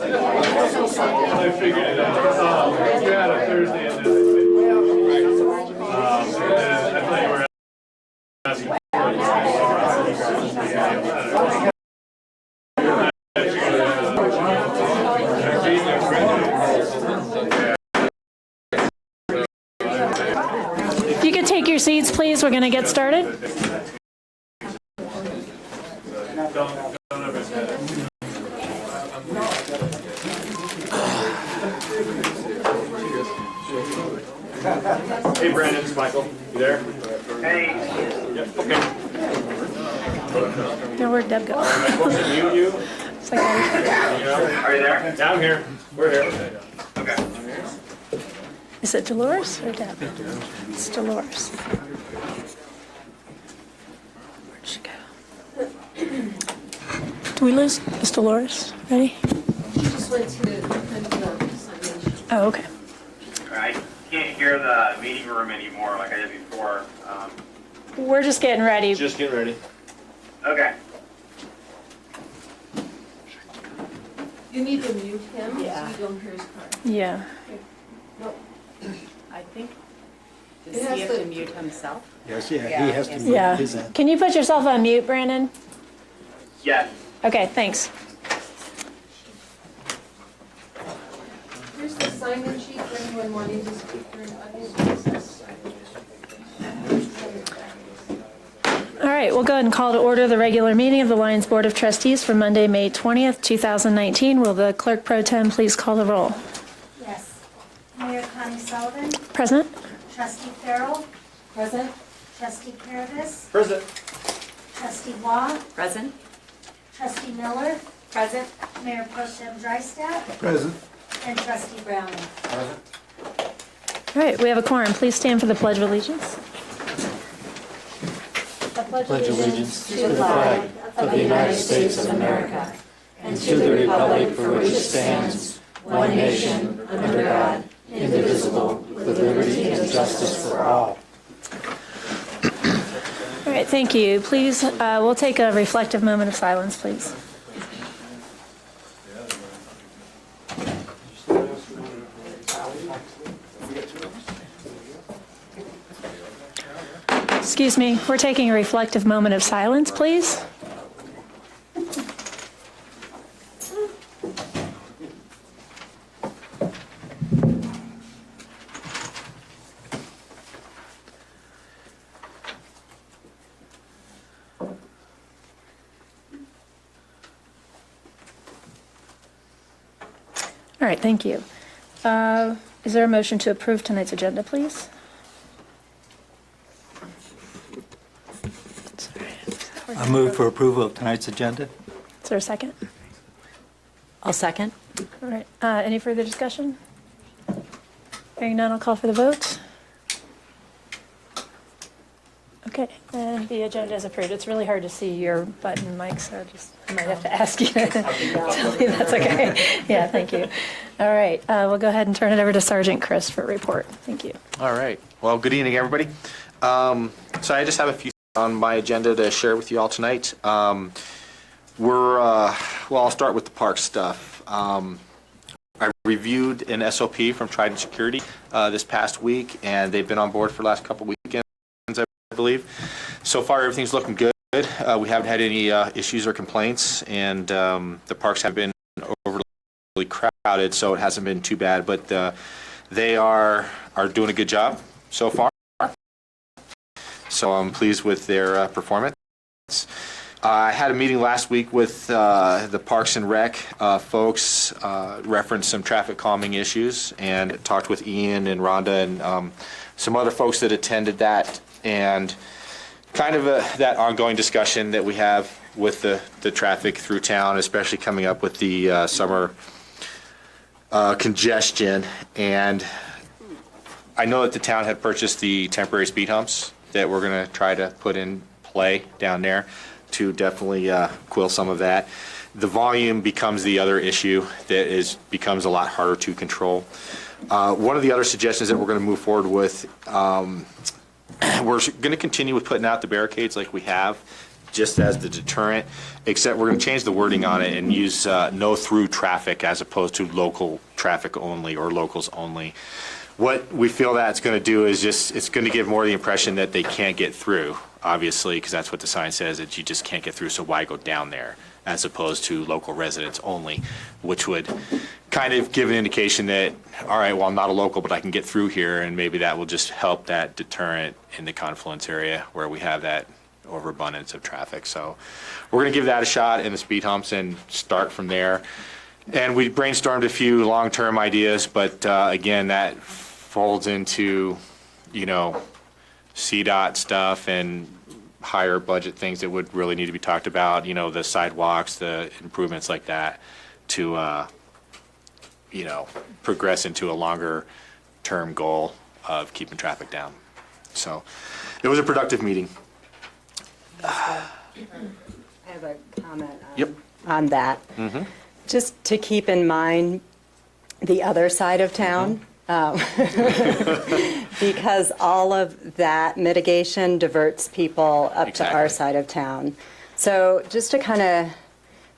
I figured it out. You had a Thursday and then I thought you were asking. If you could take your seats, please, we're going to get started. Hey, Brandon, it's Michael. You there? Hey. Yep. Okay. Now, where'd Deb go? Am I supposed to mute you? It's like, Are you there? Yeah, I'm here. We're here. Okay. is it Dolores or Deb? It's Dolores. Where'd she go? Do we lose Miss Dolores? Ready? She just went to the signage. Oh, okay. I can't hear the meeting room anymore like I did before. We're just getting ready. Just get ready. Okay. You need to mute him Yeah. so you don't hear his car. Yeah. I think, does It he has have to- to mute himself? Yes, yeah, Yeah, he has to yes. mute Yeah. his end. Can you put yourself on mute, Brandon? Yes. Okay, thanks. Here's the sign-in sheet for anyone wanting to speak during audience business. All right, we'll go ahead and call to order the regular meeting of the Lions Board of Trustees for Monday, May 20th, 2019. Will the clerk pro tem please call the roll? Yes. Mayor Connie Sullivan, Present? Trustee Farrell, Present? Trustee Paredes, Present. Trustee Waugh, Present? Trustee Miller, Present. Mayor Pro Tem Drystad, Present. and Trustee Browning. All right, we have a quorum. Please stand for the Pledge of Allegiance. Pledge allegiance to the flag of the United States of America and to the republic for which it stands, one nation, under God, indivisible, with liberty and justice for all. All right, thank you. Please, we'll take a reflective moment of silence, please. Excuse me, we're taking a reflective moment of silence, please. All right, thank you. Is there a motion to approve tonight's agenda, please? I move for approval of tonight's agenda. Is there a second? I'll second. All right, any further discussion? Hearing none, I'll call for the vote. Okay, and the agenda is approved. It's really hard to see your button, Mike, so I might have to ask you to tell me that's okay. Yeah, thank you. All right, we'll go ahead and turn it over to Sergeant Chris for a report. Thank you. All right. Well, good evening, everybody. So I just have a few on my agenda to share with you all tonight. Well, I'll start with the park stuff. I reviewed an SOP from Trident Security this past week, and they've been on board for the last couple weekends, I believe. So far, everything's looking good. We haven't had any issues or complaints, and the parks have been overly crowded, so it hasn't been too bad. But they are doing a good job so far. So I'm pleased with their performance. I had a meeting last week with the Parks and Rec folks, referenced some traffic calming issues, and talked with Ian and Rhonda and some other folks that attended that, and kind of that ongoing discussion that we have with the traffic through town, especially coming up with the summer congestion. And I know that the town had purchased the temporary speed humps that we're going to try to put in play down there to definitely quell some of that. The volume becomes the other issue that becomes a lot harder to control. One of the other suggestions that we're going to move forward with, we're going to continue with putting out the barricades like we have just as the deterrent, except we're going to change the wording on it and use no through traffic as opposed to local traffic only or locals only. What we feel that's going to do is just, it's going to give more the impression that they can't get through, obviously, because that's what the sign says, that you just can't get through, so why go down there, as opposed to local residents only, which would kind of give an indication that, all right, well, I'm not a local, but I can get through here, and maybe that will just help that deterrent in the confluence area where we have that overabundance of traffic. So we're going to give that a shot in the speed humps and start from there. And we brainstormed a few long-term ideas, but again, that folds into, you know, CDOT stuff and higher budget things that would really need to be talked about, you know, the sidewalks, the improvements like that to, you know, progress into a longer term goal of keeping traffic down. So it was a productive meeting. I have a comment Yep. on that. Just to keep in mind the other side of town, because all of that mitigation diverts people up to our Exactly. side of town. So just to kind of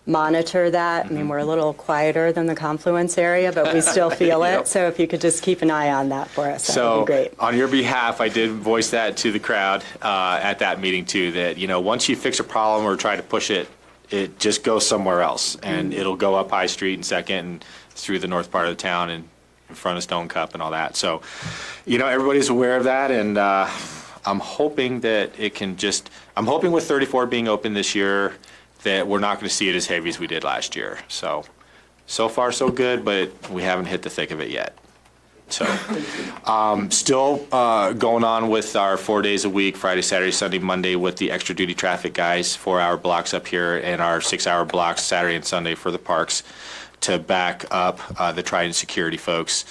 monitor that, I mean, we're a little quieter than the confluence area, but we still feel it. Yep. So if you could just keep an eye on that for us, that would So be great. on your behalf, I did voice that to the crowd at that meeting too, that, you know, once you fix a problem or try to push it, it just goes somewhere else, and it'll go up High Street in Second and through the north part of the town and in front of Stone Cup and all that. So, you know, everybody's aware of that, and I'm hoping that it can just, I'm hoping with 34 being open this year that we're not going to see it as heavy as we did last year. So far so good, but we haven't hit the thick of it yet. So, still going on with our 4 days a week, Friday, Saturday, Sunday, Monday, with the extra duty traffic guys, 4-hour blocks up here, and our 6-hour blocks Saturday and Sunday for the parks to back up the Trident security folks.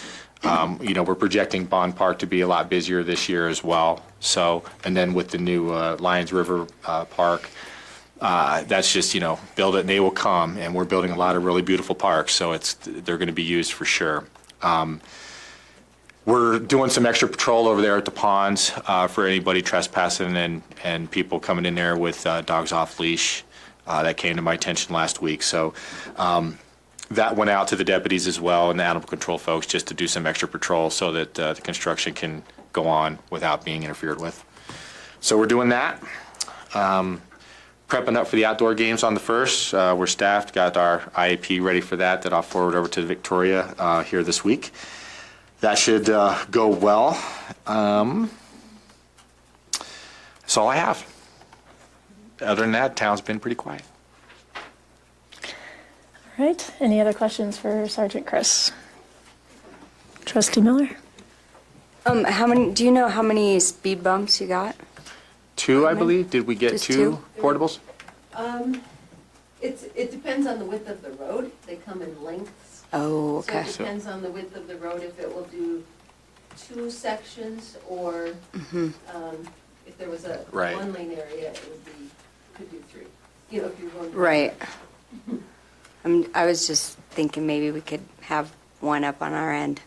You know, we're projecting Bond Park to be a lot busier this year as well. So, and then with the new Lions River Park, that's just, you know, build it and they will come, and we're building a lot of really beautiful parks, so they're going to be used for sure. We're doing some extra patrol over there at the ponds for anybody trespassing and people coming in there with dogs off leash. That came to my attention last week. So that went out to the deputies as well and the animal control folks just to do some extra patrol so that the construction can go on without being interfered with. So we're doing that. Prepping up for the outdoor games on the 1st. We're staffed, got our IAP ready for that I'll forward over to Victoria here this week. That should go well. That's all I have. Other than that, town's been pretty quiet. All right, any other questions for Sergeant Chris? Trustee Miller? How many, do you know how many speed bumps you got? 2, I believe. Did we get Just 2 portables? It depends on the width of the road. They come in lengths. Oh, So okay. it depends on the width of the road, if it will do 2 sections or if there was a Right. 1-lane area, it would be, could do 3. You know, if you're going. Right. I was just thinking maybe we could have one up on our end.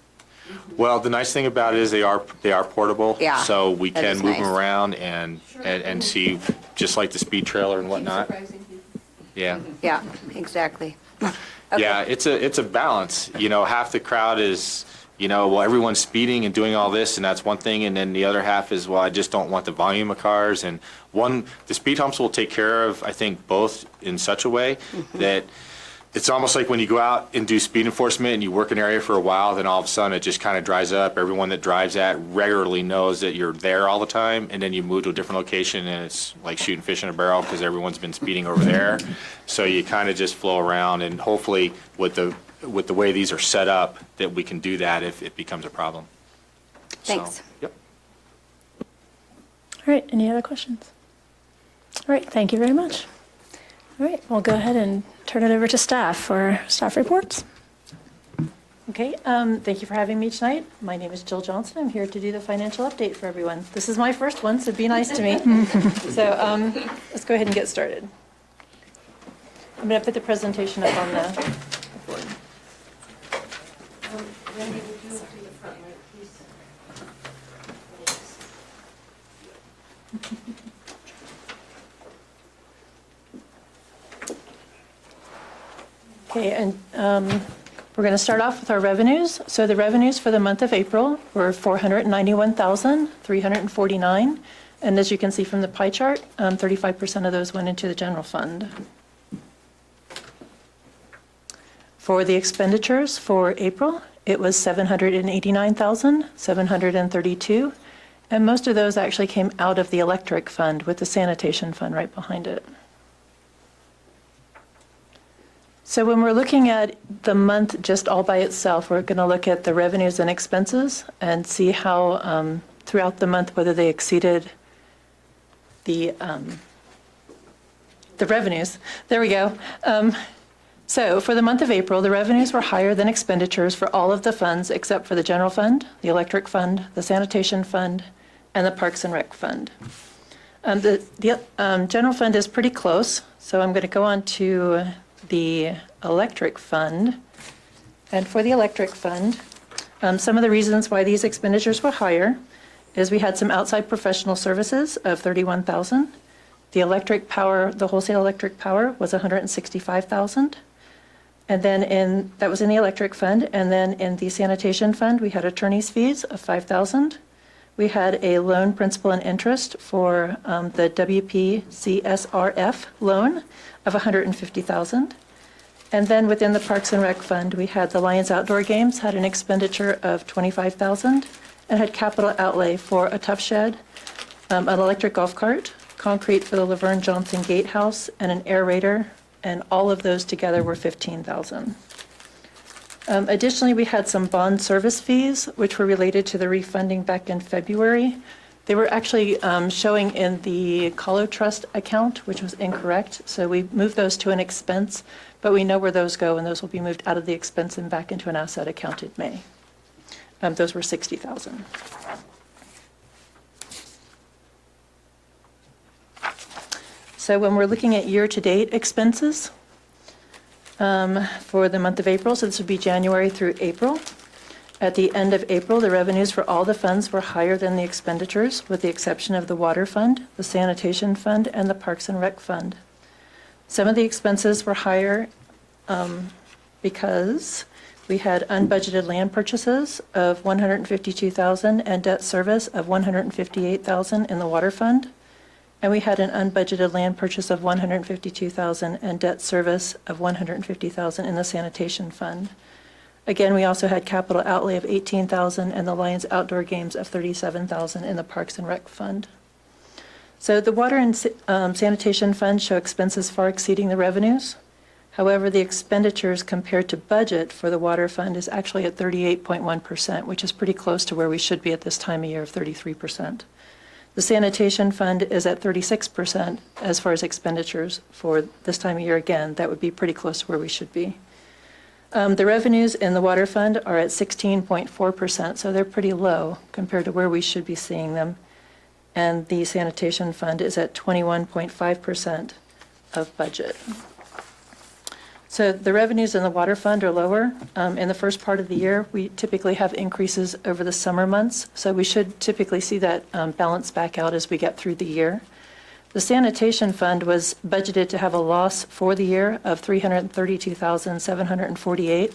Well, the nice thing about it is they are portable. Yeah, So we that can is move them nice. around and see, just like the speed trailer and Keep whatnot. surprising people. Yeah. Yeah, exactly. Okay. Yeah, it's a balance. You know, half the crowd is, you know, well, everyone's speeding and doing all this, and that's one thing, and then the other half is, well, I just don't want the volume of cars. And the speed humps will take care of, I think, both in such a way that it's almost like when you go out and do speed enforcement and you work an area for a while, then all of a sudden it just kind of dries up. Everyone that drives that regularly knows that you're there all the time, and then you move to a different location and it's like shooting fish in a barrel because everyone's been speeding over there. So you kind of just flow around, and hopefully with the way these are set up, that we can do that if it becomes a problem. So, Thanks. Yep. All right, any other questions? All right, thank you very much. All right, we'll go ahead and turn it over to staff for staff reports. Okay, thank you for having me tonight. My name is Jill Johnson. I'm here to do the financial update for everyone. This is my first one, so be nice to me. So let's go ahead and get started. I'm going to put the presentation up on the board. Randy, would you do the front light, please? Thanks. Okay, and we're going to start off with our revenues. So the revenues for the month of April were $491,349. And as you can see from the pie chart, 35% of those went into the general fund. For the expenditures for April, it was $789,732. And most of those actually came out of the electric fund with the sanitation fund right behind it. So when we're looking at the month just all by itself, we're going to look at the revenues and expenses and see how throughout the month whether they exceeded the revenues. There we go. So for the month of April, the revenues were higher than expenditures for all of the funds except for the general fund, the electric fund, the sanitation fund, and the Parks and Rec fund. The general fund is pretty close, so I'm going to go on to the electric fund. And for the electric fund, some of the reasons why these expenditures were higher is we had some outside professional services of $31,000. The electric power, the wholesale electric power was $165,000. And then that was in the electric fund. And then in the sanitation fund, we had attorney's fees of $5,000. We had a loan principal and interest for the WPCSRF loan of $150,000. And then within the Parks and Rec fund, we had the Lions Outdoor Games had an expenditure of $25,000 and had capital outlay for a tough shed, an electric golf cart, concrete for the Laverne Johnson Gatehouse, and an aerator, and all of those together were $15,000. Additionally, we had some bond service fees, which were related to the refunding back in February. They were actually showing in the Colo Trust account, which was incorrect. So we moved those to an expense, but we know where those go, and those will be moved out of the expense and back into an asset account in May. Those were $60,000. So when we're looking at year-to-date expenses for the month of April, so this would be January through April. At the end of April, the revenues for all the funds were higher than the expenditures, with the exception of the water fund, the sanitation fund, and the Parks and Rec fund. Some of the expenses were higher because we had unbudgeted land purchases of $152,000 and debt service of $158,000 in the water fund. And we had an unbudgeted land purchase of $152,000 and debt service of $150,000 in the sanitation fund. Again, we also had capital outlay of $18,000 and the Lions Outdoor Games of $37,000 in the Parks and Rec fund. So the water and sanitation fund show expenses far exceeding the revenues. However, the expenditures compared to budget for the water fund is actually at 38.1%, which is pretty close to where we should be at this time of year of 33%. The sanitation fund is at 36% as far as expenditures for this time of year. Again, that would be pretty close to where we should be. The revenues in the water fund are at 16.4%, so they're pretty low compared to where we should be seeing them. And the sanitation fund is at 21.5% of budget. So the revenues in the water fund are lower. In the first part of the year, we typically have increases over the summer months, so we should typically see that balance back out as we get through the year. The sanitation fund was budgeted to have a loss for the year of $332,748.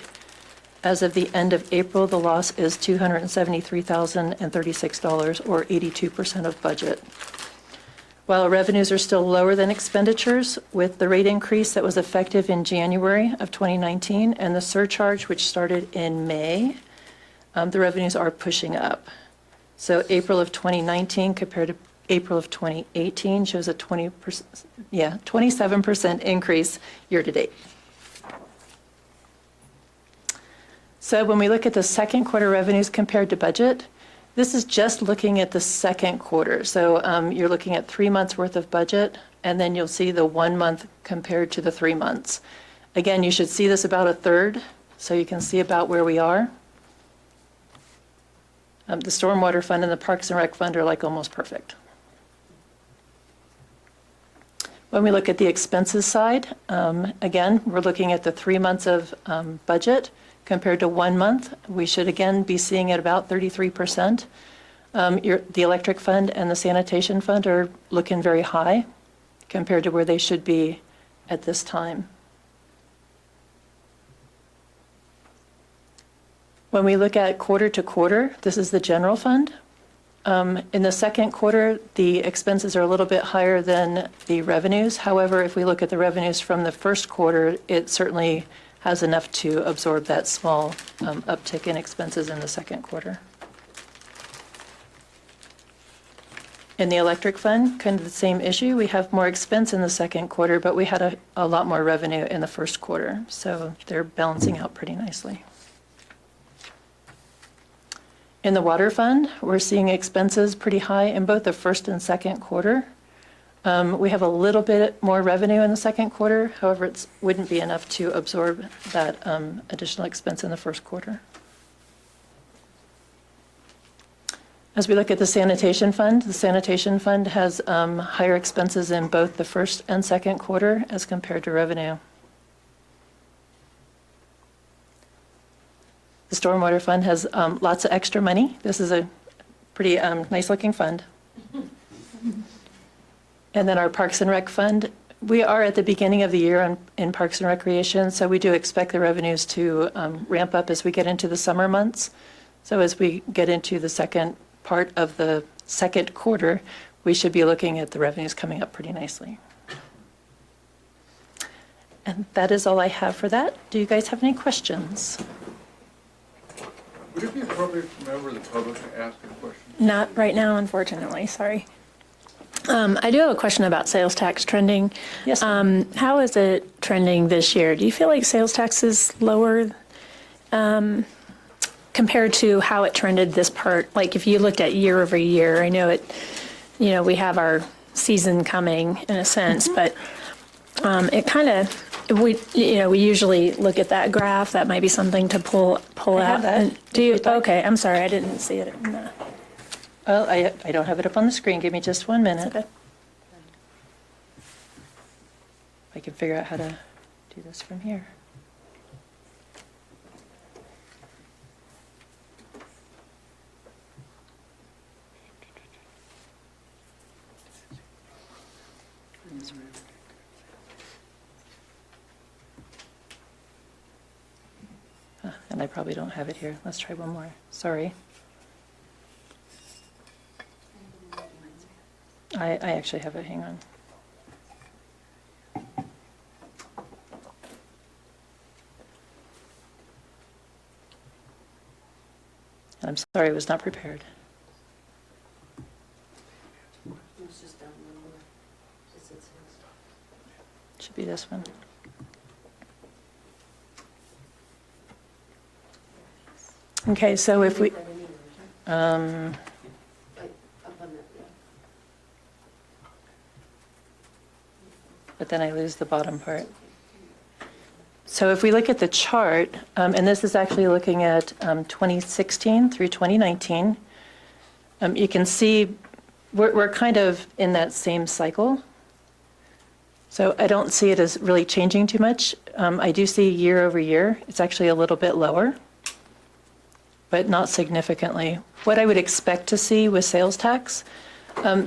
As of the end of April, the loss is $273,036, or 82% of budget. While revenues are still lower than expenditures, with the rate increase that was effective in January of 2019 and the surcharge which started in May, the revenues are pushing up. So April of 2019 compared to April of 2018 shows a 27% increase year to date. So when we look at the second quarter revenues compared to budget, this is just looking at the second quarter. So you're looking at 3 months worth of budget, and then you'll see the 1 month compared to the 3 months. Again, you should see this about a third, so you can see about where we are. The Stormwater Fund and the Parks and Rec Fund are like almost perfect. When we look at the expenses side, again, we're looking at the 3 months of budget compared to 1 month. We should again be seeing at about 33%. The electric fund and the sanitation fund are looking very high compared to where they should be at this time. When we look at quarter to quarter, this is the general fund. In the second quarter, the expenses are a little bit higher than the revenues. However, if we look at the revenues from the first quarter, it certainly has enough to absorb that small uptick in expenses in the second quarter. In the electric fund, kind of the same issue. We have more expense in the second quarter, but we had a lot more revenue in the first quarter. So they're balancing out pretty nicely. In the water fund, we're seeing expenses pretty high in both the first and second quarter. We have a little bit more revenue in the second quarter. However, it wouldn't be enough to absorb that additional expense in the first quarter. As we look at the sanitation fund has higher expenses in both the first and second quarter as compared to revenue. The stormwater fund has lots of extra money. This is a pretty nice looking fund. And then our Parks and Rec fund, we are at the beginning of the year in Parks and Recreation, so we do expect the revenues to ramp up as we get into the summer months. So as we get into the second part of the second quarter, we should be looking at the revenues coming up pretty nicely. And that is all I have for that. Do you guys have any questions? Would it be appropriate for a member of the public to ask a question? Not right now, unfortunately, sorry. I do have a question about sales tax trending. Yes. How is it trending this year? Do you feel like sales tax is lower compared to how it trended this part? Like if you looked at year over year, I know it, we have our season coming in a sense, but it kind of, we usually look at that graph. That might be something to pull out. Do you? Okay, I'm sorry, I didn't see it. No. Well, I don't have it up on the screen. Give me just 1 minute. Okay. I can figure out how to do this from here. And I probably don't have it here. Let's try one more. Sorry. I actually have it. Hang on. And I'm sorry, I was not prepared. Should be this one. Okay, so if we, but then I lose the bottom part. So if we look at the chart, and this is actually looking at 2016 through 2019, you can see we're kind of in that same cycle. So I don't see it as really changing too much. I do see year over year, it's actually a little bit lower, but not significantly. What I would expect to see with sales tax,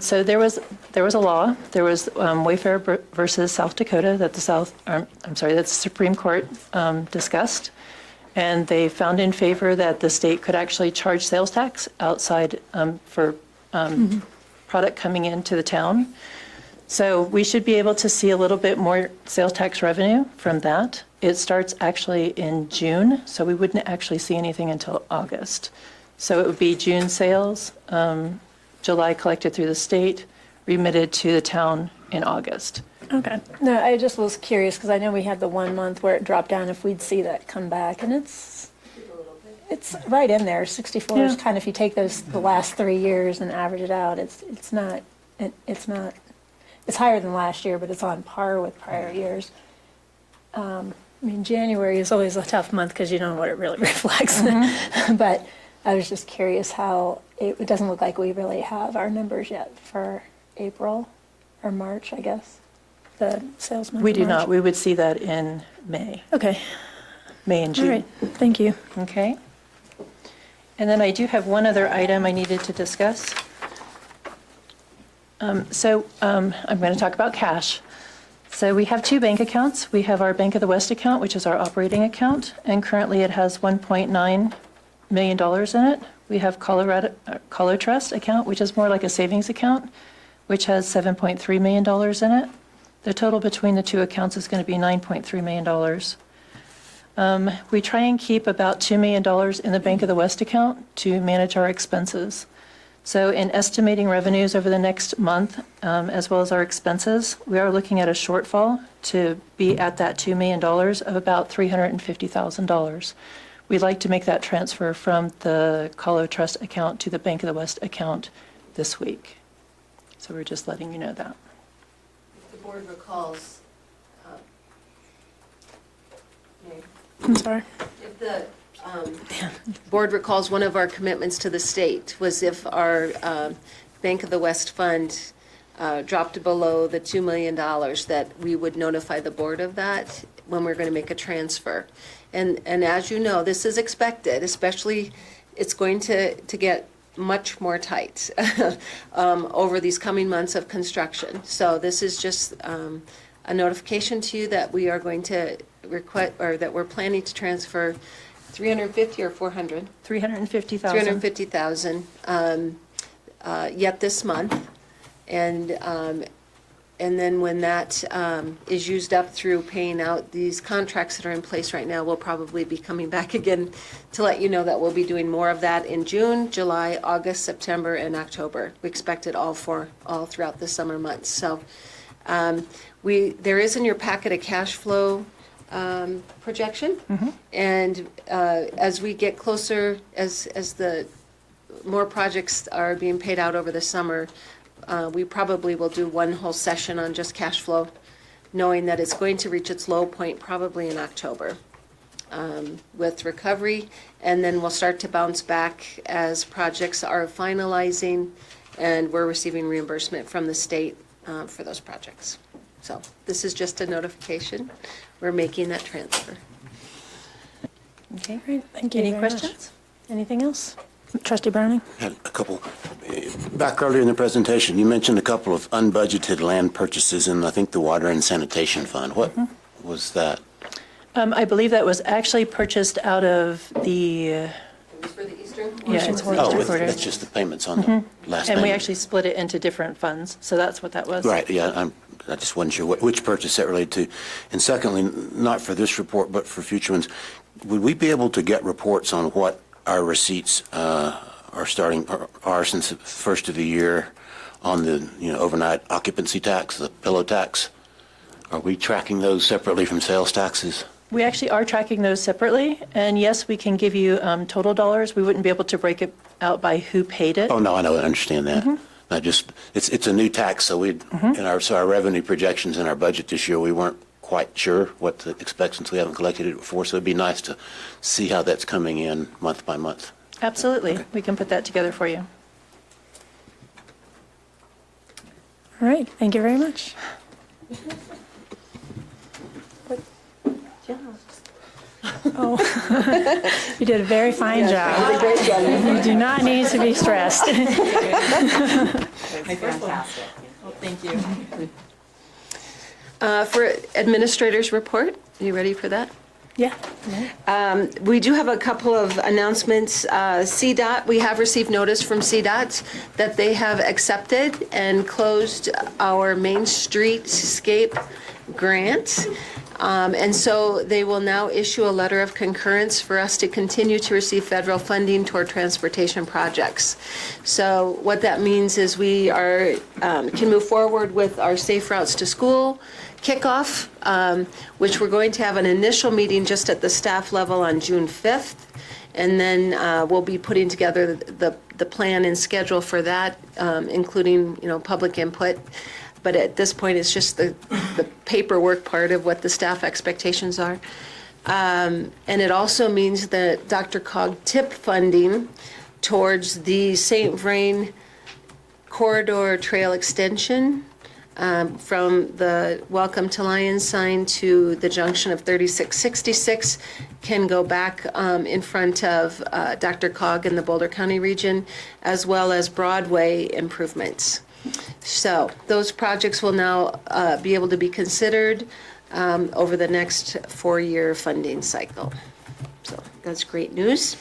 so there was a law. There was Wayfair versus South Dakota that the Supreme Court discussed, and they found in favor that the state could actually charge sales tax outside for product coming into the town. So we should be able to see a little bit more sales tax revenue from that. It starts actually in June, so we wouldn't actually see anything until August. So it would be June sales, July collected through the state, remitted to the town in August. Okay. No, I just was curious because I know we had the 1 month where it dropped down, if we'd see that come back, and it's right in there. 64 is kind of, if you take the last 3 years and average it out, it's not, it's higher than last year, but it's on par with prior years. I mean, January is always a tough month because you don't know what it really reflects. But I was just curious how it doesn't look like we really have our numbers yet for April or March, I guess, the sales month. We do not. We would see that in May. Okay. May and June. All right. Thank you. Okay. And then I do have one other item I needed to discuss. I'm going to talk about cash. So we have 2 bank accounts. We have our Bank of the West account, which is our operating account, and currently it has $1.9 million in it. We have Colorado Trust account, which is more like a savings account, which has $7.3 million in it. The total between the two accounts is going to be $9.3 million. We try and keep about $2 million in the Bank of the West account to manage our expenses. So in estimating revenues over the next month, as well as our expenses, we are looking at a shortfall to be at that $2 million of about $350,000. We'd like to make that transfer from the Colorado Trust account to the Bank of the West account this week. So we're just letting you know that. If the board recalls, Mary, I'm sorry. if the board recalls, one of our commitments to the state was if our Bank of the West fund dropped below the $2 million, that we would notify the board of that when we're going to make a transfer. And as you know, this is expected, especially it's going to get much more tight over these coming months of construction. So this is just a notification to you that we are going to request, or that we're planning to transfer 350 or 400? 350,000. 350,000 yet this month. And then when that is used up through paying out these contracts that are in place right now, we'll probably be coming back again to let you know that we'll be doing more of that in June, July, August, September, and October. We expect it all throughout the summer months. So there is in your packet a cash flow projection. Mm-hmm. And as we get closer, as the more projects are being paid out over the summer, we probably will do one whole session on just cash flow, knowing that it's going to reach its low point probably in October with recovery, and then we'll start to bounce back as projects are finalizing and we're receiving reimbursement from the state for those projects. So this is just a notification. We're making that transfer. Okay. Great, thank you Any very much. questions? Anything else? Trustee Browning? Had a couple. Back earlier in the presentation, you mentioned a couple of unbudgeted land purchases in, I think, the Water and Sanitation Fund. What was that? I believe that was actually purchased out of the, It was for the Eastern? yeah, it's Oh, Eastern Quarter. that's just the payments on the last And payment. we actually split it into different funds, so that's what that was. Right, yeah, I just wasn't sure which purchase that related to. And secondly, not for this report, but for future ones, would we be able to get reports on what our receipts are since the first of the year on the overnight occupancy tax, the pillow tax? Are we tracking those separately from sales taxes? We actually are tracking those separately, and yes, we can give you total dollars. We wouldn't be able to break it out by who paid it. Oh, no, I know, I understand that. I just, it's a new tax, so our revenue projections in our budget this year, we weren't quite sure what to expect since we haven't collected it before, so it'd be nice to see how that's coming in month by month. Absolutely. We can put that together for you. All right, thank you very much. Oh, you did a very fine job. You do not need to be stressed. Thank you. For administrator's report, are you ready for that? Yeah. We do have a couple of announcements. CDOT, we have received notice from CDOT that they have accepted and closed our Main Streetscape grant. And so they will now issue a letter of concurrence for us to continue to receive federal funding toward transportation projects. So what that means is we can move forward with our Safe Routes to School kickoff, which we're going to have an initial meeting just at the staff level on June 5th. And then we'll be putting together the plan and schedule for that, including, public input. But at this point, it's just the paperwork part of what the staff expectations are. And it also means that Dr. Cog tip funding towards the St. Vrain Corridor Trail Extension from the Welcome to Lions sign to the junction of 3666 can go back in front of Dr. Cog in the Boulder County region, as well as Broadway improvements. So those projects will now be able to be considered over the next 4-year funding cycle. So that's great news.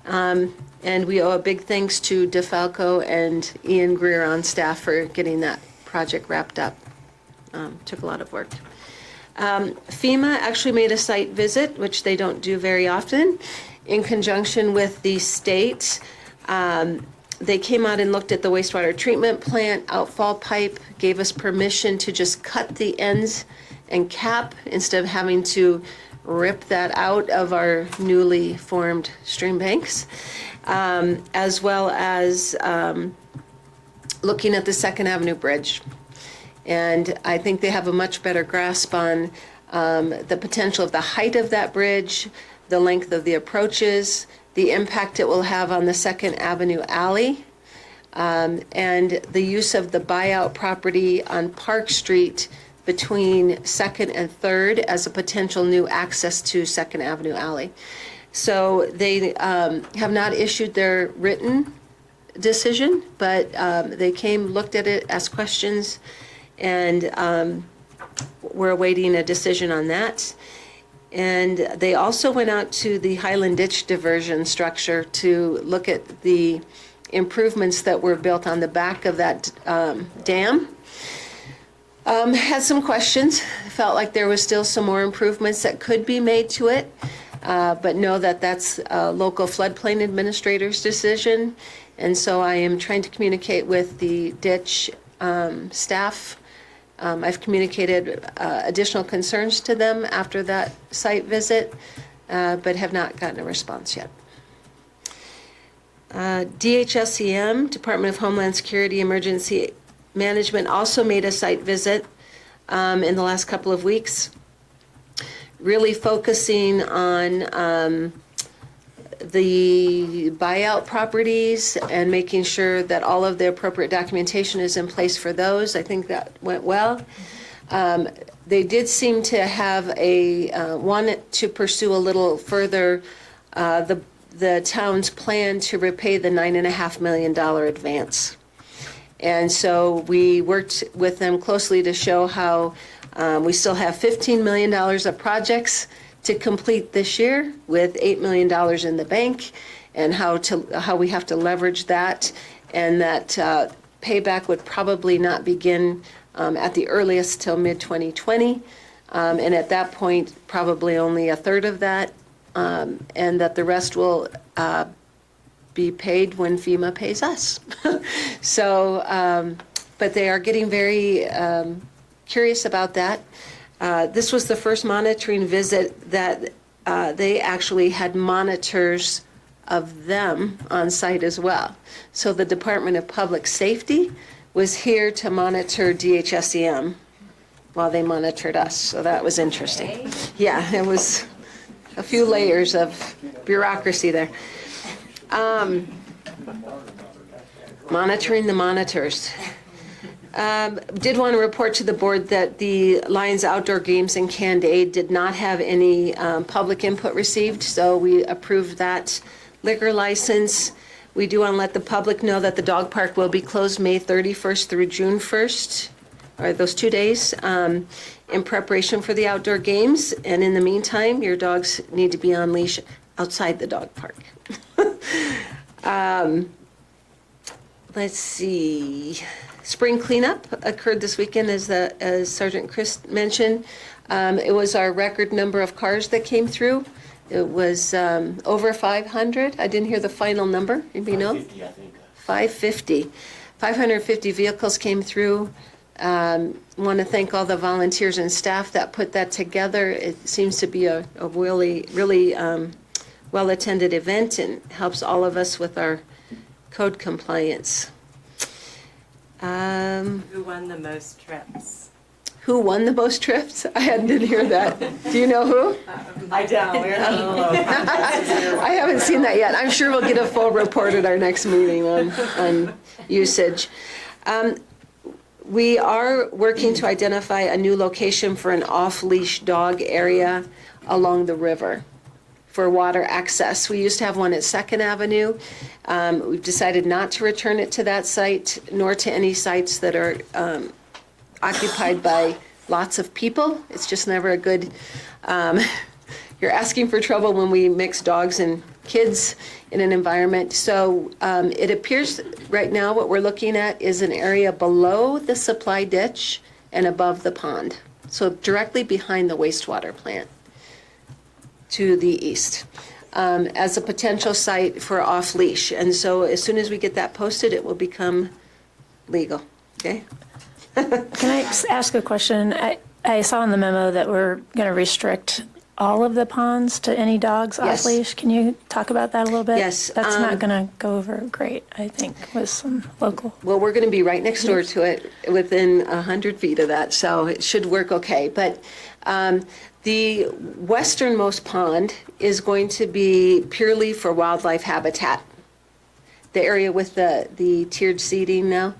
And we owe a big thanks to DeFalco and Ian Greer on staff for getting that project wrapped up. Took a lot of work. FEMA actually made a site visit, which they don't do very often, in conjunction with the state. They came out and looked at the wastewater treatment plant outfall pipe, gave us permission to just cut the ends and cap instead of having to rip that out of our newly formed stream banks, as well as looking at the Second Avenue Bridge. And I think they have a much better grasp on the potential of the height of that bridge, the length of the approaches, the impact it will have on the Second Avenue alley, and the use of the buyout property on Park Street between Second and Third as a potential new access to Second Avenue alley. So they have not issued their written decision, but they came, looked at it, asked questions, and we're awaiting a decision on that. And they also went out to the Highland Ditch diversion structure to look at the improvements that were built on the back of that dam. Had some questions, felt like there was still some more improvements that could be made to it, but know that that's a local floodplain administrator's decision. And so I am trying to communicate with the ditch staff. I've communicated additional concerns to them after that site visit, but have not gotten a response yet. DHSEM, Department of Homeland Security Emergency Management, also made a site visit in the last couple of weeks, really focusing on the buyout properties and making sure that all of the appropriate documentation is in place for those. I think that went well. They did seem to have wanted to pursue a little further the town's plan to repay the $9.5 million advance. And so we worked with them closely to show how we still have $15 million of projects to complete this year with $8 million in the bank, and how we have to leverage that, and that payback would probably not begin at the earliest till mid-2020, and at that point probably only a third of that, and that the rest will be paid when FEMA pays us. So, but they are getting very curious about that. This was the first monitoring visit that they actually had monitors of them on site as well. So the Department of Public Safety was here to monitor DHSEM while they monitored us. So that was interesting. Yeah, it was a few layers of bureaucracy there. Monitoring the monitors. Did want to report to the board that the Lions Outdoor Games in Candade did not have any public input received, so we approved that liquor license. We do want to let the public know that the dog park will be closed May 31st through June 1st, or those 2 days, in preparation for the outdoor games. And in the meantime, your dogs need to be on leash outside the dog park. Let's see. Spring cleanup occurred this weekend, as Sergeant Chris mentioned. It was our record number of cars that came through. It was over 500. I didn't hear the final number. Anybody know? 550, I think. 550. 550 vehicles came through. Want to thank all the volunteers and staff that put that together. It seems to be a really, really well-attended event, and helps all of us with our code compliance. Who won the most trips? Who won the most trips? I didn't hear that. Do you know who? I don't. I haven't seen that yet. I'm sure we'll get a full report at our next meeting on usage. We are working to identify a new location for an off-leash dog area along the river for water access. We used to have one at Second Avenue. We've decided not to return it to that site, nor to any sites that are occupied by lots of people. It's just never a good you're asking for trouble when we mix dogs and kids in an environment. So it appears right now what we're looking at is an area below the supply ditch and above the pond. So directly behind the wastewater plant to the east, as a potential site for off-leash. And so as soon as we get that posted, it will become legal, okay? Can I ask a question? I saw in the memo that we're going to restrict all of the ponds to any dogs Yes. off leash. Can you talk about that a little bit? Yes, That's not going to go over great, I think, with some local. Well, we're going to be right next door to it, within 100 feet of that, so it should work okay. But the westernmost pond is going to be purely for wildlife habitat. The area with the tiered seating now,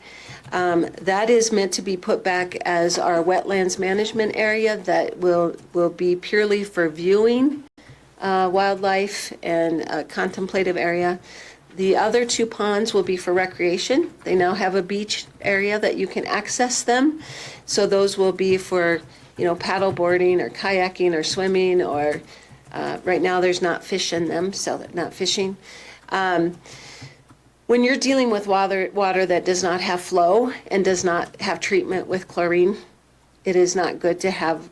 that is meant to be put back as our wetlands management area that will be purely for viewing wildlife and a contemplative area. The other two ponds will be for recreation. They now have a beach area that you can access them. So those will be for, paddle boarding or kayaking or swimming, or right now there's not fish in them, so they're not fishing. When you're dealing with water that does not have flow and does not have treatment with chlorine, it is not good to have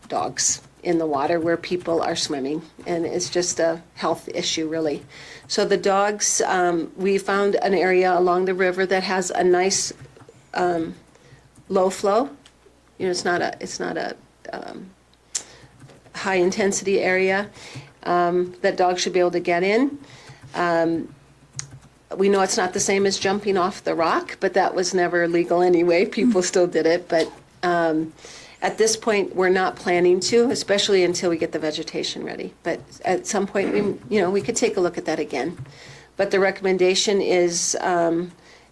dogs in the water where people are swimming, and it's just a health issue, really. So the dogs, we found an area along the river that has a nice low flow. It's not a high intensity area that dogs should be able to get in. We know it's not the same as jumping off the rock, but that was never legal anyway. People still did it, but at this point, we're not planning to, especially until we get the vegetation ready. But at some point, we could take a look at that again. But the recommendation is in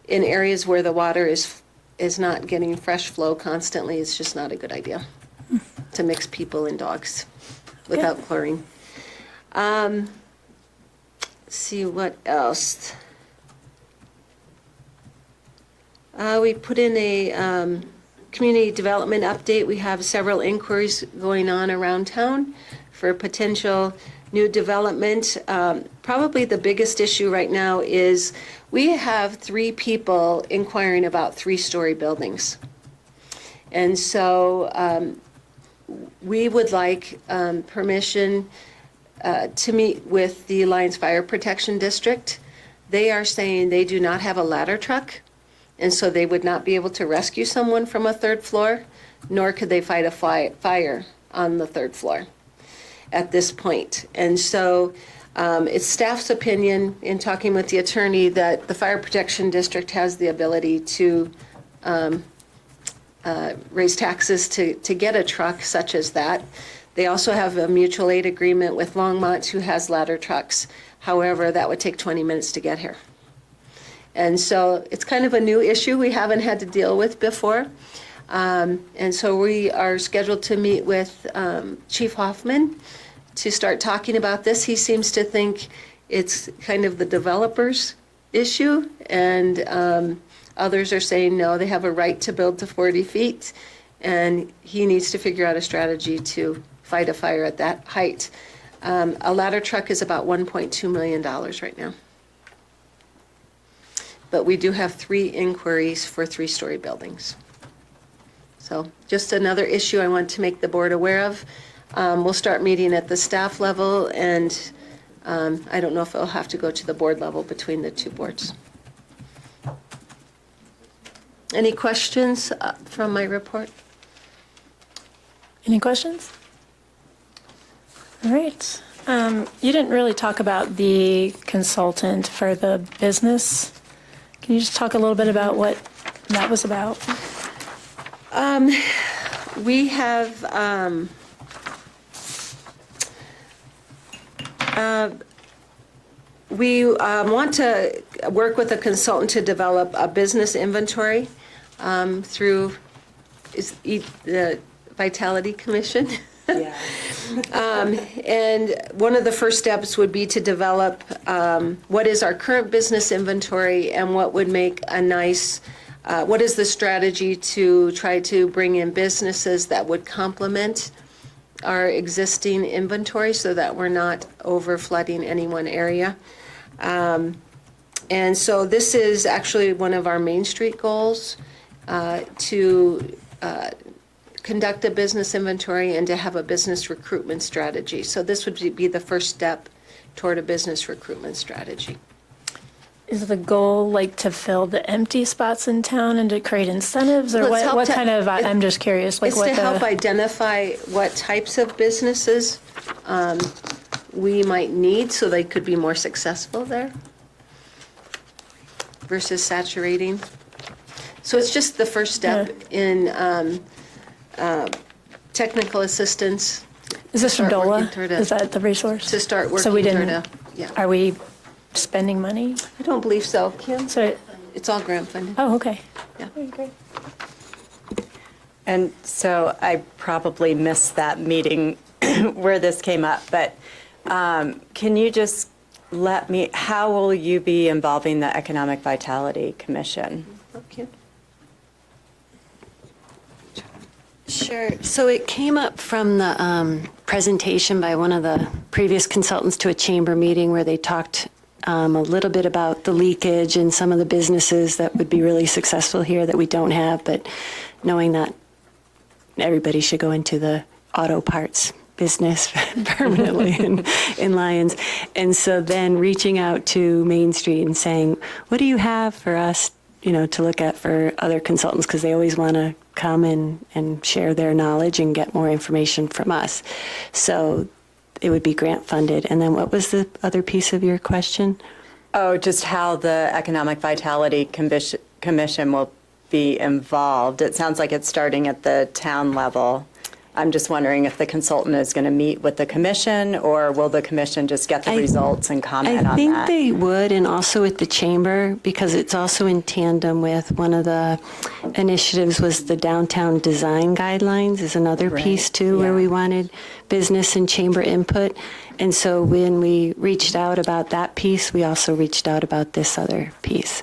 areas where the water is not getting fresh flow constantly, it's just not a good idea to mix people and dogs without chlorine. Let's see what else. We put in a community development update. We have several inquiries going on around town for potential new development. Probably the biggest issue right now is we have 3 people inquiring about 3-story buildings. And so we would like permission to meet with the Alliance Fire Protection District. They are saying they do not have a ladder truck, and so they would not be able to rescue someone from a 3rd floor, nor could they fight a fire on the 3rd floor at this point. And so it's staff's opinion, in talking with the attorney, that the Fire Protection District has the ability to raise taxes to get a truck such as that. They also have a mutual aid agreement with Longmont, who has ladder trucks. However, that would take 20 minutes to get here. And so it's kind of a new issue we haven't had to deal with before. And so we are scheduled to meet with Chief Hoffman to start talking about this. He seems to think it's kind of the developer's issue, and others are saying no, they have a right to build to 40 feet, and he needs to figure out a strategy to fight a fire at that height. A ladder truck is about $1.2 million right now. But we do have 3 inquiries for 3-story buildings. So just another issue I want to make the board aware of. We'll start meeting at the staff level, and I don't know if it'll have to go to the board level between the 2 boards. Any questions from my report? Any questions? All right. You didn't really talk about the consultant for the business. Can you just talk a little bit about what that was about? We have we want to work with a consultant to develop a business inventory through the Vitality Commission. Yeah. And one of the first steps would be to develop what is our current business inventory and what would make a nice, what is the strategy to try to bring in businesses that would complement our existing inventory so that we're not over flooding any one area. And so this is actually one of our Main Street goals, to conduct a business inventory and to have a business recruitment strategy. So this would be the first step toward a business recruitment strategy. Is the goal like to fill the empty spots in town and to create incentives, or Well, it's what help to- kind of, I'm just curious, like It's what to help the, identify what types of businesses we might need so they could be more successful there versus saturating. So it's just the first step in technical assistance is this from start DOLA? working toward Is that the resource? to start So we working toward didn't, yeah. are we spending money? I don't believe so, Kim. So, It's all grant funded. oh, okay. Yeah. Okay, great. And so I probably missed that meeting where this came up, but can you just let me, how will you be involving the Economic Vitality Commission? Okay. Sure. So it came up from the presentation by one of the previous consultants to a chamber meeting where they talked a little bit about the leakage and some of the businesses that would be really successful here that we don't have, but knowing that everybody should go into the auto parts business permanently in Lyons. And so then reaching out to Main Street and saying, what do you have for us, to look at for other consultants? Because they always want to come and share their knowledge and get more information from us. So it would be grant funded. And then what was the other piece of your question? Oh, just how the Economic Vitality Commission will be involved. It sounds like it's starting at the town level. I'm just wondering if the consultant is going to meet with the commission, or will the commission just get the results and comment on that? I think they would, and also with the chamber, because it's also in tandem with one of the initiatives was the downtown design guidelines is another piece too, where we wanted business and chamber input. And so when we reached out about that piece, we also reached out about this other piece.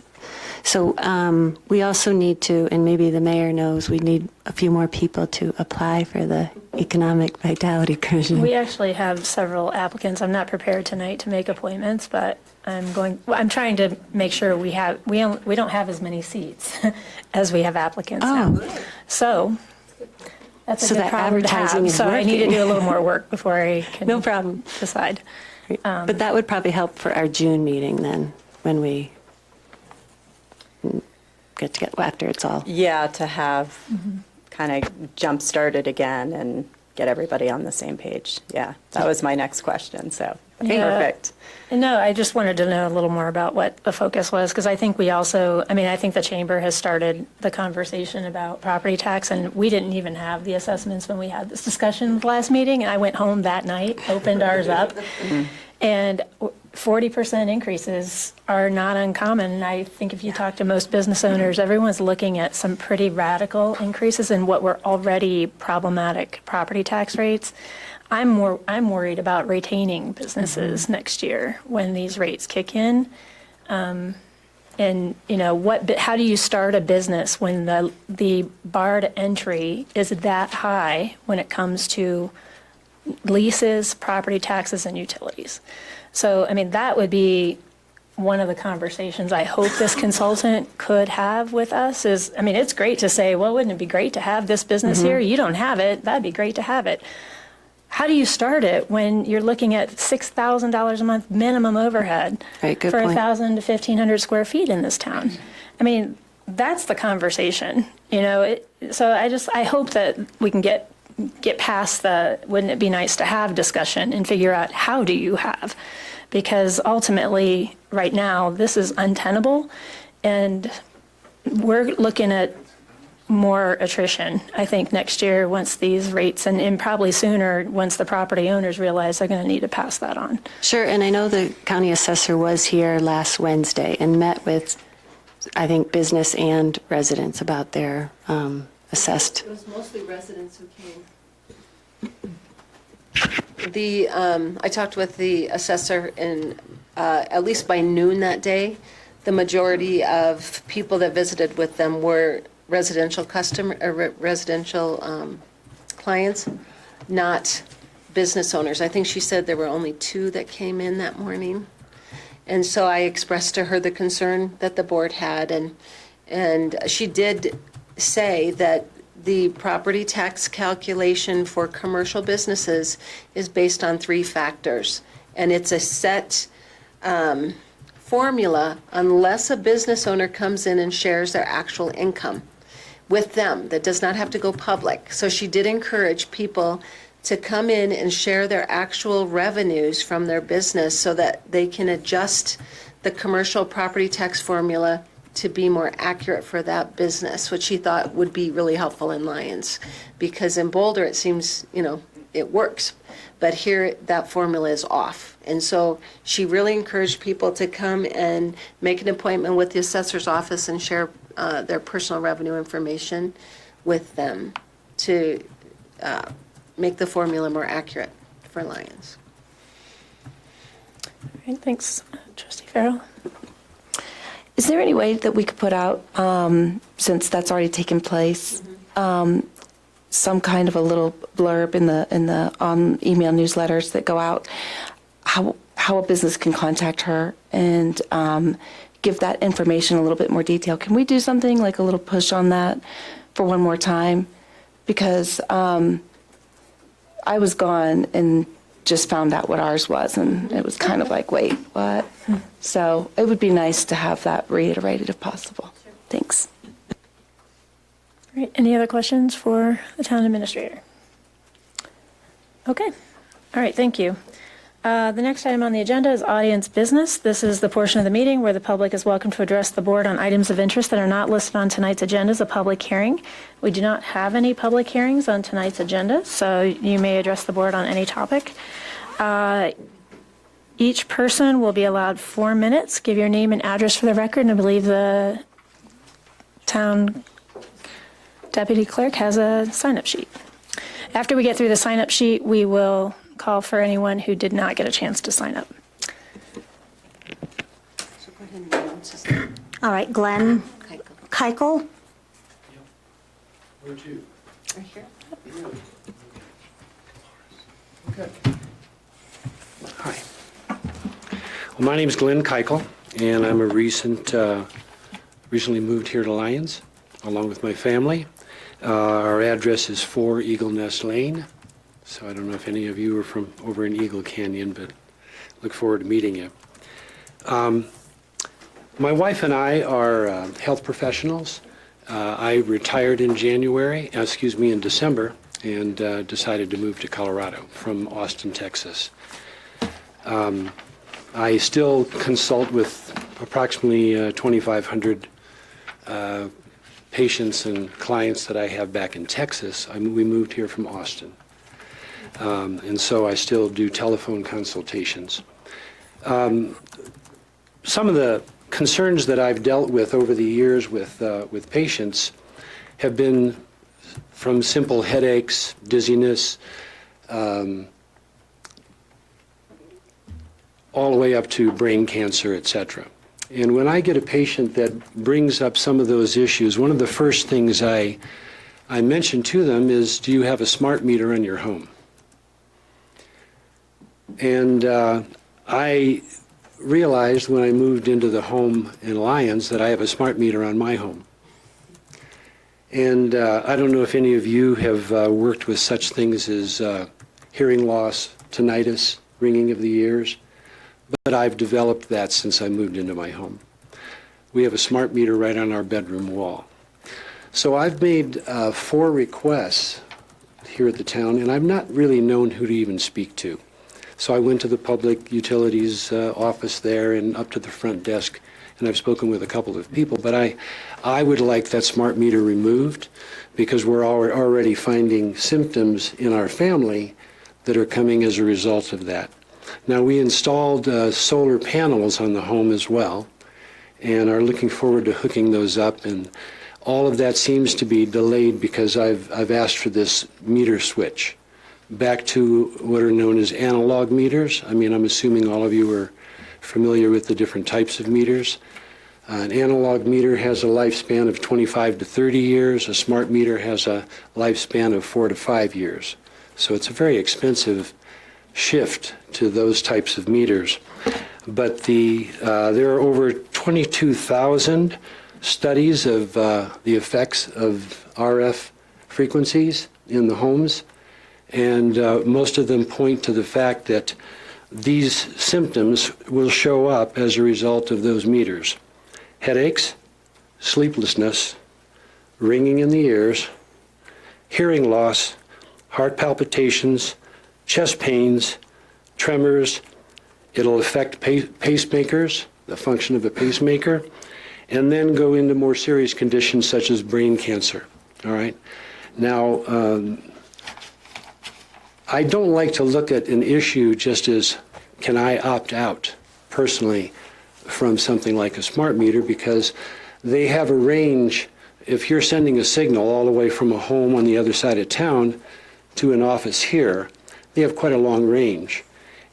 So we also need to, and maybe the mayor knows, we need a few more people to apply for the Economic Vitality Commission. We actually have several applicants. I'm not prepared tonight to make appointments, but I'm trying to make sure we don't have as many seats as we have applicants now. So that's a So good that problem to advertising have. is So I need to working. do a little more work before I can No problem. decide. But that would probably help for our June meeting then, when we get after it's all. Yeah, to have kind of jump started again and get everybody on the same page. Yeah, that was my next question, so Yeah. perfect. No, I just wanted to know a little more about what the focus was, because I think I think the chamber has started the conversation about property tax, and we didn't even have the assessments when we had this discussion last meeting, and I went home that night, opened ours up, and 40% increases are not uncommon. And I think if you talk to most business owners, everyone's looking at some pretty radical increases in what were already problematic property tax rates. I'm worried about retaining businesses next year when these rates kick in. And how do you start a business when the bar to entry is that high when it comes to leases, property taxes, and utilities? So, that would be one of the conversations I hope this consultant could have with us is, it's great to say, well, wouldn't it be great to have this business here? You don't have it. That'd be great to have it. How do you start it when you're looking at $6,000 a month minimum overhead Right, good for point. 1,000 to 1,500 square feet in this town? That's the conversation, So I hope that we can get past wouldn't it be nice to have discussion and figure out how do you have? Because ultimately, right now, this is untenable, and we're looking at more attrition, I think, next year once these rates, and probably sooner once the property owners realize they're going to need to pass that on. Sure, and I know the county assessor was here last Wednesday and met with, I think, business and residents about their assessed. It was mostly residents who came. I talked with the assessor, and at least by noon that day, the majority of people that visited with them were residential clients, not business owners. I think she said there were only 2 that came in that morning. And so I expressed to her the concern that the board had, and she did say that the property tax calculation for commercial businesses is based on 3 factors. And it's a set formula unless a business owner comes in and shares their actual income with them. That does not have to go public. So she did encourage people to come in and share their actual revenues from their business so that they can adjust the commercial property tax formula to be more accurate for that business, which she thought would be really helpful in Lyons. Because in Boulder, it seems, it works. But here, that formula is off. And so she really encouraged people to come and make an appointment with the assessor's office and share their personal revenue information with them to make the formula more accurate for Lyons. All right, thanks, Trustee Farrell. Is there any way that we could put out, since that's already taken place, some kind of a little blurb in the email newsletters that go out, how a business can contact her and give that information a little bit more detail? Can we do something like a little push on that for one more time? Because I was gone and just found out what ours was, and it was kind of like, wait, what? So it would be nice to have that reiterated if possible. Thanks. All right, any other questions for the town administrator? Okay, all right, thank you. The next item on the agenda is audience business. This is the portion of the meeting where the public is welcome to address the board on items of interest that are not listed on tonight's agenda as a public hearing. We do not have any public hearings on tonight's agenda, so you may address the board on any topic. Each person will be allowed 4 minutes. Give your name and address for the record, and I believe the town deputy clerk has a sign-up sheet. After we get through the sign-up sheet, we will call for anyone who did not get a chance to sign up. So go ahead and announce his name. All right, Glenn Keichel. Where to? Right here. Okay. Hi. Well, my name is Glenn Keichel, and I'm a recently moved here to Lyons, along with my family. Our address is 4 Eagle Nest Lane, so I don't know if any of you are from over in Eagle Canyon, but look forward to meeting you. My wife and I are health professionals. I retired in December, and decided to move to Colorado from Austin, Texas. I still consult with approximately 2,500 patients and clients that I have back in Texas. We moved here from Austin. And so I still do telephone consultations. Some of the concerns that I've dealt with over the years with patients have been from simple headaches, dizziness, all the way up to brain cancer, etc. And when I get a patient that brings up some of those issues, one of the first things I mention to them is, do you have a smart meter in your home? And I realized when I moved into the home in Lyons that I have a smart meter on my home. And I don't know if any of you have worked with such things as hearing loss, tinnitus, ringing of the ears, but I've developed that since I moved into my home. We have a smart meter right on our bedroom wall. So I've made 4 requests here at the town, and I've not really known who to even speak to. So I went to the public utilities office there and up to the front desk, and I've spoken with a couple of people, but I would like that smart meter removed because we're already finding symptoms in our family that are coming as a result of that. Now, we installed solar panels on the home as well and are looking forward to hooking those up, and all of that seems to be delayed because I've asked for this meter switch back to what are known as analog meters. I mean, I'm assuming all of you are familiar with the different types of meters. An analog meter has a lifespan of 25 to 30 years. A smart meter has a lifespan of 4 to 5 years. So it's a very expensive shift to those types of meters. But there are over 22,000 studies of the effects of RF frequencies in the homes, and most of them point to the fact that these symptoms will show up as a result of those meters. Headaches, sleeplessness, ringing in the ears, hearing loss, heart palpitations, chest pains, tremors. It'll affect pacemakers, the function of a pacemaker, and then go into more serious conditions such as brain cancer. All right? Now, I don't like to look at an issue just as, can I opt out personally from something like a smart meter, because they have a range. If you're sending a signal all the way from a home on the other side of town to an office here, they have quite a long range.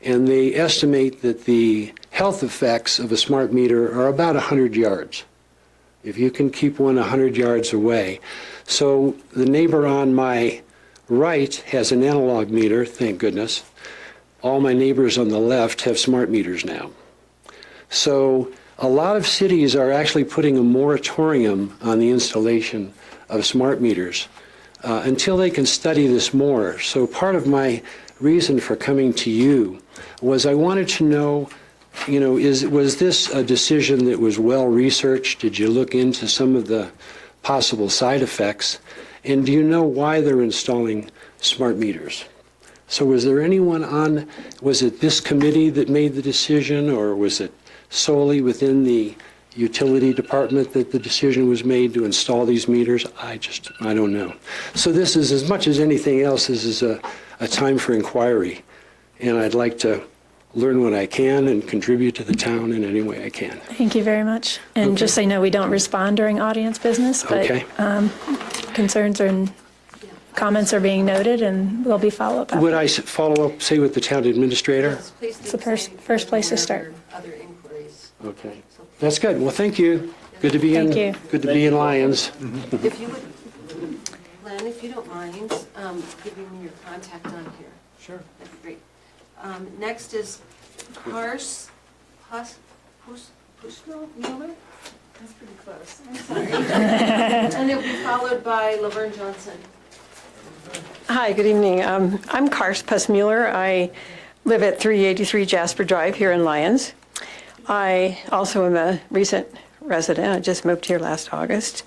And they estimate that the health effects of a smart meter are about 100 yards, if you can keep one 100 yards away. So the neighbor on my right has an analog meter, thank goodness. All my neighbors on the left have smart meters now. So a lot of cities are actually putting a moratorium on the installation of smart meters until they can study this more. So part of my reason for coming to you was I wanted to know, was this a decision that was well researched? Did you look into some of the possible side effects? And do you know why they're installing smart meters? So was there anyone was it this committee that made the decision, or was it solely within the utility department that the decision was made to install these meters? I don't know. So this is, as much as anything else, this is a time for inquiry. And I'd like to learn what I can and contribute to the town in any way I can. Thank you very much. And just so you know, we don't respond during audience business, but Okay. Concerns and comments are being noted, and will be follow-up. Would I follow up, say, with the town administrator? It's the first place to start. Other inquiries. Okay. That's good. Well, thank you. Good to be Thank you. Good to be in Lyons. If you would, Len, if you don't mind, giving me your contact on here. Sure. That'd be great. Next is Kars Mueller? That's pretty close. I'm sorry. And it'll be followed by Laverne Johnson. Hi, good evening. I'm Kars Mueller. I live at 383 Jasper Drive here in Lyons. I also am a recent resident. I just moved here last August.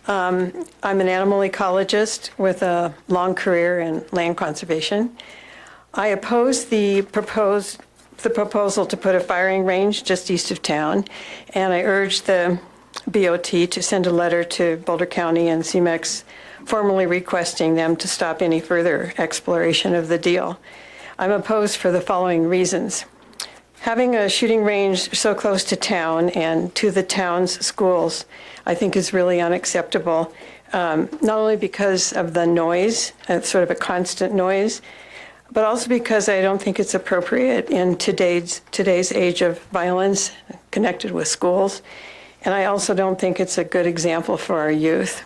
I'm an animal ecologist with a long career in land conservation. I oppose the proposal to put a firing range just east of town, and I urge the BOT to send a letter to Boulder County and CMEX formally requesting them to stop any further exploration of the deal. I'm opposed for the following reasons. Having a shooting range so close to town and to the town's schools, I think is really unacceptable, not only because of the noise, sort of a constant noise, but also because I don't think it's appropriate in today's age of violence connected with schools. And I also don't think it's a good example for our youth.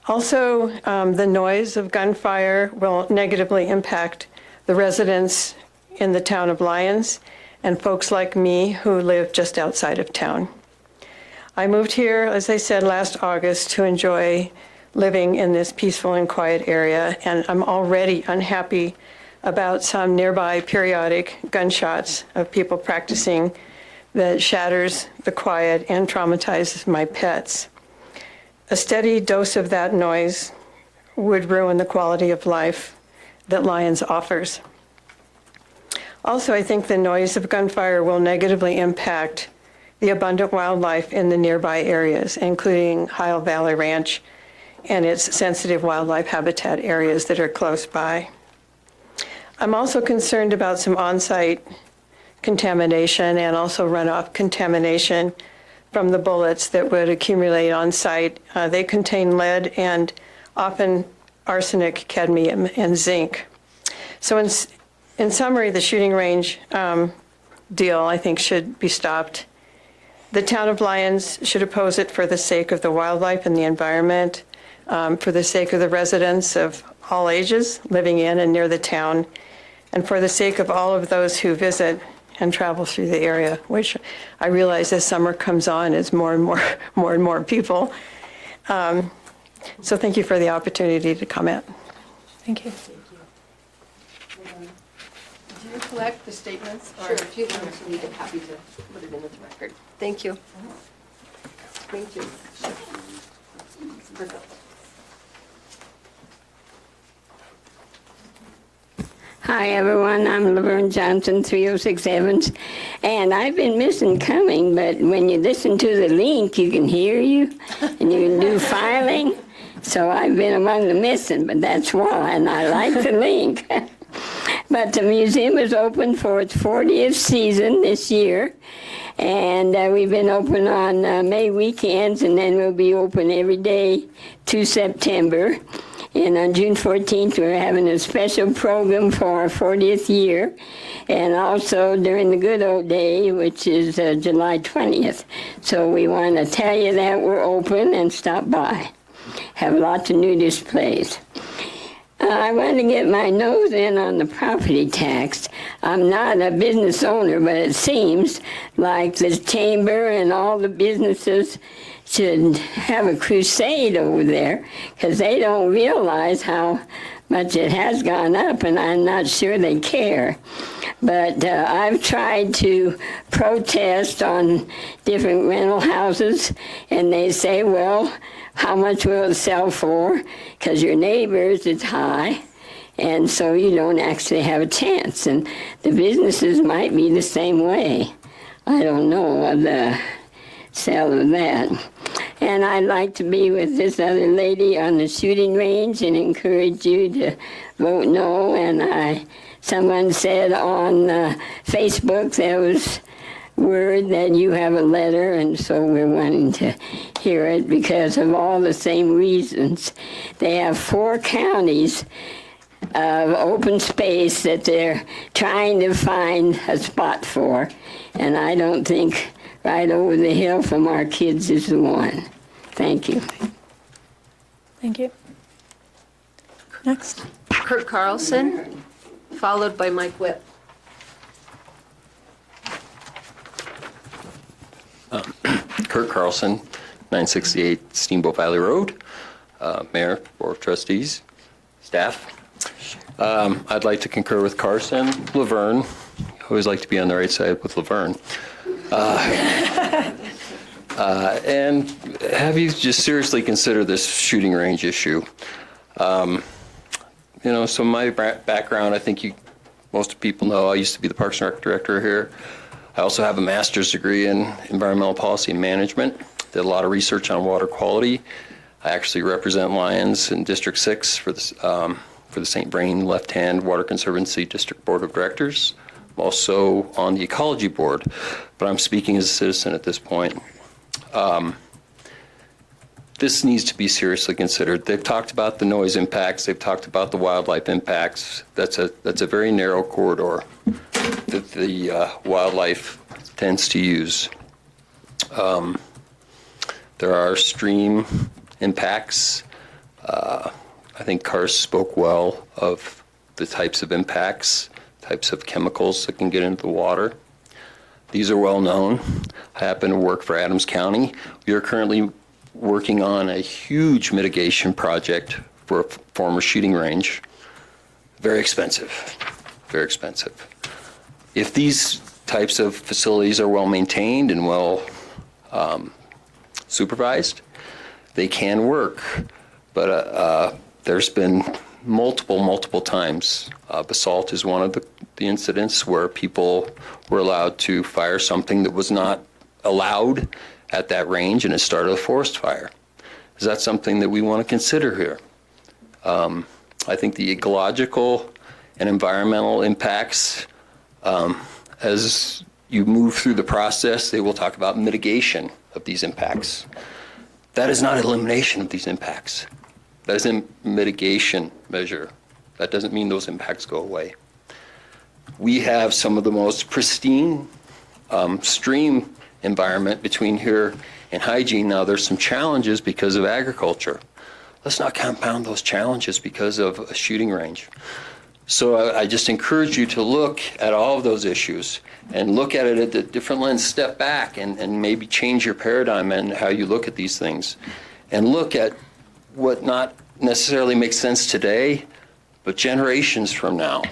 Also, the noise of gunfire will negatively impact the residents in the town of Lyons and folks like me who live just outside of town. I moved here, as I said, last August to enjoy living in this peaceful and quiet area, and I'm already unhappy about some nearby periodic gunshots of people practicing that shatters the quiet and traumatizes my pets. A steady dose of that noise would ruin the quality of life that Lyons offers. Also, I think the noise of gunfire will negatively impact the abundant wildlife in the nearby areas, including Heil Valley Ranch and its sensitive wildlife habitat areas that are close by. I'm also concerned about some on-site contamination and also runoff contamination from the bullets that would accumulate on site. They contain lead and often arsenic, cadmium, and zinc. So in summary, the shooting range deal, I think, should be stopped. The town of Lyons should oppose it for the sake of the wildlife and the environment. for the sake of the residents of all ages living in and near the town, and for the sake of all of those who visit and travel through the area, which I realize as summer comes on is more and more people. So thank you for the opportunity to comment. Thank you. Do you collect the statements? Sure, if you want to, we'd be happy to put it in the record. Thank you. Thank you. Hi, everyone. I'm Laverne Johnson, 306 Evans. And I've been missing coming, but when you listen to the link, you can hear you, and you can do filing. So I've been among the missing, but that's why, and I like the link. But the museum is open for its 40th season this year. And we've been open on May weekends, and then we'll be open every day to September. And on June 14th, we're having a special program for our 40th year. And also during the good old day, which is July 20th. So we want to tell you that we're open and stop by. Have lots of new displays. I want to get my nose in on the property tax. I'm not a business owner, but it seems like the chamber and all the businesses should have a crusade over there, because they don't realize how much it has gone up, and I'm not sure they care. But I've tried to protest on different rental houses, and they say, well, how much will it sell for? Because your neighbors, it's high, and so you don't actually have a chance. And the businesses might be the same way. I don't know of the sale of that. And I'd like to be with this other lady on the shooting range and encourage you to vote no. And someone said on Facebook there was word that you have a letter, and so we're wanting to hear it because of all the same reasons. They have 4 counties of open space that they're trying to find a spot for, and I don't think right over the hill from our kids is the one. Thank you. Thank you. Next. Kurt Carlson, followed by Mike Whip. Kurt Carlson, 968 Steamboat Valley Road, Mayor, Board of Trustees, staff. I'd like to concur with Carson, Laverne. I always like to be on the right side with Laverne. And have you just seriously consider this shooting range issue? So my background, I think most people know, I used to be the Parks and Rec director here. I also have a master's degree in environmental policy and management. Did a lot of research on water quality. I actually represent Lyons in District 6 for the St. Vrain Left Hand Water Conservancy District Board of Directors. I'm also on the Ecology Board, but I'm speaking as a citizen at this point. This needs to be seriously considered. They've talked about the noise impacts. They've talked about the wildlife impacts. That's a very narrow corridor that the wildlife tends to use. There are stream impacts. I think Cars spoke well of the types of impacts, types of chemicals that can get into the water. These are well known. I happen to work for Adams County. We are currently working on a huge mitigation project for a former shooting range. Very expensive, very expensive. If these types of facilities are well maintained and well supervised, they can work. But there's been multiple times. Basalt is one of the incidents where people were allowed to fire something that was not allowed at that range, and it started a forest fire. Is that something that we want to consider here? I think the ecological and environmental impacts, as you move through the process, they will talk about mitigation of these impacts. That is not elimination of these impacts. That is a mitigation measure. That doesn't mean those impacts go away. We have some of the most pristine stream environment between here and Hygiene. Now there's some challenges because of agriculture. let's not compound those challenges because of a shooting range. So I just encourage you to look at all of those issues and look at it at a different lens, step back and maybe change your paradigm and how you look at these things. And look at what not necessarily makes sense today, but generations from now.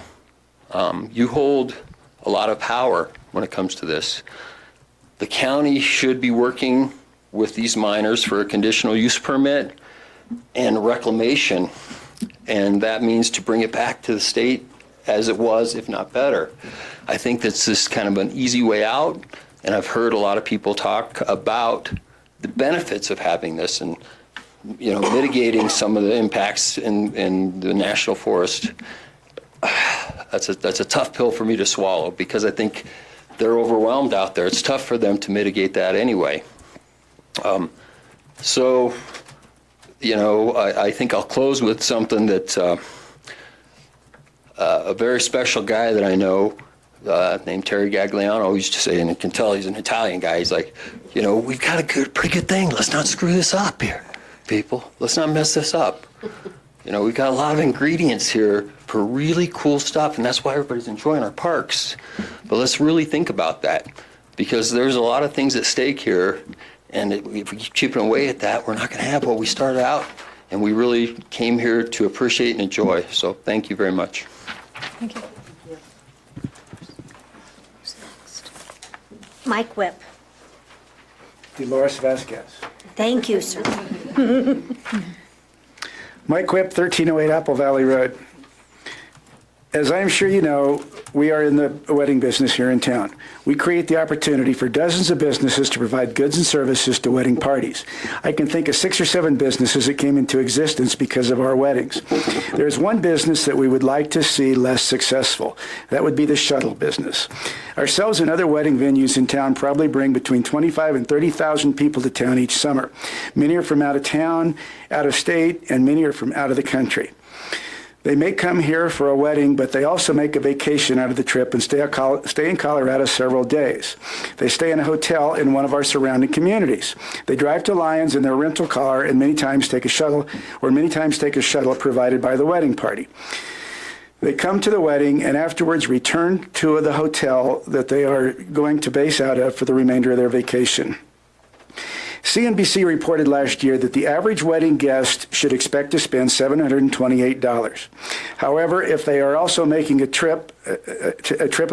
You hold a lot of power when it comes to this. The county should be working with these miners for a conditional use permit and reclamation, and that means to bring it back to the state as it was, if not better. I think that's just kind of an easy way out, and I've heard a lot of people talk about the benefits of having this and mitigating some of the impacts in the national forest. That's a tough pill for me to swallow because I think they're overwhelmed out there. It's tough for them to mitigate that anyway. I think I'll close with something that a very special guy that I know named Terry Gagliano used to say, and you can tell he's an Italian guy. He's like, we've got a pretty good thing. Let's not screw this up here, people. Let's not mess this up. We've got a lot of ingredients here for really cool stuff, and that's why everybody's enjoying our parks. But let's really think about that, because there's a lot of things at stake here, and if we keep chipping away at that, we're not going to have what we started out, and we really came here to appreciate and enjoy. So thank you very much. Thank you. Mike Whip. Dolores Vasquez. Thank you, sir. Mike Whip, 1308 Apple Valley Road. As I am sure you know, we are in the wedding business here in town. We create the opportunity for dozens of businesses to provide goods and services to wedding parties. I can think of 6 or 7 businesses that came into existence because of our weddings. There's one business that we would like to see less successful. That would be the shuttle business. Ourselves and other wedding venues in town probably bring between 25 and 30,000 people to town each summer. Many are from out of town, out of state, and many are from out of the country. They may come here for a wedding, but they also make a vacation out of the trip and stay in Colorado several days. They stay in a hotel in one of our surrounding communities. They drive to Lyons in their rental car and many times take a shuttle provided by the wedding party. They come to the wedding and afterwards return to the hotel that they are going to base out of for the remainder of their vacation. CNBC reported last year that the average wedding guest should expect to spend $728. However, if they are also making a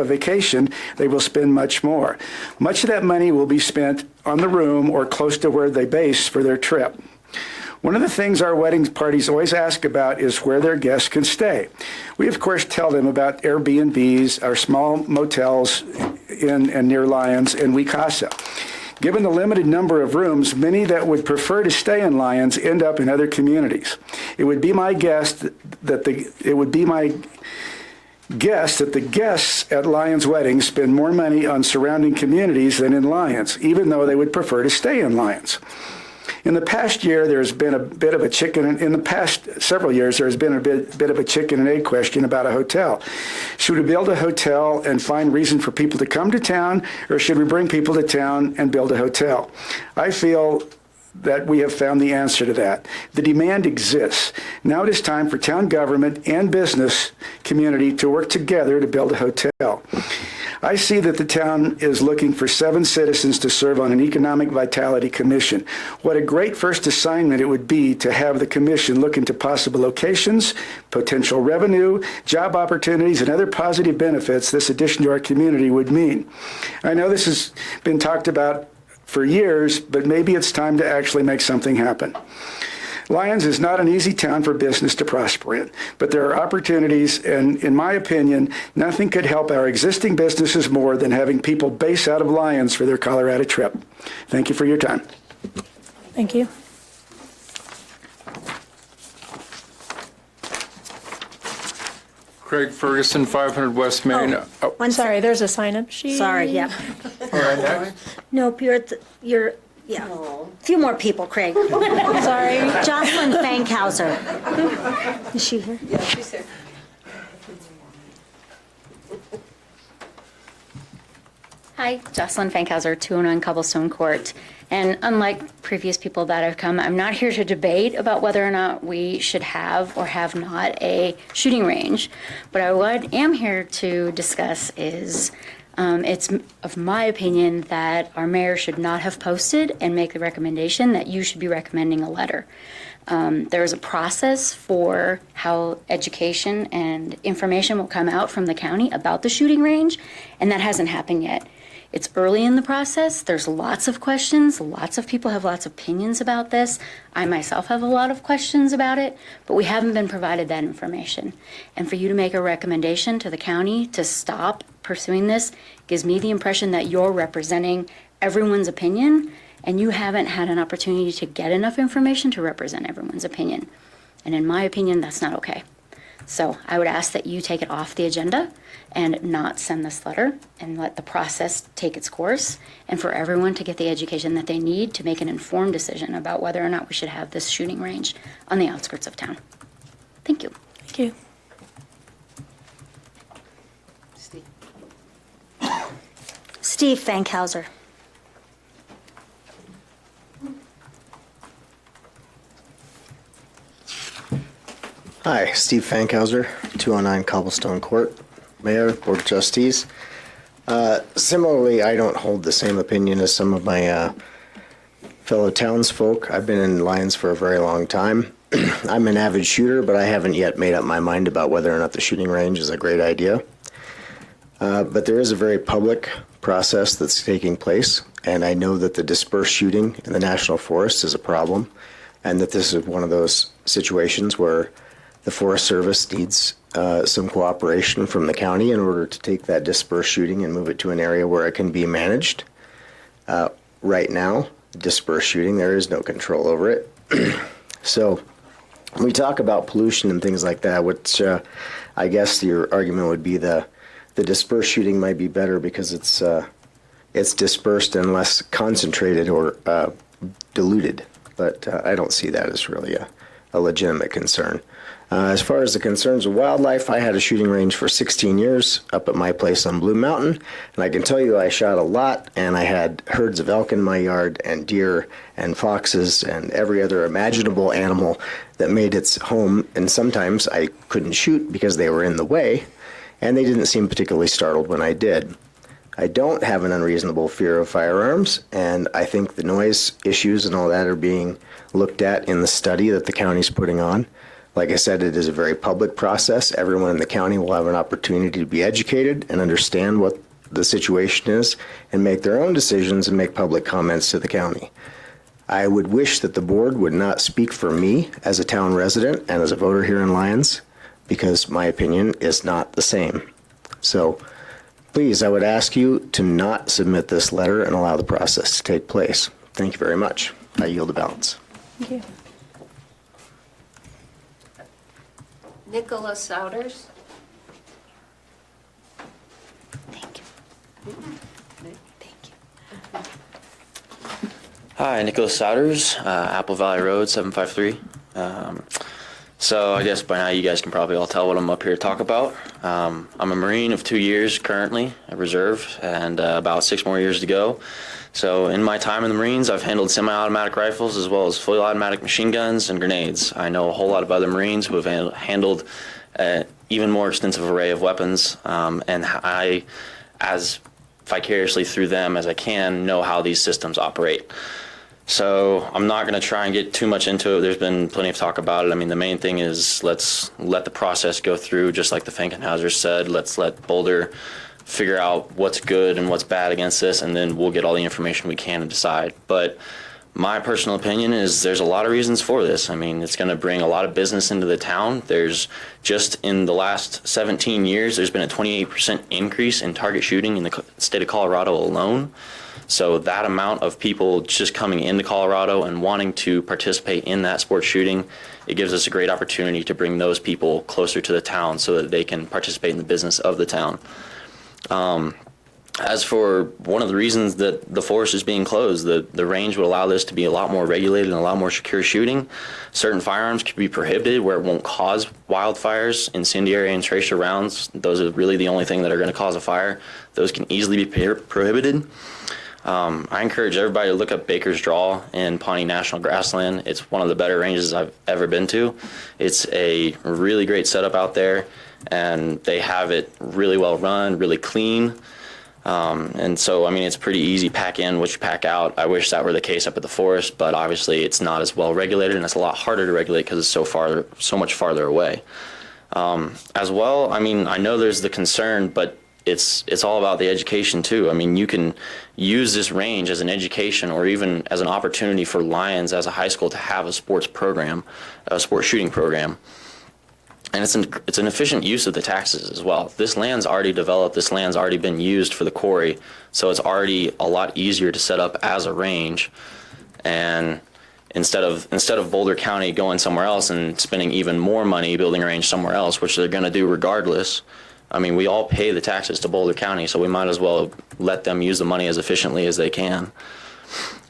vacation, they will spend much more. Much of that money will be spent on the room or close to where they base for their trip. One of the things our wedding parties always ask about is where their guests can stay. We, of course, tell them about Airbnbs, our small motels in and near Lyons, and Wicasa. Given the limited number of rooms, many that would prefer to stay in Lyons end up in other communities. It would be my guess that the guests at Lyons weddings spend more money on surrounding communities than in Lyons, even though they would prefer to stay in Lyons. In the past year, there's been a bit of a in the past several years, there's been a bit of a chicken and egg question about a hotel. Should we build a hotel and find reason for people to come to town, or should we bring people to town and build a hotel? I feel that we have found the answer to that. The demand exists. Now it is time for town government and business community to work together to build a hotel. I see that the town is looking for 7 citizens to serve on an Economic Vitality Commission. What a great first assignment it would be to have the commission look into possible locations, potential revenue, job opportunities, and other positive benefits this addition to our community would mean. I know this has been talked about for years, but maybe it's time to actually make something happen. Lyons is not an easy town for business to prosper in, but there are opportunities, and in my opinion, nothing could help our existing businesses more than having people base out of Lyons for their Colorado trip. Thank you for your time. Thank you. Craig Ferguson, 500 West Main. Sorry, there's a sign-up sheet. Sorry, yeah. All right, next. Nope, yeah. A few more people, Craig. Sorry. Jocelyn Fankhauser. Is she here? Yeah, she's here. Hi, Jocelyn Fankhauser, 209 Cobblestone Court. And unlike previous people that have come, I'm not here to debate about whether or not we should have or have not a shooting range. But I am here to discuss is it's of my opinion that our mayor should not have posted and make the recommendation that you should be recommending a letter. There is a process for how education and information will come out from the county about the shooting range, and that hasn't happened yet. It's early in the process. There's lots of questions. Lots of people have lots of opinions about this. I myself have a lot of questions about it, but we haven't been provided that information. And for you to make a recommendation to the county to stop pursuing this gives me the impression that you're representing everyone's opinion, and you haven't had an opportunity to get enough information to represent everyone's opinion. And in my opinion, that's not okay. So I would ask that you take it off the agenda and not send this letter and let the process take its course, and for everyone to get the education that they need to make an informed decision about whether or not we should have this shooting range on the outskirts of town. Thank you. Thank you. Steve Fankhauser. Hi, Steve Fankhauser, 209 Cobblestone Court, Mayor, Board of Trustees. Similarly, I don't hold the same opinion as some of my fellow townsfolk. I've been in Lyons for a very long time. I'm an avid shooter, but I haven't yet made up my mind about whether or not the shooting range is a great idea. But there is a very public process that's taking place, and I know that the dispersed shooting in the National Forest is a problem, and that this is one of those situations where the Forest Service needs some cooperation from the county in order to take that dispersed shooting and move it to an area where it can be managed. Right now, dispersed shooting, there is no control over it. So when we talk about pollution and things like that, which I guess your argument would be the dispersed shooting might be better because it's dispersed and less concentrated or diluted. But I don't see that as really a legitimate concern. As far as the concerns of wildlife, I had a shooting range for 16 years up at my place on Blue Mountain, and I can tell you I shot a lot, and I had herds of elk in my yard, and deer, and foxes, and every other imaginable animal that made its home, and sometimes I couldn't shoot because they were in the way, and they didn't seem particularly startled when I did. I don't have an unreasonable fear of firearms, and I think the noise issues and all that are being looked at in the study that the county's putting on. Like I said, it is a very public process. Everyone in the county will have an opportunity to be educated and understand what the situation is and make their own decisions and make public comments to the county. I would wish that the board would not speak for me as a town resident and as a voter here in Lyons, because my opinion is not the same. So please, I would ask you to not submit this letter and allow the process to take place. Thank you very much. I yield the balance. Thank you. Nicholas Souders. Hi, Nicholas Souders, Apple Valley Road, 753. So I guess by now you guys can probably all tell what I'm up here to talk about. I'm a Marine of 2 years currently, a reserve, and about 6 more years to go. So in my time in the Marines, I've handled semi-automatic rifles as well as fully automatic machine guns and grenades. I know a whole lot of other Marines who have handled an even more extensive array of weapons, and I, as vicariously through them as I can, know how these systems operate. So I'm not going to try and get too much into it. There's been plenty of talk about it. I mean, the main thing is let's let the process go through, just like the Fankenhauser said. Let's let Boulder figure out what's good and what's bad against this, and then we'll get all the information we can and decide. But my personal opinion is there's a lot of reasons for this. I mean, it's going to bring a lot of business into the town. There's just in the last 17 years, there's been a 28% increase in target shooting in the state of Colorado alone. So that amount of people just coming into Colorado and wanting to participate in that sports shooting, it gives us a great opportunity to bring those people closer to the town so that they can participate in the business of the town. As for one of the reasons that the forest is being closed, the range would allow this to be a lot more regulated and a lot more secure shooting. Certain firearms could be prohibited where it won't cause wildfires, incendiary and tracer rounds. Those are really the only thing that are going to cause a fire. Those can easily be prohibited. I encourage everybody to look up Baker's Draw in Pawnee National Grassland. It's one of the better ranges I've ever been to. It's a really great setup out there, and they have it really well run, really clean. And so, I mean, it's pretty easy, pack in what you pack out. I wish that were the case up at the forest, but obviously it's not as well regulated, and it's a lot harder to regulate because it's so much farther away. As well, I mean, I know there's the concern, but it's all about the education too. I mean, you can use this range as an education or even as an opportunity for Lions as a high school to have a sports program, a sports shooting program. And it's an efficient use of the taxes as well. This land's already developed. This land's already been used for the quarry, so it's already a lot easier to set up as a range. And instead of Boulder County going somewhere else and spending even more money building a range somewhere else, which they're going to do regardless. I mean, we all pay the taxes to Boulder County, so we might as well let them use the money as efficiently as they can.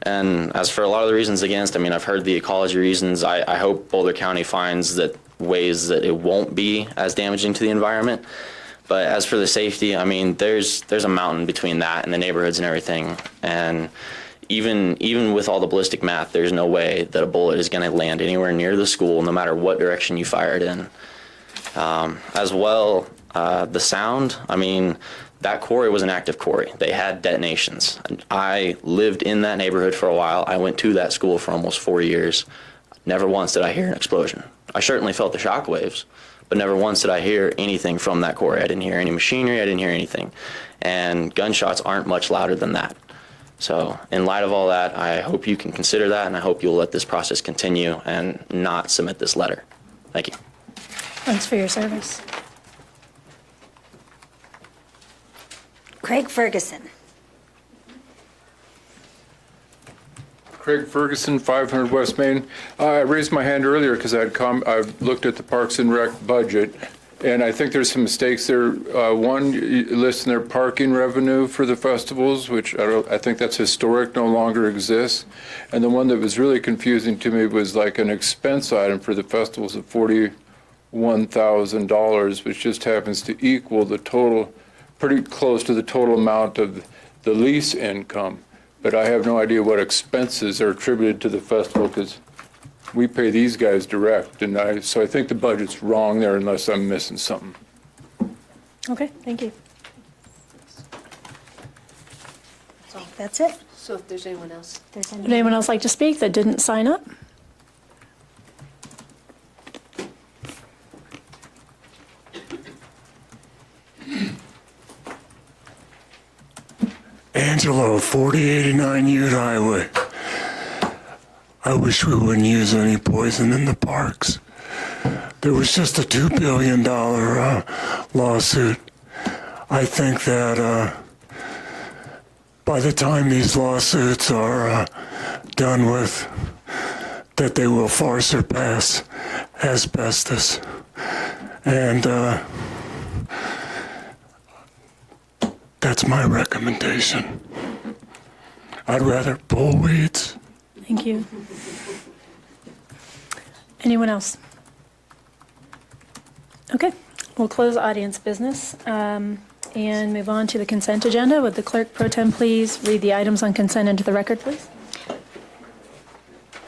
And as for a lot of the reasons against, I mean, I've heard the ecology reasons. I hope Boulder County finds that ways that it won't be as damaging to the environment. But as for the safety, I mean, there's a mountain between that and the neighborhoods and everything. And even with all the ballistic math, there's no way that a bullet is going to land anywhere near the school, no matter what direction you fire it in. As well, the sound, I mean, that quarry was an active quarry. They had detonations. I lived in that neighborhood for a while. I went to that school for almost 4 years. Never once did I hear an explosion. I certainly felt the shock waves, but never once did I hear anything from that quarry. I didn't hear any machinery. I didn't hear anything. And gunshots aren't much louder than that. So in light of all that, I hope you can consider that, and I hope you'll let this process continue and not submit this letter. Thank you. Thanks for your service. Craig Ferguson. Craig Ferguson, 500 West Main. I raised my hand earlier because I've looked at the Parks and Rec budget, and I think there's some mistakes there. One, listing their parking revenue for the festivals, which I think that's historic, no longer exists. And the one that was really confusing to me was like an expense item for the festivals of $41,000, which just happens to equal the total, pretty close to the total amount of the lease income. But I have no idea what expenses are attributed to the festival because we pay these guys direct. And so I think the budget's wrong there unless I'm missing something. Okay, thank you. I think that's it. So if there's anyone else. Would anyone else like to speak that didn't sign up? Angelo, 4089 Ute Highway. I wish we wouldn't use any poison in the parks. There was just a $2 billion lawsuit. I think that by the time these lawsuits are done with, that they will far surpass asbestos. And that's my recommendation. I'd rather pull weeds. Thank you. Anyone else? Okay, we'll close audience business and move on to the consent agenda. Would the clerk pro tem please read the items on consent into the record, please?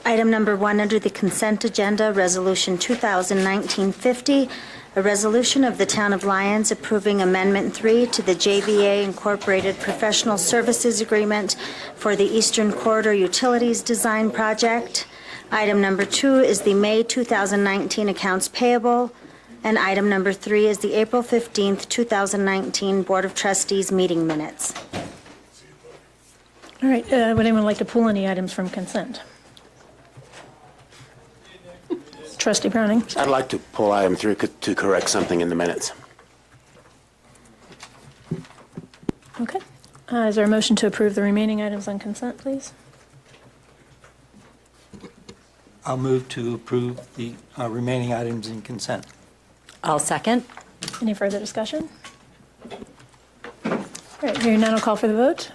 Item number 1 under the consent agenda, Resolution 2019-50, a resolution of the Town of Lyons approving Amendment 3 to the JVA Incorporated Professional Services Agreement for the Eastern Corridor Utilities Design Project. Item number 2 is the May 2019 accounts payable. And item number 3 is the April 15th, 2019 Board of Trustees meeting minutes. All right, would anyone like to pull any items from consent? Trustee Browning. I'd like to pull item 3 to correct something in the minutes. Okay. Is there a motion to approve the remaining items on consent, please? I'll move to approve the remaining items in consent. I'll second. Any further discussion? All All right, hearing none, I'll call for the vote.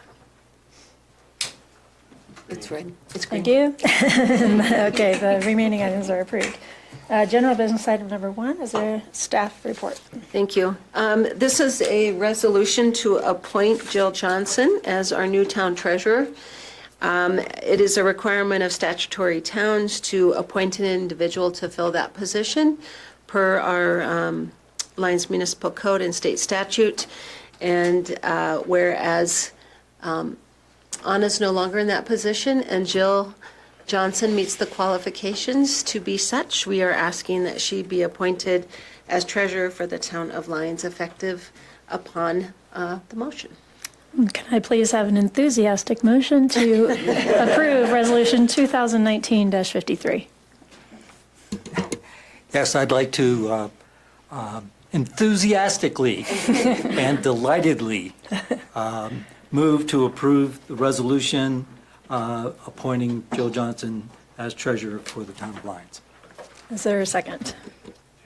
It's red. It's green. Thank you. Okay, the remaining items are approved. General business item number 1 is a staff report. Thank you. This is a resolution to appoint Jill Johnson as our new town treasurer. It is a requirement of statutory towns to appoint an individual to fill that position per our Lyons Municipal Code and state statute. And whereas Anna's no longer in that position and Jill Johnson meets the qualifications to be such, we are asking that she be appointed as treasurer for the town of Lyons effective upon the motion. Can I please have an enthusiastic motion to approve Resolution 2019-53? Yes, I'd like to enthusiastically and delightedly move to approve the resolution appointing Jill Johnson as treasurer for the town of Lyons. Is there a second?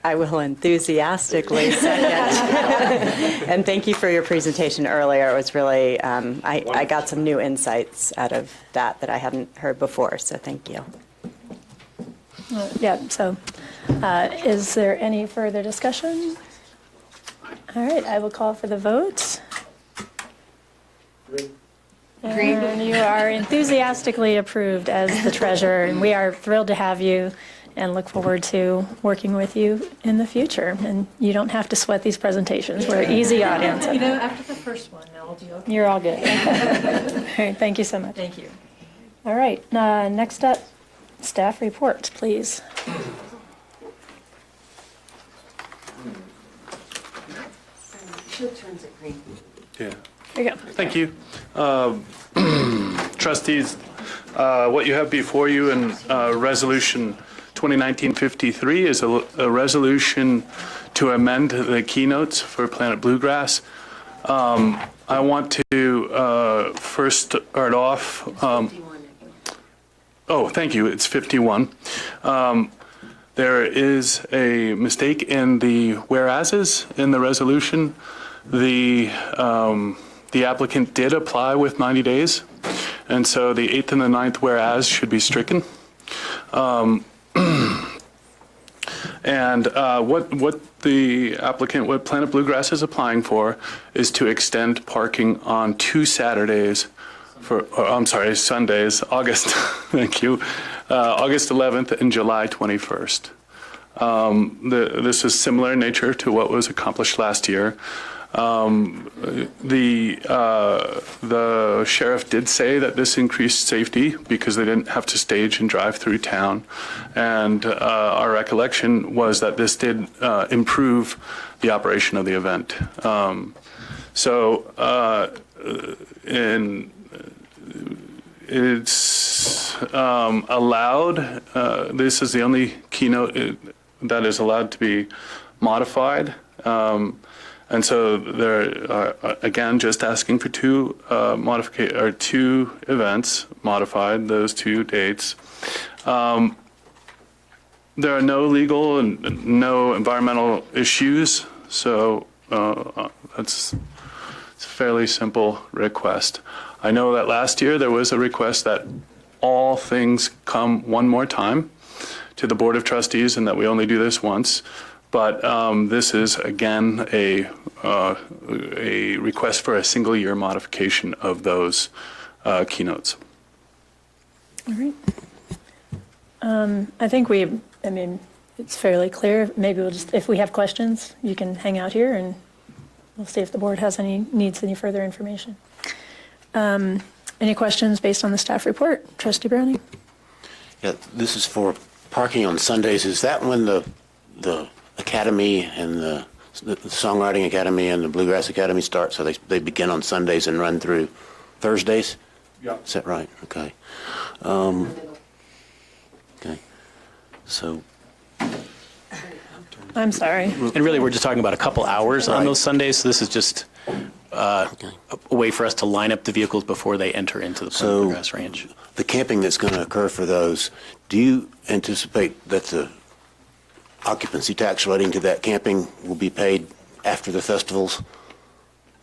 I will enthusiastically second. And thank you for your presentation earlier. It was really, I got some new insights out of that I hadn't heard before, so thank you. Yeah, so is there any further discussion? All right, I will call for the vote. And you are enthusiastically approved as the treasurer, and we are thrilled to have you and look forward to working with you in the future. And you don't have to sweat these presentations. We're an easy audience. You know, after the first one, I'll be okay. You're all good. All right, thank you so much. Thank you. All right, next up, staff report, please. Turns it green. Yeah. There you go. Thank you. Trustees, what you have before you in Resolution 2019-53 is a resolution to amend the keynotes for Planet Bluegrass. I want to first start off. Oh, thank you. It's 51. There is a mistake in the whereases in the resolution. The applicant did apply with 90 days, and so the 8th and the 9th whereas should be stricken. And what the applicant, what Planet Bluegrass is applying for is to extend parking on 2 Saturdays Sundays, August, thank you, August 11th and July 21st. This is similar in nature to what was accomplished last year. The sheriff did say that this increased safety because they didn't have to stage and drive through town. And our recollection was that this did improve the operation of the event. It's allowed, this is the only keynote that is allowed to be modified. And so they're, again, just asking for two events modified, those 2 dates. There are no legal and no environmental issues, so it's a fairly simple request. I know that last year there was a request that all things come one more time to the Board of Trustees and that we only do this once. But this is, again, a request for a single year modification of those keynotes. All right. I think it's fairly clear. Maybe we'll just, if we have questions, you can hang out here and we'll see if the board needs any further information. Any questions based on the staff report? Trustee Browning? Yeah, this is for parking on Sundays. Is that when the Academy and the Songwriting Academy and the Bluegrass Academy start? So they begin on Sundays and run through Thursdays? Yeah. Is that right? Okay. Okay. So. I'm sorry. And really, we're just talking about a couple hours on those Sundays. So this is just a way for us to line up the vehicles before they enter into the Bluegrass Range. The camping that's going to occur for those, do you anticipate that the occupancy tax relating to that camping will be paid after the festivals?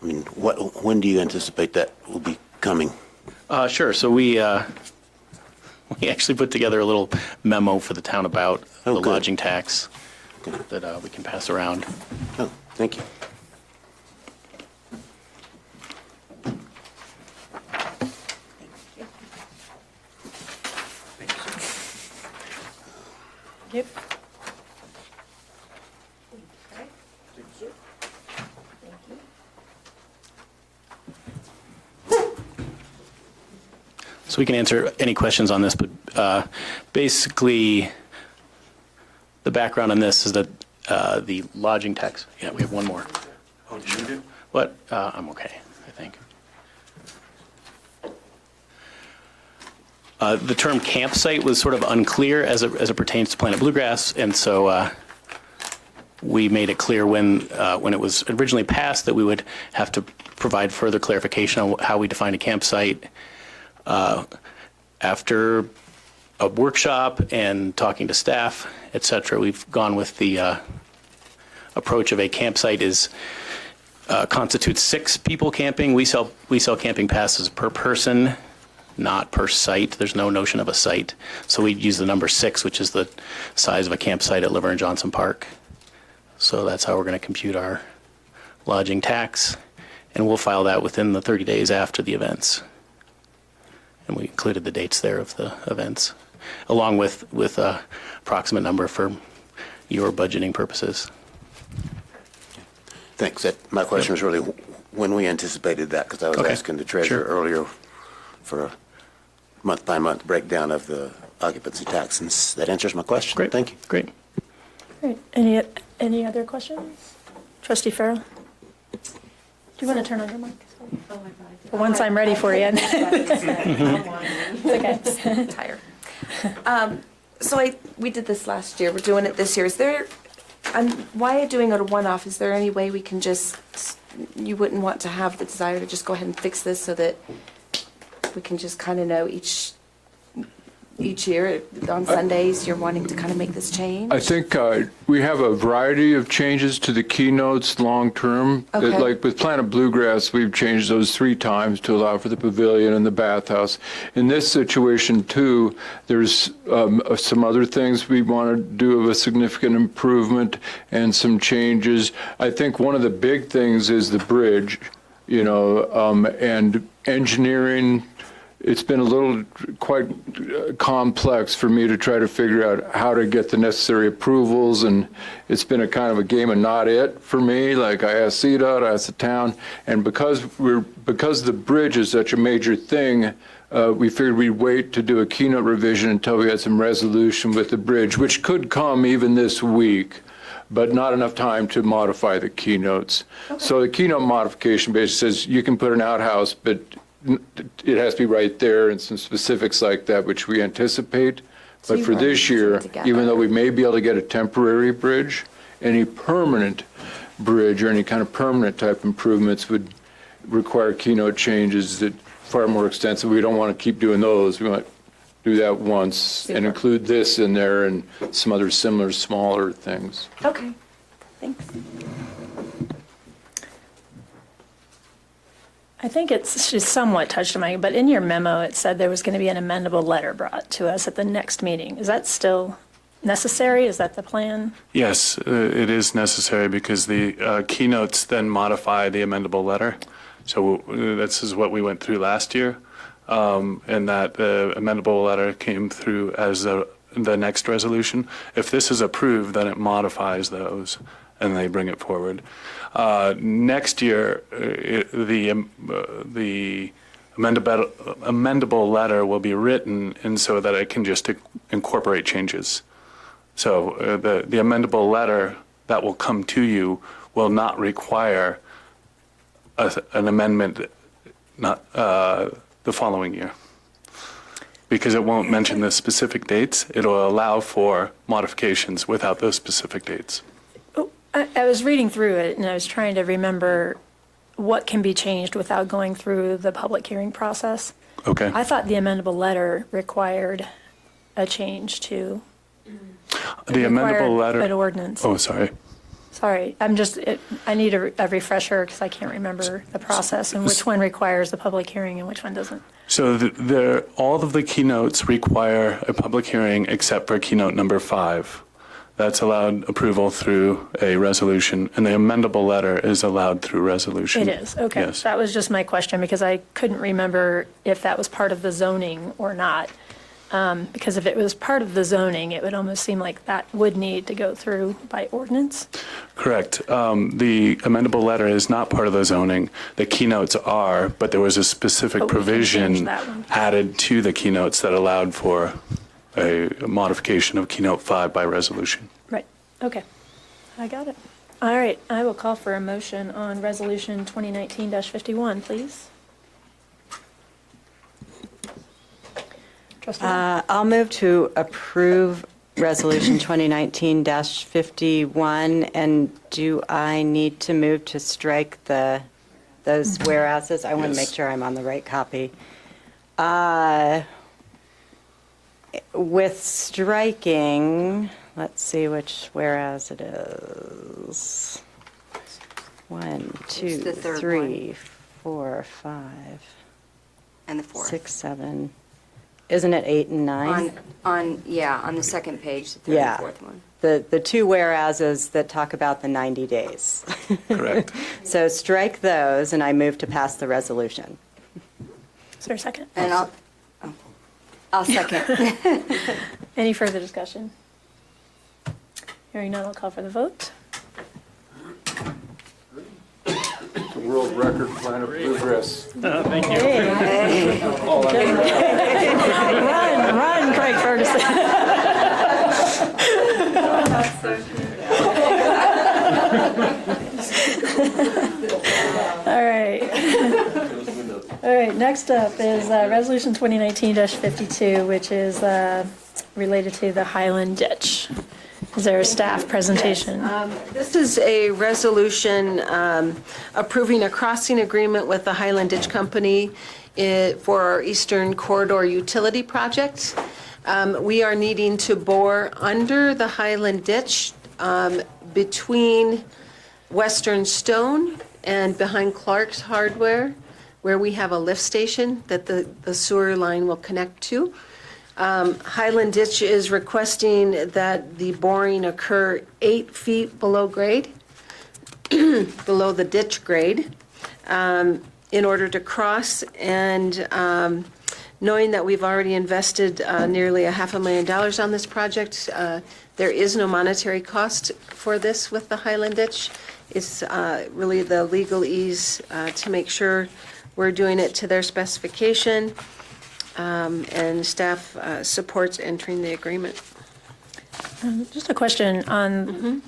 I mean, when do you anticipate that will be coming? Sure. So we actually put together a little memo for the town about the lodging tax that we can pass around. Oh, thank you. Yep. So we can answer any questions on this, but basically, the background on this is that the lodging tax, yeah, we have one more. Oh, did you do? What? I'm okay, I think. The term campsite was sort of unclear as it pertains to Planet Bluegrass, and so we made it clear when it was originally passed that we would have to provide further clarification on how we define a campsite. After a workshop and talking to staff, et cetera, we've gone with the approach of a campsite constitutes 6 people camping. We sell camping passes per person, not per site. There's no notion of a site. So we use the number 6, which is the size of a campsite at Laverne Johnson Park. So that's how we're going to compute our lodging tax. And we'll file that within the 30 days after the events. And we included the dates there of the events, along with a approximate number for your budgeting purposes. Thanks. My question was really when we anticipated that, because I was asking the treasurer earlier for a month-by-month breakdown of the occupancy tax, and that answers my question. Great. Thank you. Great. Great. Any other questions? Trustee Farrell? Do you want to turn on your mic? Once I'm ready for you. It's okay. Tired. So we did this last year. We're doing it this year. Is there? Why doing it a one-off? Is there any way we can just? You wouldn't want to have the desire to just go ahead and fix this so that we can just kind of know each year on Sundays you're wanting to kind of make this change? I think we have a variety of changes to the keynotes long-term. Okay. Like with Planet Bluegrass, we've changed those 3 times to allow for the pavilion and the bathhouse. In this situation, too, there's some other things we want to do of a significant improvement and some changes. I think one of the big things is the bridge, and engineering. It's been a little quite complex for me to try to figure out how to get the necessary approvals, and it's been a kind of a game of not it for me. Like I asked CDOT, I asked the town, and because the bridge is such a major thing, we figured we'd wait to do a keynote revision until we had some resolution with the bridge, which could come even this week, but not enough time to modify the keynotes. Okay. So the keynote modification basically says you can put an outhouse, but it has to be right there and some specifics like that, which we anticipate. But for this year, even though we may be able to get a temporary bridge, any permanent bridge or any kind of permanent type improvements would require keynote changes that far more extensive. We don't want to keep doing those. We want to do that once and include this in there and some other similar smaller things. Okay, thanks. I think it's just somewhat touched on my, but in your memo, it said there was going to be an amendable letter brought to us at the next meeting. Is that still necessary? Is that the plan? Yes, it is necessary because the keynotes then modify the amendable letter. So this is what we went through last year, and that the amendable letter came through as the next resolution. If this is approved, then it modifies those, and they bring it forward. Next year, the amendable letter will be written and so that it can just incorporate changes. So the amendable letter that will come to you will not require an amendment the following year, because it won't mention the specific dates. It'll allow for modifications without those specific dates. I was reading through it and I was trying to remember what can be changed without going through the public hearing process. Okay. I thought the amendable letter required a change to the amendable letter. An ordinance. Oh, sorry. Sorry, I need a refresher because I can't remember the process and which one requires a public hearing and which one doesn't. So all of the keynotes require a public hearing except for keynote number 5. That's allowed approval through a resolution, and the amendable letter is allowed through resolution. It is, okay. Yes. That was just my question because I couldn't remember if that was part of the zoning or not. Because if it was part of the zoning, it would almost seem like that would need to go through by ordinance. Correct. The amendable letter is not part of the zoning. The keynotes are, but there was a specific But we can change provision that one. added to the keynotes that allowed for a modification of keynote 5 by resolution. Right, okay. I got it. All right, I will call for a motion on Resolution 2019-51, please. Trustee Wong. I'll move to approve Resolution 2019-51, and do I need to move to strike those whereases? I want to make sure I'm on the right copy. With striking, let's see which whereas it is. 1, 2, the third 3, 4, 5, And the fourth. 6, 7. Isn't it 8 and 9? On the second page, the third Yeah. and fourth one. The two whereases that talk about the 90 days. Correct. So strike those, and I move to pass the resolution. Is there a second? And I'll second. Any further discussion? Hearing none, I'll call for the vote. The world record plan of bluegrass. Thank you. Run, Craig Ferguson. All right. All right, next up is Resolution 2019-52, which is related to the Highland Ditch. Is there a staff presentation? This is a resolution approving a crossing agreement with the Highland Ditch Company for our Eastern Corridor Utility Project. We are needing to bore under the Highland Ditch between Western Stone and behind Clark's Hardware, where we have a lift station that the sewer line will connect to. Highland Ditch is requesting that the boring occur 8 feet below grade, below the ditch grade, in order to cross. And knowing that we've already invested nearly $500,000 on this project, there is no monetary cost for this with the Highland Ditch. It's really the legal ease to make sure we're doing it to their specification. And staff supports entering the agreement. Just a question on,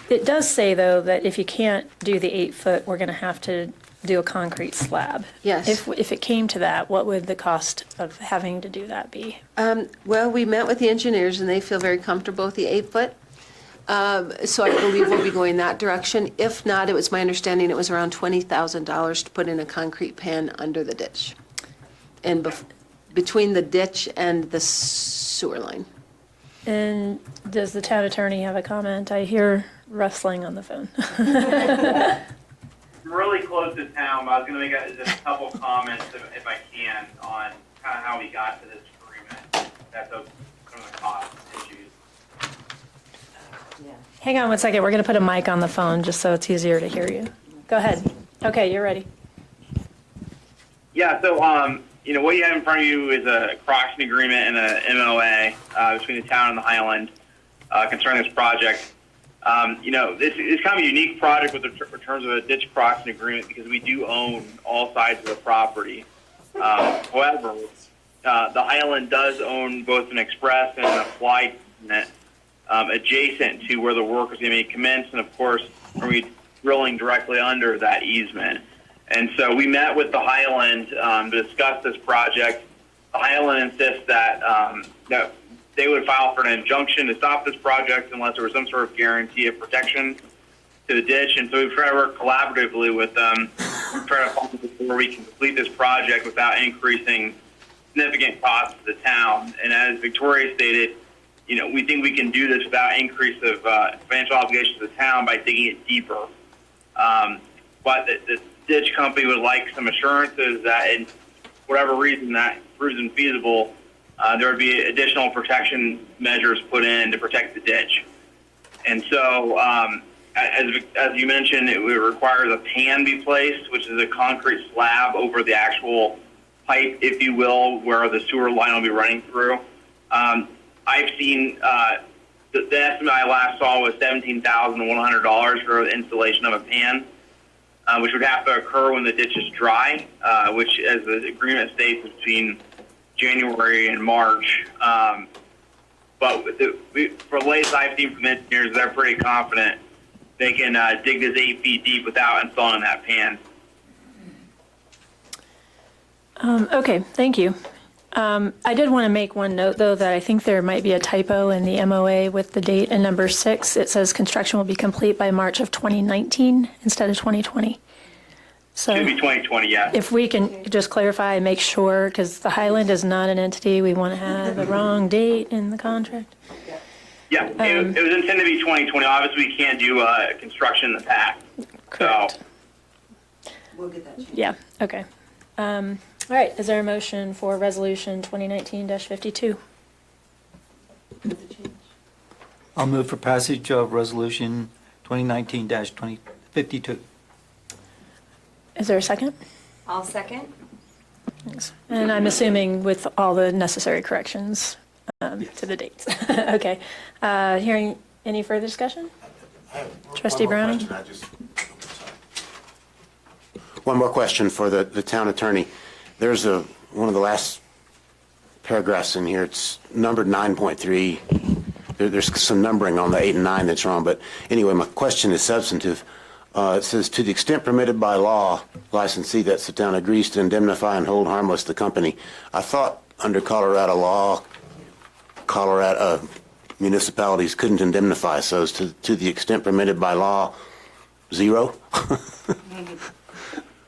it does say, though, that if you can't do the 8 foot, we're going to have to do a concrete slab. Yes. If it came to that, what would the cost of having to do that be? Well, we met with the engineers, and they feel very comfortable with the 8 foot. So I believe we'll be going that direction. If not, it was my understanding it was around $20,000 to put in a concrete pan under the ditch. And between the ditch and the sewer line. And does the town attorney have a comment? I hear rustling on the phone. I'm really close to town, but I was going to make just a couple comments, if I can, on kind of how we got to this agreement. That's some of the cost issues. Hang on one second. We're going to put a mic on the phone just so it's easier to hear you. Go ahead. Okay, you're ready. Yeah, so, what you have in front of you is a crossing agreement and a MOA between the town and the Highland concerning this project. This is kind of a unique project in terms of a ditch crossing agreement because we do own all sides of the property. However, the Highland does own both an express and a fly unit adjacent to where the work is going to be commenced, and of course, we're going to be drilling directly under that easement. And so we met with the Highland to discuss this project. The Highland insists that that they would file for an injunction to stop this project unless there was some sort of guarantee of protection to the ditch. And so we've tried to work collaboratively with them, try to find where we can complete this project without increasing significant costs to the town. And as Victoria stated, we think we can do this without increase of financial obligations to the town by digging it deeper. But the ditch company would like some assurances that, in whatever reason that proves infeasible, there would be additional protection measures put in to protect the ditch. And so, as you mentioned, it would require the pan be placed, which is a concrete slab over the actual pipe, if you will, where the sewer line will be running through. I've seen the estimate I last saw was $17,100 for the installation of a pan, which would have to occur when the ditch is dry, which, as the agreement states, is between January and March. But for the latest I've seen from engineers, they're pretty confident they can dig this 8 feet deep without installing that pan. Okay, thank you. I did want to make one note, though, that I think there might be a typo in the MOA with the date in number 6. It says construction will be complete by March of 2019 instead of 2020. So Should be 2020, yeah. if we can just clarify and make sure, because the Highland is not an entity, we want to have the wrong date in the contract. Yeah, it was intended to be 2020. Obviously, we can't do construction in the past. Correct. So, We'll get that changed. Yeah, okay. All right, is there a motion for Resolution 2019-52? I'll move for passage of Resolution 2019-52. Is there a second? I'll second. Thanks. And I'm assuming with all the necessary corrections to the dates. Okay. Hearing any further discussion? Trustee Browning? One more question for the town attorney. There's one of the last paragraphs in here. It's numbered 9.3. There's some numbering on the 8 and 9 that's wrong. But anyway, my question is substantive. It says, to the extent permitted by law, licensee that the town agrees to indemnify and hold harmless the company. I thought under Colorado law, Colorado municipalities couldn't indemnify. So to the extent permitted by law, 0?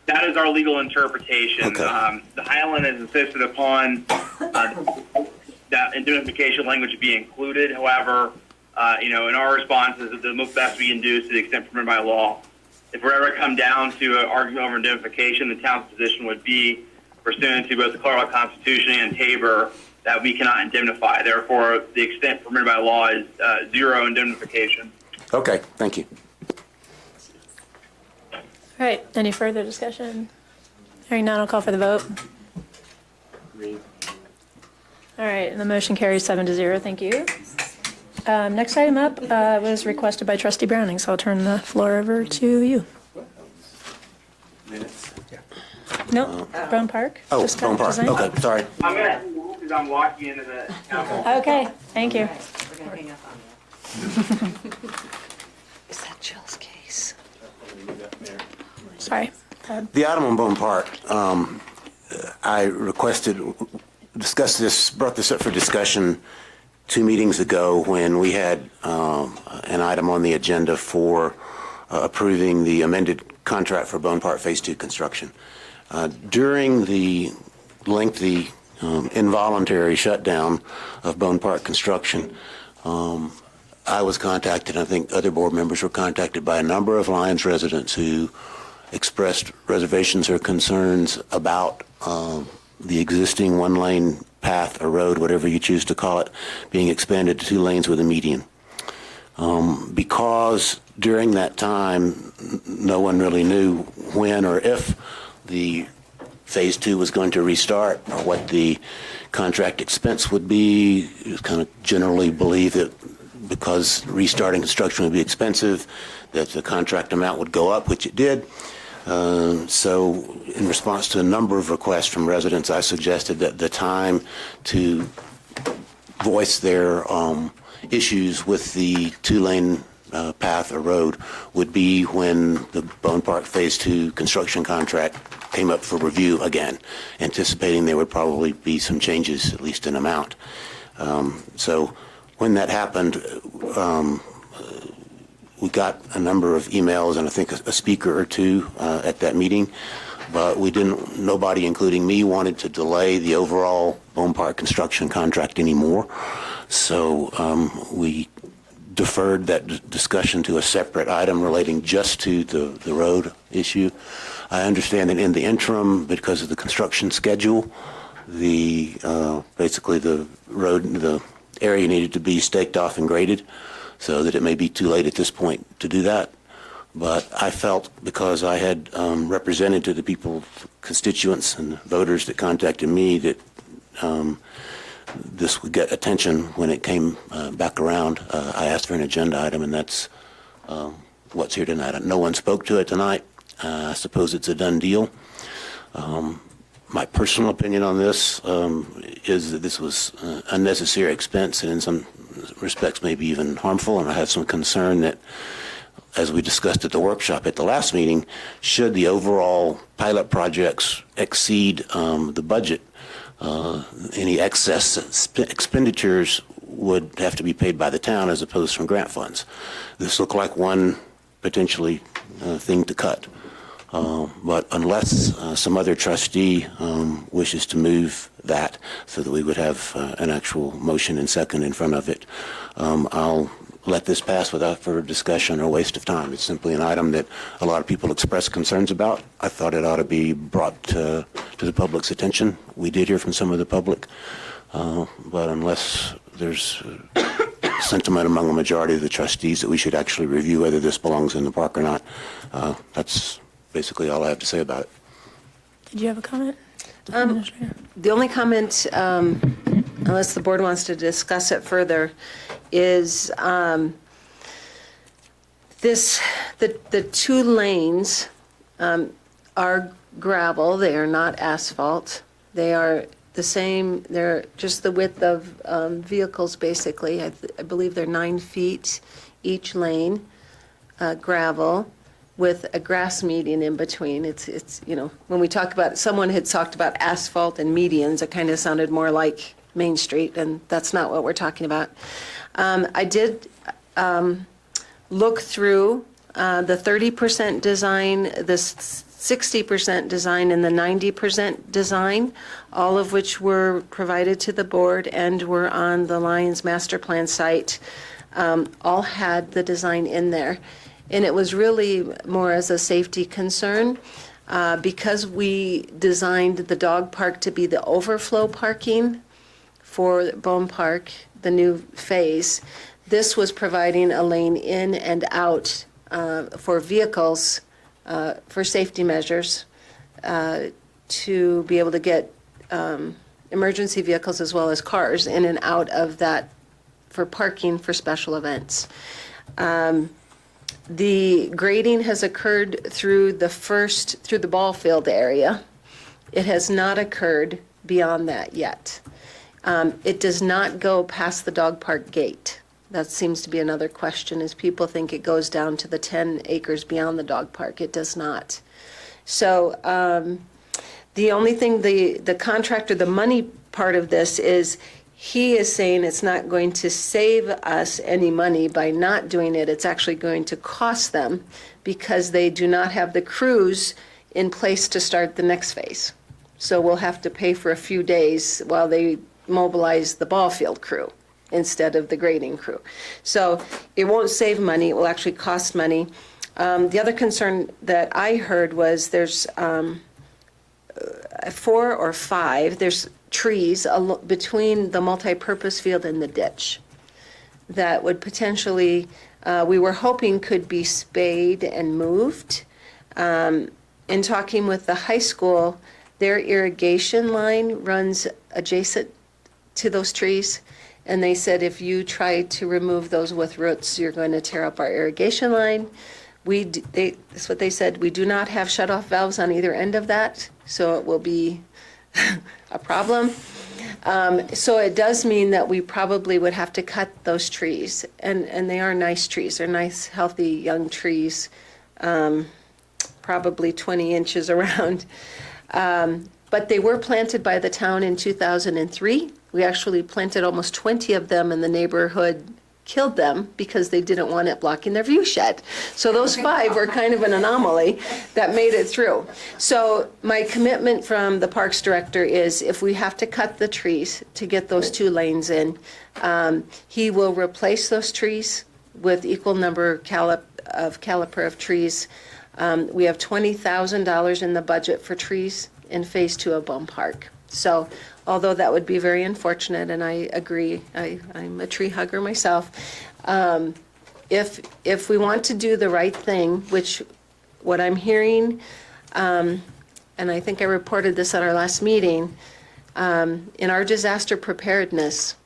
that is our legal interpretation. Okay. The Highland has insisted upon that indemnification language be included. However, in our response is that the most best we can do is to the extent permitted by law. If we're ever come down to an argument over indemnification, the town's position would be, pursuant to both the Colorado Constitution and Tabor, that we cannot indemnify. Therefore, the extent permitted by law is 0 indemnification. Okay, thank you. All right, any further discussion? Hearing none, I'll call for the vote. All right, and the motion carries 7-0. Thank you. Next item up was requested by Trustee Browning, so I'll turn the floor over to you. No, Brown Park? Oh, Just Brown Park. design? Okay, sorry. I'm going to move because I'm walking into the council. Okay, thank you. We're going to hang up on you. Is that Jill's case? Sorry. The item on Bone Park, I discussed this, brought this up for discussion 2 meetings ago when we had an item on the agenda for approving the amended contract for Bone Park Phase 2 construction. During the lengthy involuntary shutdown of Bone Park construction, I was contacted, I think other board members were contacted by a number of Lyons residents who expressed reservations or concerns about the existing 1-lane path or road, whatever you choose to call it, being expanded to 2 lanes with a median. Because during that time, no one really knew when or if the Phase 2 was going to restart or what the contract expense would be. It was kind of generally believed that because restarting construction would be expensive, that the contract amount would go up, which it did. So in response to a number of requests from residents, I suggested that the time to voice their issues with the 2-lane path or road would be when the Bone Park Phase 2 construction contract came up for review again, anticipating there would probably be some changes, at least in amount. So when that happened, we got a number of emails and I think a speaker or two at that meeting, but nobody, including me, wanted to delay the overall Bone Park construction contract anymore. So we deferred that discussion to a separate item relating just to the road issue. I understand that in the interim, because of the construction schedule, basically the road, the area needed to be staked off and graded, so that it may be too late at this point to do that. But I felt, because I had represented to the people, constituents and voters that contacted me, that this would get attention when it came back around. I asked for an agenda item, and that's what's here tonight. No one spoke to it tonight. I suppose it's a done deal. My personal opinion on this is that this was unnecessary expense, and in some respects maybe even harmful, and I have some concern that, as we discussed at the workshop at the last meeting, should the overall pilot projects exceed the budget, any excess expenditures would have to be paid by the town as opposed from grant funds. This looked like one potentially thing to cut. But unless some other trustee wishes to move that so that we would have an actual motion and second in front of it, I'll let this pass without further discussion or waste of time. It's simply an item that a lot of people express concerns about. I thought it ought to be brought to the public's attention. We did hear from some of the public, but unless there's sentiment among the majority of the trustees that we should actually review whether this belongs in the park or not, that's basically all I have to say about it. Did you have a comment? The only comment, unless the board wants to discuss it further, is the 2 lanes are gravel. They are not asphalt. They are the same. They're just the width of vehicles, basically. I believe they're 9 feet each lane, gravel, with a grass median in between. It's when we talk about, someone had talked about asphalt and medians, it kind of sounded more like Main Street, and that's not what we're talking about. I did look through the 30% design, the 60% design, and the 90% design, all of which were provided to the board and were on the Lions Master Plan site, all had the design in there. And it was really more as a safety concern, because we designed the dog park to be the overflow parking for Bone Park, the new phase. This was providing a lane in and out for vehicles, for safety measures, to be able to get emergency vehicles as well as cars in and out of that for parking for special events. The grading has occurred through the ball field area. It has not occurred beyond that yet. It does not go past the dog park gate. That seems to be another question, is people think it goes down to the 10 acres beyond the dog park. It does not. So the only thing, the contractor, the money part of this is, he is saying it's not going to save us any money by not doing it. It's actually going to cost them, because they do not have the crews in place to start the next phase. So we'll have to pay for a few days while they mobilize the ball field crew instead of the grading crew. So it won't save money. It will actually cost money. The other concern that I heard was there's 4 or 5, there's trees between the multi-purpose field and the ditch that would potentially, we were hoping could be spayed and moved. In talking with the high school, their irrigation line runs adjacent to those trees, and they said if you try to remove those with roots, you're going to tear up our irrigation line. That's what they said. We do not have shut-off valves on either end of that, so it will be a problem. So it does mean that we probably would have to cut those trees, and they are nice trees. They're nice, healthy, young trees, probably 20 inches around. But they were planted by the town in 2003. We actually planted almost 20 of them in the neighborhood killed them because they didn't want it blocking their view shed. So those 5 were kind of an anomaly that made it through. So my commitment from the Parks Director is if we have to cut the trees to get those 2 lanes in, he will replace those trees with equal number caliper of trees. We have $20,000 in the budget for trees in Phase 2 of Bone Park. So although that would be very unfortunate, and I agree, I'm a tree hugger myself, if we want to do the right thing, which what I'm hearing, and I think I reported this at our last meeting, in our disaster preparedness,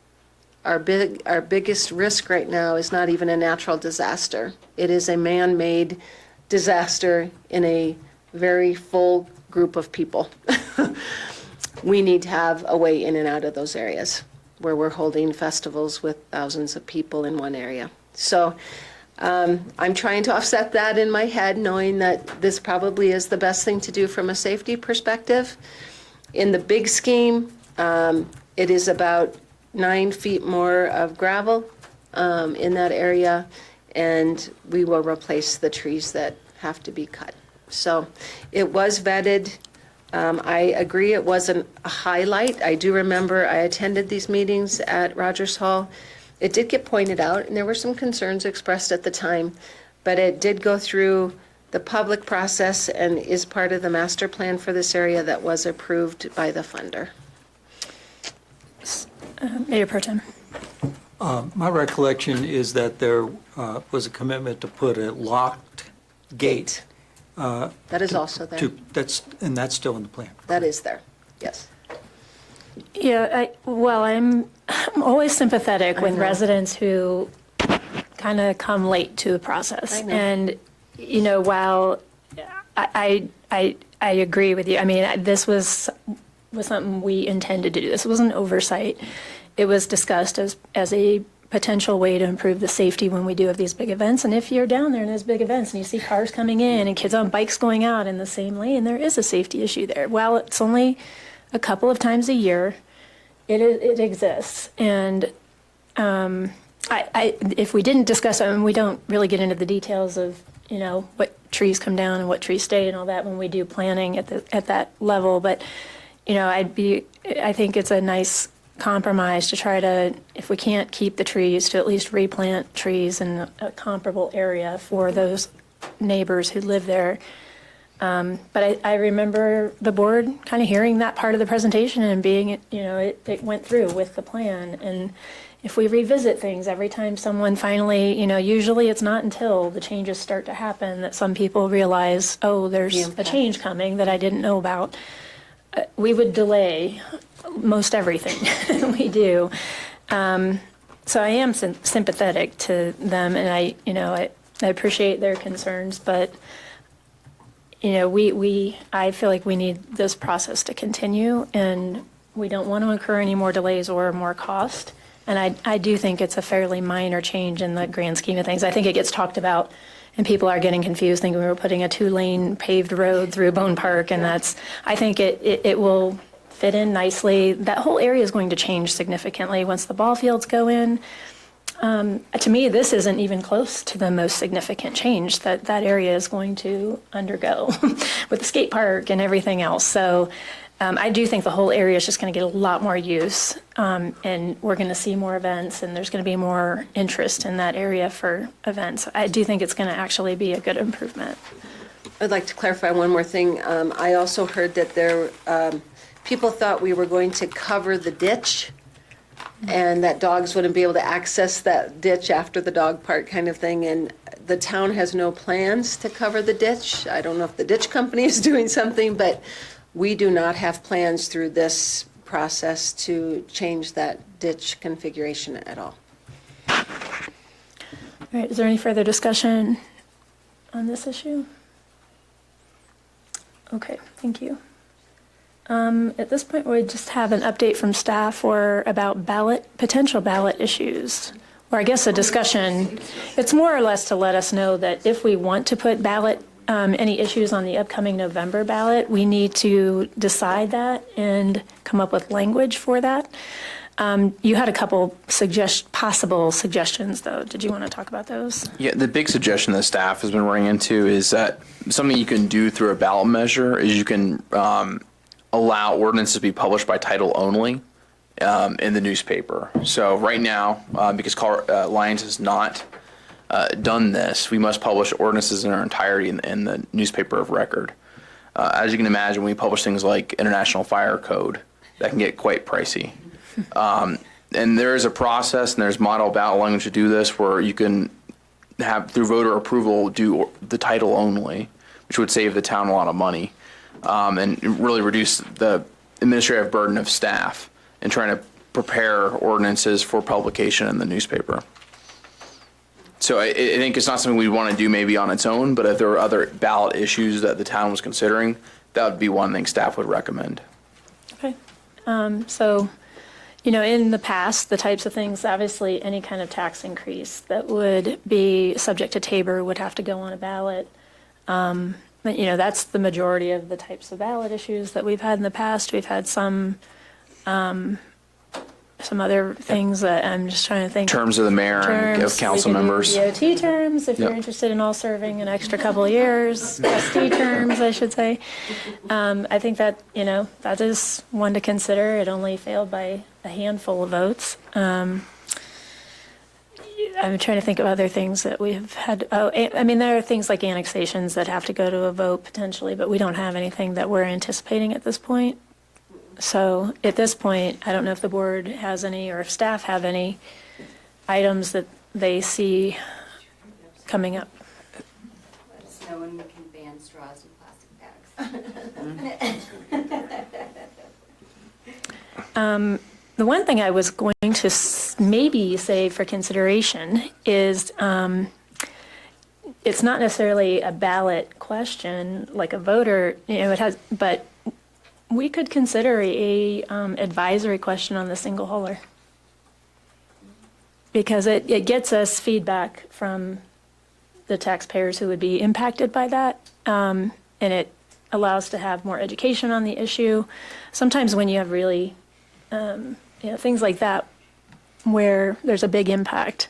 our biggest risk right now is not even a natural disaster. It is a man-made disaster in a very full group of people. We need to have a way in and out of those areas where we're holding festivals with thousands of people in one area. So I'm trying to offset that in my head, knowing that this probably is the best thing to do from a safety perspective. In the big scheme, it is about 9 feet more of gravel in that area, and we will replace the trees that have to be cut. So it was vetted. I agree it wasn't a highlight. I do remember I attended these meetings at Rogers Hall. It did get pointed out, and there were some concerns expressed at the time, but it did go through the public process and is part of the master plan for this area that was approved by the funder. Mayor Pro Tem. My recollection is that there was a commitment to put a locked gate. That is also there. That's still in the plan. That is there, yes. Yeah, I'm always sympathetic with residents who kind of come late to the process. I know. And, while I agree with you, I mean, this was something we intended to do. This was an oversight. It was discussed as a potential way to improve the safety when we do have these big events. And if you're down there in those big events and you see cars coming in and kids on bikes going out in the same lane, there is a safety issue there. While it's only a couple of times a year, it exists. And if we didn't discuss it, and we don't really get into the details of, what trees come down and what trees stay and all that when we do planning at that level. But, I think it's a nice compromise to try to, if we can't keep the trees, to at least replant trees in a comparable area for those neighbors who live there. But I remember the board kind of hearing that part of the presentation and being, it went through with the plan. And if we revisit things every time someone finally, usually it's not until the changes start to happen that some people realize, oh, there's a change coming that I didn't know about. We would delay most everything we do. So I am sympathetic to them, and I appreciate their concerns, but I feel like we need this process to continue, and we don't want to incur any more delays or more cost. And I do think it's a fairly minor change in the grand scheme of things. I think it gets talked about, and people are getting confused, thinking we were putting a 2-lane paved road through Bone Park, and I think it will fit in nicely. That whole area is going to change significantly once the ball fields go in. To me, this isn't even close to the most significant change that area is going to undergo with the skate park and everything else. So I do think the whole area is just going to get a lot more use, and we're going to see more events, and there's going to be more interest in that area for events. I do think it's going to actually be a good improvement. I'd like to clarify one more thing. I also heard that people thought we were going to cover the ditch and that dogs wouldn't be able to access that ditch after the dog park kind of thing. And the town has no plans to cover the ditch. I don't know if the ditch company is doing something, but we do not have plans through this process to change that ditch configuration at all. All right, is there any further discussion on this issue? Okay, thank you. At this point, we just have an update from staff about potential ballot issues, or I guess a discussion. It's more or less to let us know that if we want to put any issues on the upcoming November ballot, we need to decide that and come up with language for that. You had a couple possible suggestions, though. Did you want to talk about those? Yeah, the big suggestion that staff has been running into is that something you can do through a ballot measure is you can allow ordinances to be published by title only in the newspaper. So right now, because Lyons has not done this, we must publish ordinances in their entirety in the newspaper of record. As you can imagine, we publish things like International Fire Code that can get quite pricey. And there is a process and there's model ballot language to do this where you can have, through voter approval, do the title only, which would save the town a lot of money and really reduce the administrative burden of staff in trying to prepare ordinances for publication in the newspaper. So I think it's not something we'd want to do maybe on its own, but if there were other ballot issues that the town was considering, that would be one thing staff would recommend. Okay. So, you know, in the past, the types of things, obviously, any kind of tax increase that would be subject to TABOR would have to go on a ballot. But, you know, that's the majority of the types of ballot issues that we've had in the past. We've had some other things that I'm just trying to think. Terms of the mayor and of council members. DOT terms, if you're Yep. interested in all serving an extra couple of years. Trustee terms, I should say. I think that, you know, that is one to consider. It only failed by a handful of votes. I'm trying to think of other things that we've had. I mean, there are things like annexations that have to go to a vote potentially, but we don't have anything that we're anticipating at this point. So at this point, I don't know if the board has any, or if staff have any items that they see coming up. Let us know when we can ban straws and plastic bags. The one thing I was going to maybe say for consideration is it's not necessarily a ballot question like a voter, you know, it has, but we could consider a advisory question on the single hauler. Because it gets us feedback from the taxpayers who would be impacted by that. And it allows to have more education on the issue. Sometimes when you have really, you know, things like that where there's a big impact,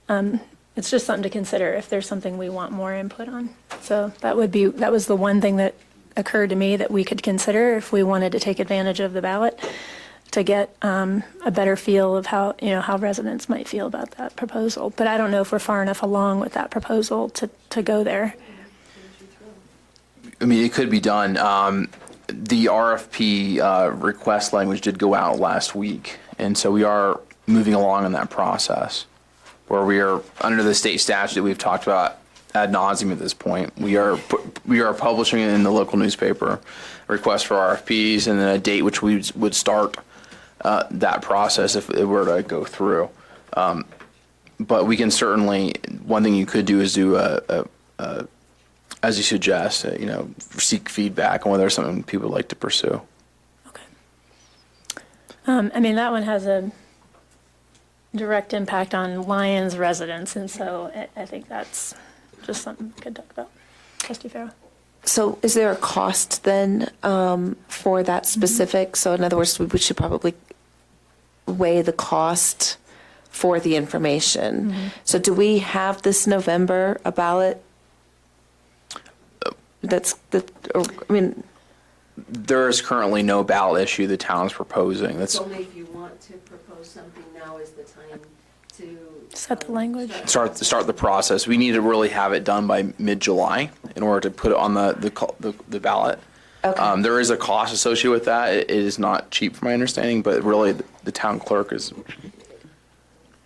it's just something to consider if there's something we want more input on. So that was the one thing that occurred to me that we could consider if we wanted to take advantage of the ballot to get a better feel of how, you know, how residents might feel about that proposal. But I don't know if we're far enough along with that proposal to go there. I mean, it could be done. The RFP request language did go out last week, and so we are moving along in that process where we are under the state statute that we've talked about ad nauseum at this point. We are publishing it in the local newspaper, request for RFPs, and then a date which we would start that process if it were to go through. But we can certainly, one thing you could do is do as you suggest, you know, seek feedback on whether it's something people would like to pursue. I mean, that one has a direct impact on Lyons residents, and so I think that's just something we could talk about. Trustee Farrow. So is there a cost then for that specific? So in other words, we should probably weigh the cost for the information. So do we have this November a ballot? There is currently no ballot issue the town is proposing. That's Only if you want to propose something, now is the time to set the language. start the process. We need to really have it done by mid-July in order to put it on the ballot. Okay. There is a cost associated with that. It is not cheap, from my understanding, but really the town clerk is.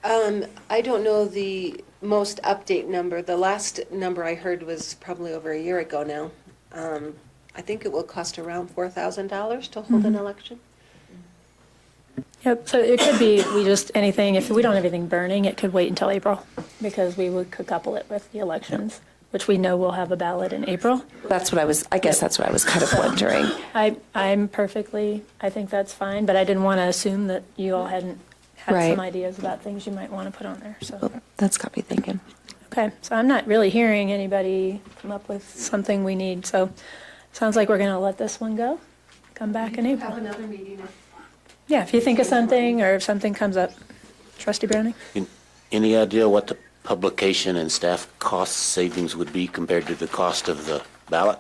I don't know the most update number. The last number I heard was probably over a year ago now. I think it will cost around $4,000 to hold an election. Yep, so it could be, anything, if we don't have anything burning, it could wait until April, because we could couple it with the elections, which we know will have a ballot in April. That's what I guess that's what I was kind of wondering. I think that's fine, but I didn't want to assume that you all hadn't had Right. some ideas about things you might want to put on there, so. That's got me thinking. Okay, so I'm not really hearing anybody come up with something we need, so sounds like we're going to let this one go, come back in April. Have another meeting Yeah, if you think of something or if something comes up. Trustee Browning? Any idea what the publication and staff cost savings would be compared to the cost of the ballot?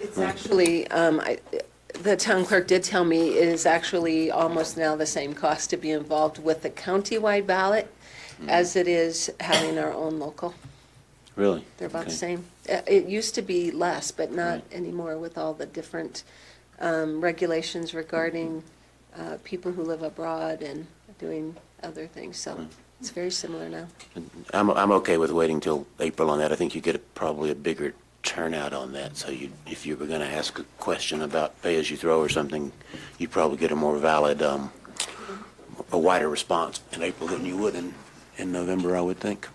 It's actually, the town clerk did tell me it is actually almost now the same cost to be involved with the countywide ballot as it is having our own local. Really? They're about the Okay. same. It used to be less, but not anymore with all the different regulations regarding people who live abroad and doing other things. So it's very similar now. I'm okay with waiting till April on that. I think you get probably a bigger turnout on that. So if you were going to ask a question about pay-as-you-throw or something, you'd probably get a more valid, a wider response in April than you would in November, I would think.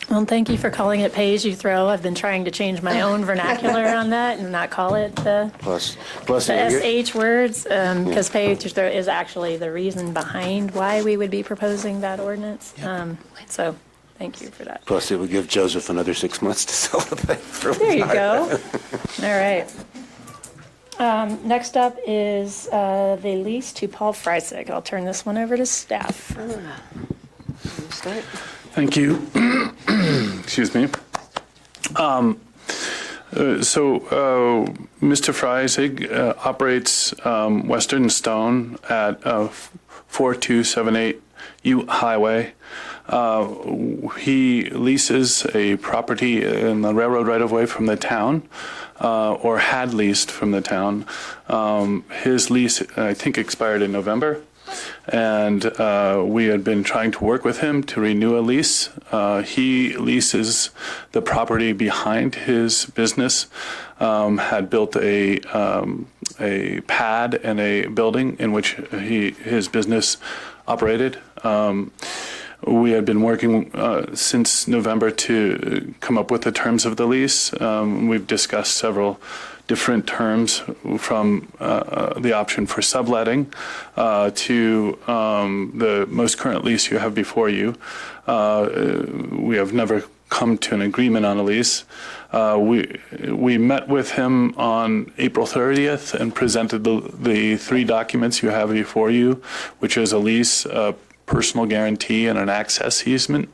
Well, thank you for calling it pay-as-you-throw. I've been trying to change my own vernacular on that and not call it the Plus the SH words, because pay-as-you-throw is actually the reason behind why we would be proposing that ordinance. So thank you for that. Plus, it would give Joseph another 6 months to sell the paper. There you go. All right. Next up is the lease to Paul Freisig. I'll turn this one over to staff. Start. Thank you. Excuse me. Mr. Freisig operates Western Stone at 4278 Ute Highway. He leases a property in the railroad right-of-way from the town, or had leased from the town. His lease, I think, expired in November. And we had been trying to work with him to renew a lease. He leases the property behind his business, had built a pad and a building in which his business operated. We had been working since November to come up with the terms of the lease. We've discussed several different terms, from the option for subletting to the most current lease you have before you. We have never come to an agreement on a lease. We met with him on April 30th and presented the three documents you have before you, which is a lease, personal guarantee, and an access easement.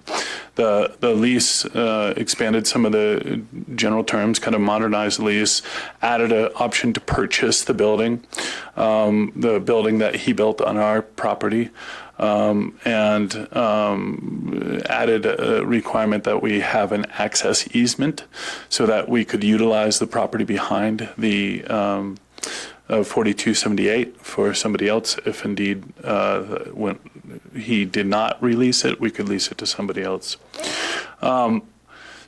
The lease expanded some of the general terms, kind of modernized the lease, added an option to purchase the building that he built on our property, and added a requirement that we have an access easement so that we could utilize the property behind the 4278 for somebody else. If indeed when he did not release it, we could lease it to somebody else.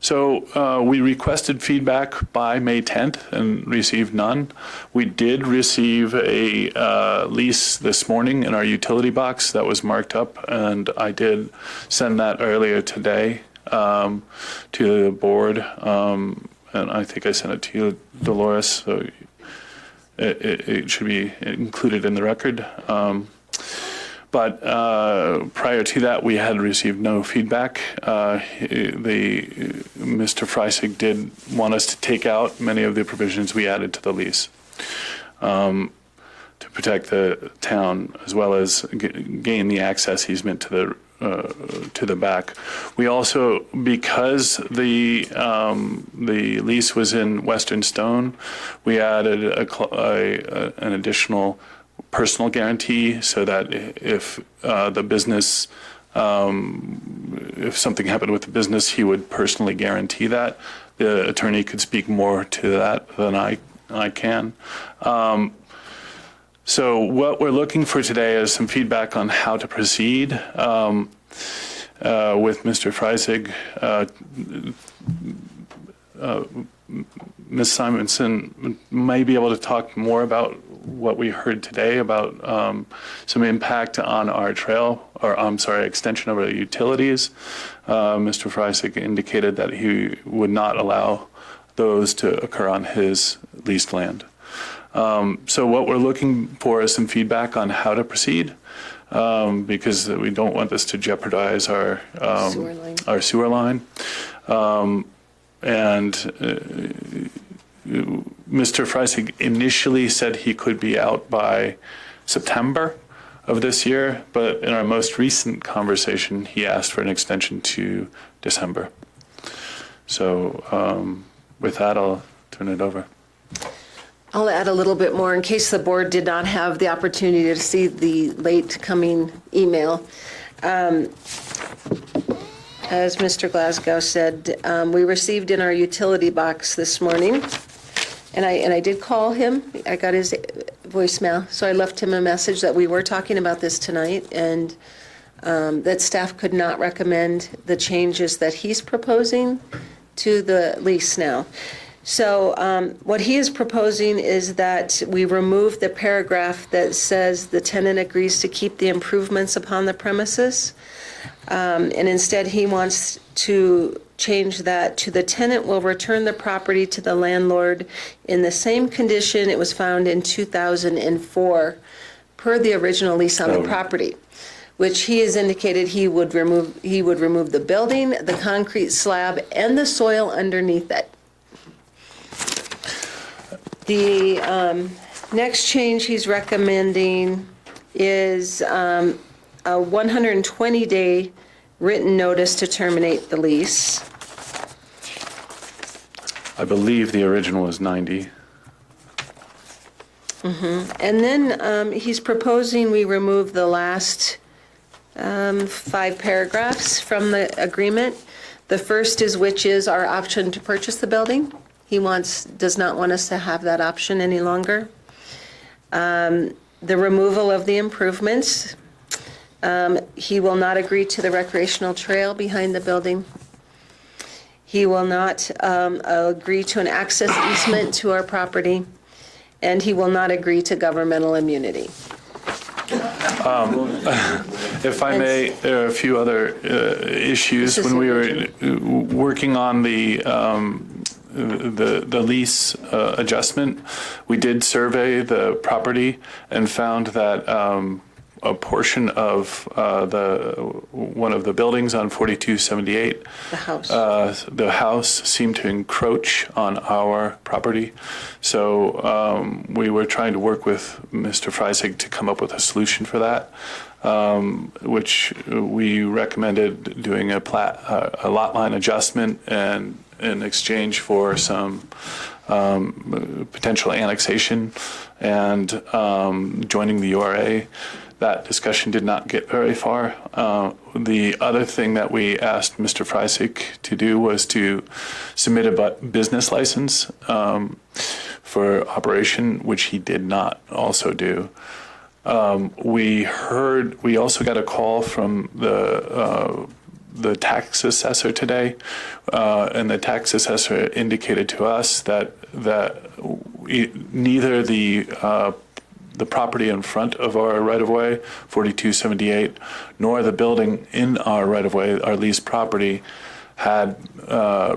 So we requested feedback by May 10th and received none. We did receive a lease this morning in our utility box that was marked up, and I did send that earlier today to the board, and I think I sent it to you, Dolores, so it should be included in the record. But prior to that, we had received no feedback. Mr. Freisig did want us to take out many of the provisions we added to the lease to protect the town, as well as gain the access easement to the back. We also, because the lease was in Western Stone, we added an additional personal guarantee so that if the business, if something happened with the business, he would personally guarantee that. The attorney could speak more to that than I can. So what we're looking for today is some feedback on how to proceed with Mr. Freisig. Ms. Simonson may be able to talk more about what we heard today about some impact on our trail, or I'm sorry, extension of our utilities. Mr. Freisig indicated that he would not allow those to occur on his leased land. So what we're looking for is some feedback on how to proceed, because we don't want this to jeopardize our sewer line. And Mr. Freisig initially said he could be out by September. of this year, but in our most recent conversation, he asked for an extension to December. So with that, I'll turn it over. I'll add a little bit more in case the board did not have the opportunity to see the late coming email. As Mr. Glasgow said, we received in our utility box this morning, and I did call him. I got his voicemail, so I left him a message that we were talking about this tonight, and that staff could not recommend the changes that he's proposing to the lease now. So what he is proposing is that we remove the paragraph that says the tenant agrees to keep the improvements upon the premises. And instead, he wants to change that to the tenant will return the property to the landlord in the same condition it was found in 2004 per the original lease on the property, which he has indicated he would remove the building, the concrete slab, and the soil underneath it. The next change he's recommending is a 120-day written notice to terminate the lease. I believe the original was 90. And then he's proposing we remove the last 5 paragraphs from the agreement. The first is which is our option to purchase the building. He does not want us to have that option any longer. The removal of the improvements. He will not agree to the recreational trail behind the building. He will not agree to an access easement to our property, and he will not agree to governmental immunity. If I may, there are a few other issues. When we were working on the lease adjustment, we did survey the property and found that a portion of one of the buildings on 4278, the house seemed to encroach on our property. So we were trying to work with Mr. Freisig to come up with a solution for that, which we recommended doing a lot line adjustment and in exchange for some potential annexation and joining the URA. That discussion did not get very far. The other thing that we asked Mr. Freisig to do was to submit a business license for operation, which he did not also do. We also got a call from the tax assessor today, and the tax assessor indicated to us that neither the property in front of our right-of-way, 4278, nor the building in our right-of-way, our leased property, had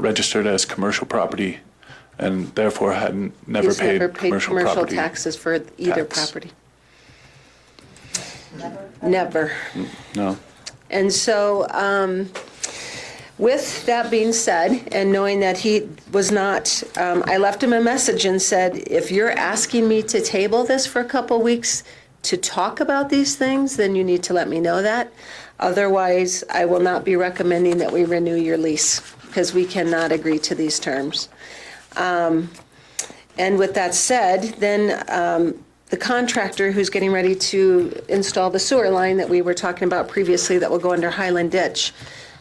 registered as commercial property, and therefore had never paid commercial property taxes for either property. Never. No. And so, with that being said, and knowing that he was not, I left him a message and said, if you're asking me to table this for a couple weeks to talk about these things, then you need to let me know that. Otherwise, I will not be recommending that we renew your lease, because we cannot agree to these terms. And with that said, then the contractor who's getting ready to install the sewer line that we were talking about previously that will go under Highland Ditch,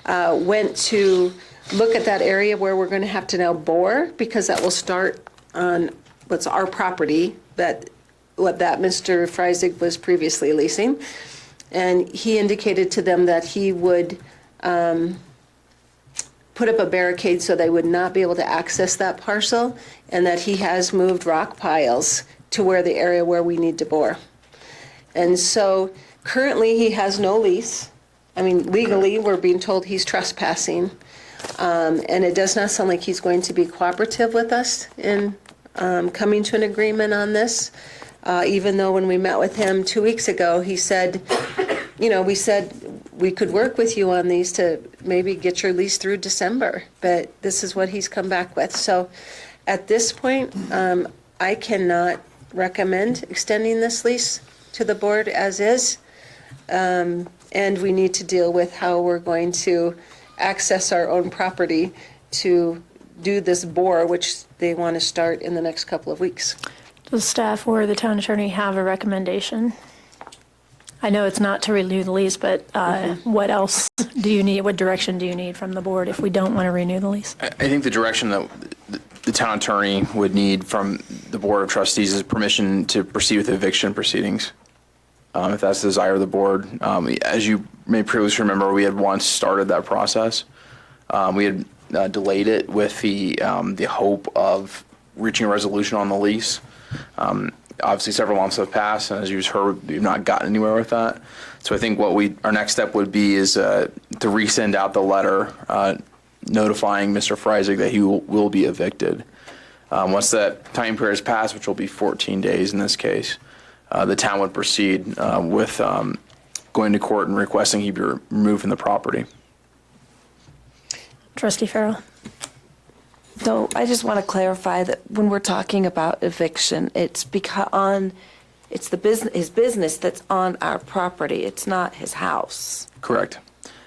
went to look at that area where we're going to have to now bore, because that will start on what's our property, what that Mr. Freisig was previously leasing. And he indicated to them that he would put up a barricade so they would not be able to access that parcel, and that he has moved rock piles to where the area where we need to bore. And so currently he has no lease. I mean, legally, we're being told he's trespassing. And it does not sound like he's going to be cooperative with us in coming to an agreement on this. Even though when we met with him 2 weeks ago, he said, we said we could work with you on these to maybe get your lease through December. But this is what he's come back with. So at this point, I cannot recommend extending this lease to the board as is. and we need to deal with how we're going to access our own property to do this bore, which they want to start in the next couple of weeks. Does staff or the town attorney have a recommendation? I know it's not to renew the lease, but what else do you need? What direction do you need from the board if we don't want to renew the lease? I think the direction that the town attorney would need from the Board of Trustees is permission to proceed with eviction proceedings, if that's the desire of the board. As you may previously remember, we had once started that process. We had delayed it with the hope of reaching a resolution on the lease. Obviously, several months have passed, and as you've heard, we've not gotten anywhere with that. So I think our next step would be is to resend out the letter notifying Mr. Freisig that he will be evicted. Once that time period has passed, which will be 14 days in this case, the town would proceed with going to court and requesting he be removed from the property. Trustee Farrell? So I just want to clarify that when we're talking about eviction, it's it's his business that's on our property. It's not his house. Correct.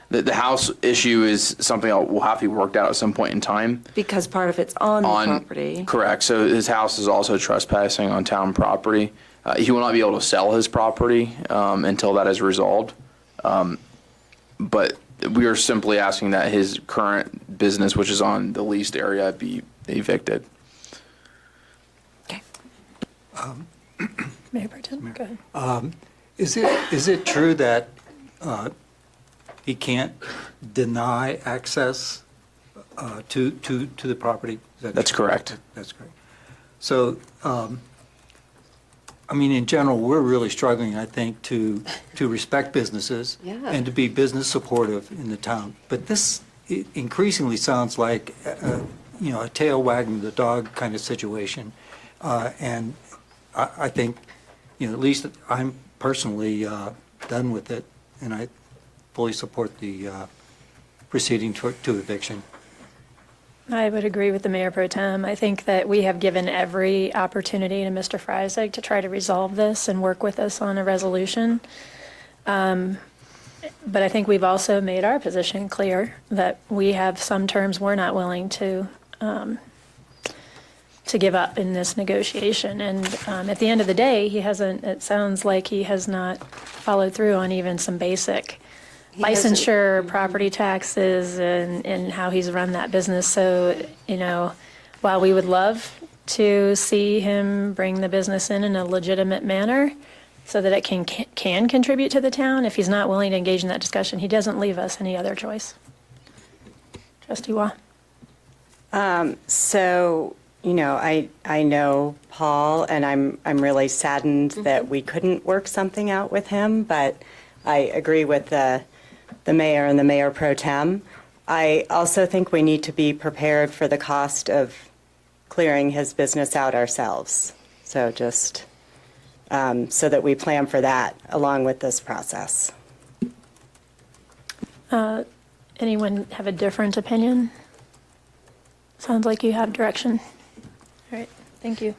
The house issue is something that will have to be worked out at some point in time. Because part of it's on the property. Correct. So his house is also trespassing on town property. He will not be able to sell his property until that is resolved. But we are simply asking that his current business, which is on the leased area, be evicted. Okay. Mayor Pro Tem, go ahead. Is it true that he can't deny access to the property? That's correct. That's correct. So, I mean, in general, we're really struggling, I think, to respect businesses and to be business supportive in the town. But this increasingly sounds like, a tail wagging the dog kind of situation. And I think, at least I'm personally done with it, and I fully support the proceeding to eviction. I would agree with the Mayor Pro Tem. I think that we have given every opportunity to Mr. Freisig to try to resolve this and work with us on a resolution. But I think we've also made our position clear that we have some terms we're not willing to give up in this negotiation. And at the end of the day, it sounds like he has not followed through on even some basic licensure, property taxes, and how he's run that business. So, while we would love to see him bring the business in a legitimate manner so that it can contribute to the town, if he's not willing to engage in that discussion, he doesn't leave us any other choice. Trustee Wah? So, I know Paul, and I'm really saddened that we couldn't work something out with him, but I agree with the mayor and the mayor pro tem. I also think we need to be prepared for the cost of clearing his business out ourselves. So just so that we plan for that along with this process. Anyone have a different opinion? Sounds like you have direction. All right, thank you.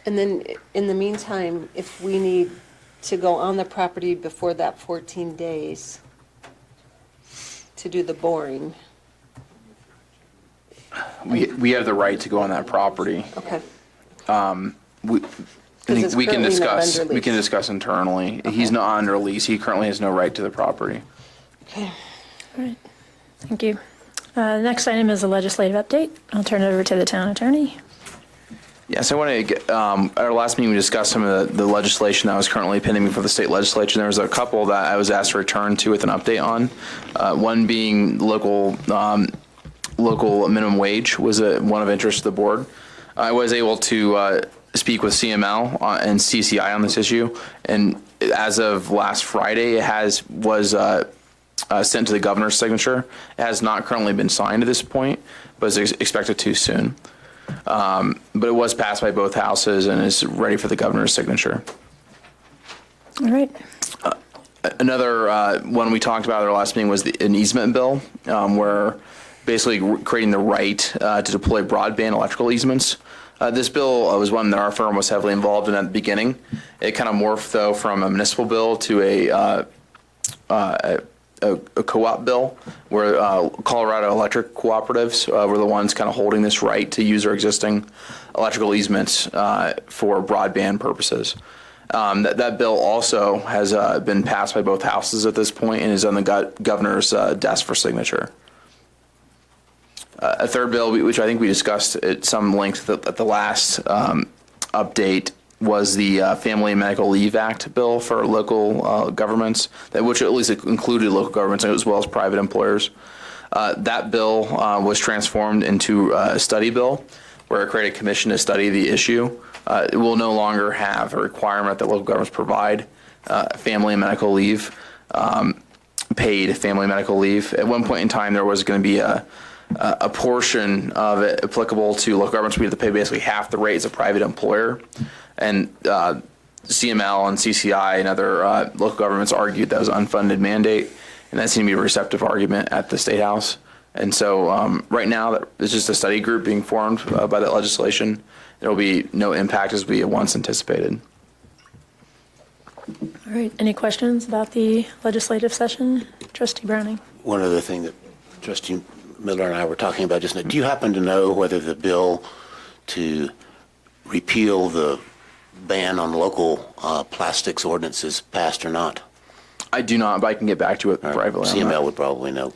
And then, in the meantime, if we need to go on the property before that 14 days to do the boring. We have the right to go on that property. Okay. I think we can discuss internally. Okay. He's not under lease. He currently has no right to the property. Okay. All right, thank you. The next item is a legislative update. I'll turn it over to the town attorney. Yes, I want to get, at our last meeting, we discussed some of the legislation that was currently pending before the state legislature. There was a couple that I was asked to return to with an update on. One being local minimum wage was one of interest to the board. I was able to speak with CML and CCI on this issue, and as of last Friday, it was sent to the governor's signature. It has not currently been signed at this point, but is expected to soon. But it was passed by both houses and is ready for the governor's signature. All right. Another one we talked about at our last meeting was an easement bill, where basically creating the right to deploy broadband electrical easements. This bill was one that our firm was heavily involved in at the beginning. It kind of morphed, though, from a municipal bill to a co-op bill where Colorado Electric Cooperatives were the ones kind of holding this right to use their existing electrical easements for broadband purposes. That bill also has been passed by both houses at this point and is on the governor's desk for signature. A third bill, which I think we discussed at some length at the last update, was the Family and Medical Leave Act bill for local governments, which at least included local governments as well as private employers. That bill was transformed into a study bill where it created a commission to study the issue. It will no longer have a requirement that local governments provide family and medical leave, paid family medical leave. At one point in time, there was going to be a portion of it applicable to local governments. We had to pay basically half the rate as a private employer. And CML and CCI and other local governments argued that was an unfunded mandate, and that seemed to be a receptive argument at the State House. And so right now, it's just a study group being formed by that legislation. There will be no impact as we once anticipated. All right, any questions about the legislative session? Trustee Browning. One other thing that Trustee Miller and I were talking about just now, do you happen to know whether the bill to repeal the ban on local plastics ordinances passed or not? I do not, but I can get back to it privately. CML would probably know.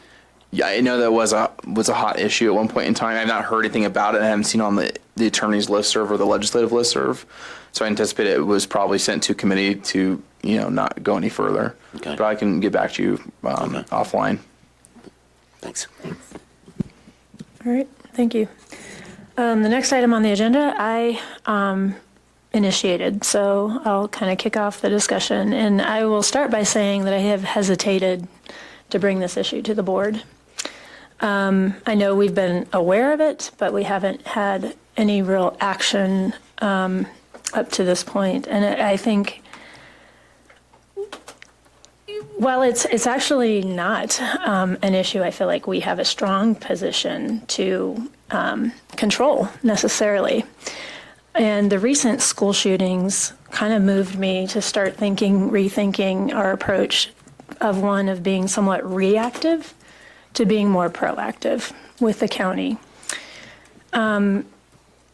Yeah, I know that was a hot issue at one point in time. I've not heard anything about it. I haven't seen it on the attorney's listserv or the legislative listserv. So I anticipate it was probably sent to committee to not go any further. Okay. But I can get back to you offline. Thanks. All right, thank you. The next item on the agenda, I initiated, so I'll kind of kick off the discussion. And I will start by saying that I have hesitated to bring this issue to the board. I know we've been aware of it, but we haven't had any real action up to this point. And I think, while it's actually not an issue, I feel like we have a strong position to control necessarily. And the recent school shootings kind of moved me to start rethinking our approach of one of being somewhat reactive to being more proactive with the county. And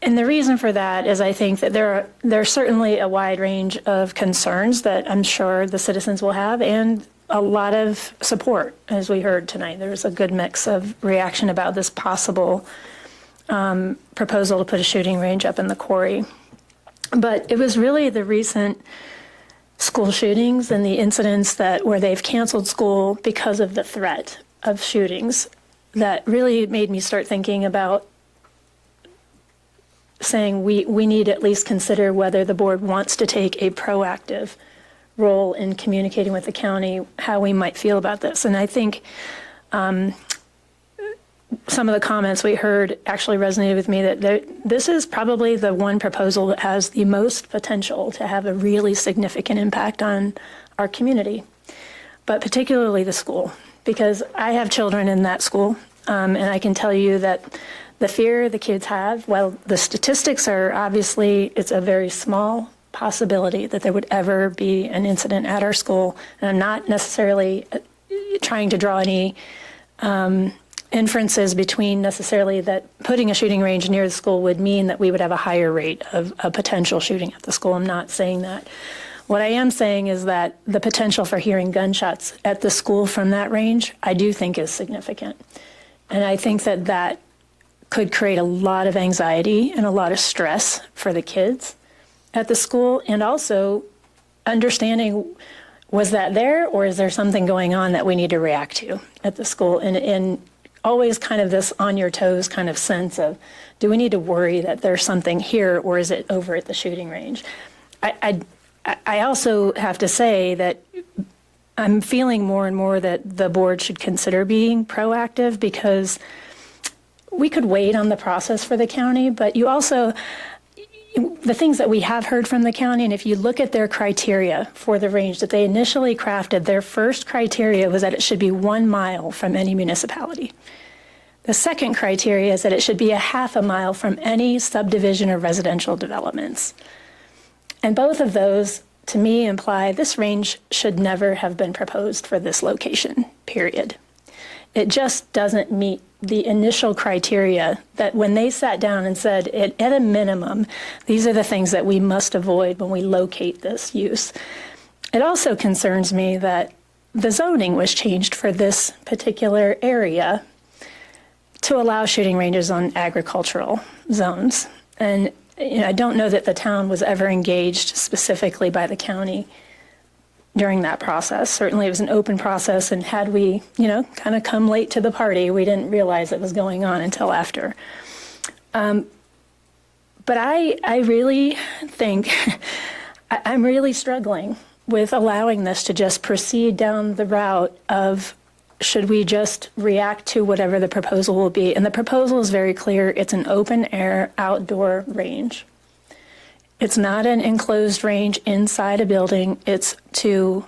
the reason for that is I think that there's certainly a wide range of concerns that I'm sure the citizens will have, and a lot of support, as we heard tonight. There's a good mix of reaction about this possible proposal to put a shooting range up in the quarry. But it was really the recent school shootings and the incidents where they've canceled school because of the threat of shootings that really made me start thinking about saying we need to at least consider whether the board wants to take a proactive role in communicating with the county how we might feel about this. And I think some of the comments we heard actually resonated with me that this is probably the one proposal that has the most potential to have a really significant impact on our community, but particularly the school, because I have children in that school, and I can tell you that the fear the kids have, well, the statistics are obviously, it's a very small possibility that there would ever be an incident at our school. And I'm not necessarily trying to draw any inferences between necessarily that putting a shooting range near the school would mean that we would have a higher rate of a potential shooting at the school. I'm not saying that. What I am saying is that the potential for hearing gunshots at the school from that range, I do think is significant. And I think that could create a lot of anxiety and a lot of stress for the kids at the school, and also understanding, was that there, or is there something going on that we need to react to at the school? And always kind of this on your toes kind of sense of, do we need to worry that there's something here, or is it over at the shooting range? I also have to say that I'm feeling more and more that the board should consider being proactive, because we could wait on the process for the county, but you also, the things that we have heard from the county, and if you look at their criteria for the range that they initially crafted, their first criteria was that it should be 1 mile from any municipality. The second criteria is that it should be a half a mile from any subdivision or residential developments. And both of those to me imply this range should never have been proposed for this location, period. It just doesn't meet the initial criteria that when they sat down and said, at a minimum, these are the things that we must avoid when we locate this use. It also concerns me that the zoning was changed for this particular area to allow shooting ranges on agricultural zones. And I don't know that the town was ever engaged specifically by the county during that process. Certainly it was an open process, and had we, kind of come late to the party, we didn't realize it was going on until after. But I really think, I'm really struggling with allowing this to just proceed down the route of, should we just react to whatever the proposal will be? And the proposal is very clear. It's an open air outdoor range. It's not an enclosed range inside a building. It's to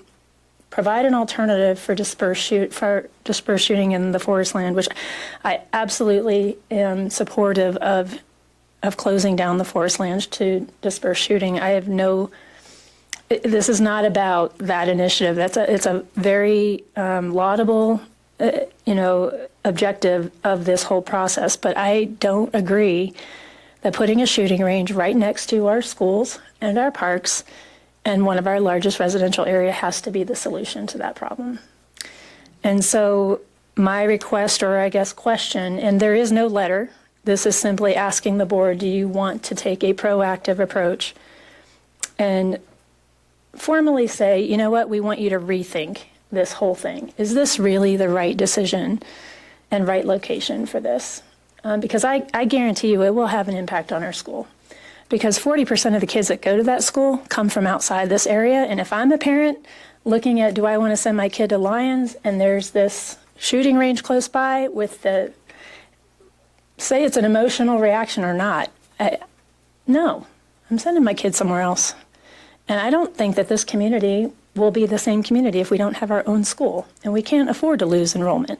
provide an alternative for dispersed shooting in the forest land, which I absolutely am supportive of closing down the forest lands to disperse shooting. This is not about that initiative. It's a very laudable, objective of this whole process. But I don't agree that putting a shooting range right next to our schools and our parks and one of our largest residential area has to be the solution to that problem. And so my request, or I guess question, and there is no letter, this is simply asking the board, do you want to take a proactive approach and formally say, you know what, we want you to rethink this whole thing. Is this really the right decision and right location for this? Because I guarantee you it will have an impact on our school. Because 40% of the kids that go to that school come from outside this area. And if I'm a parent looking at, do I want to send my kid to Lyons, and there's this shooting range close by with say it's an emotional reaction or not, no, I'm sending my kid somewhere else. And I don't think that this community will be the same community if we don't have our own school, and we can't afford to lose enrollment.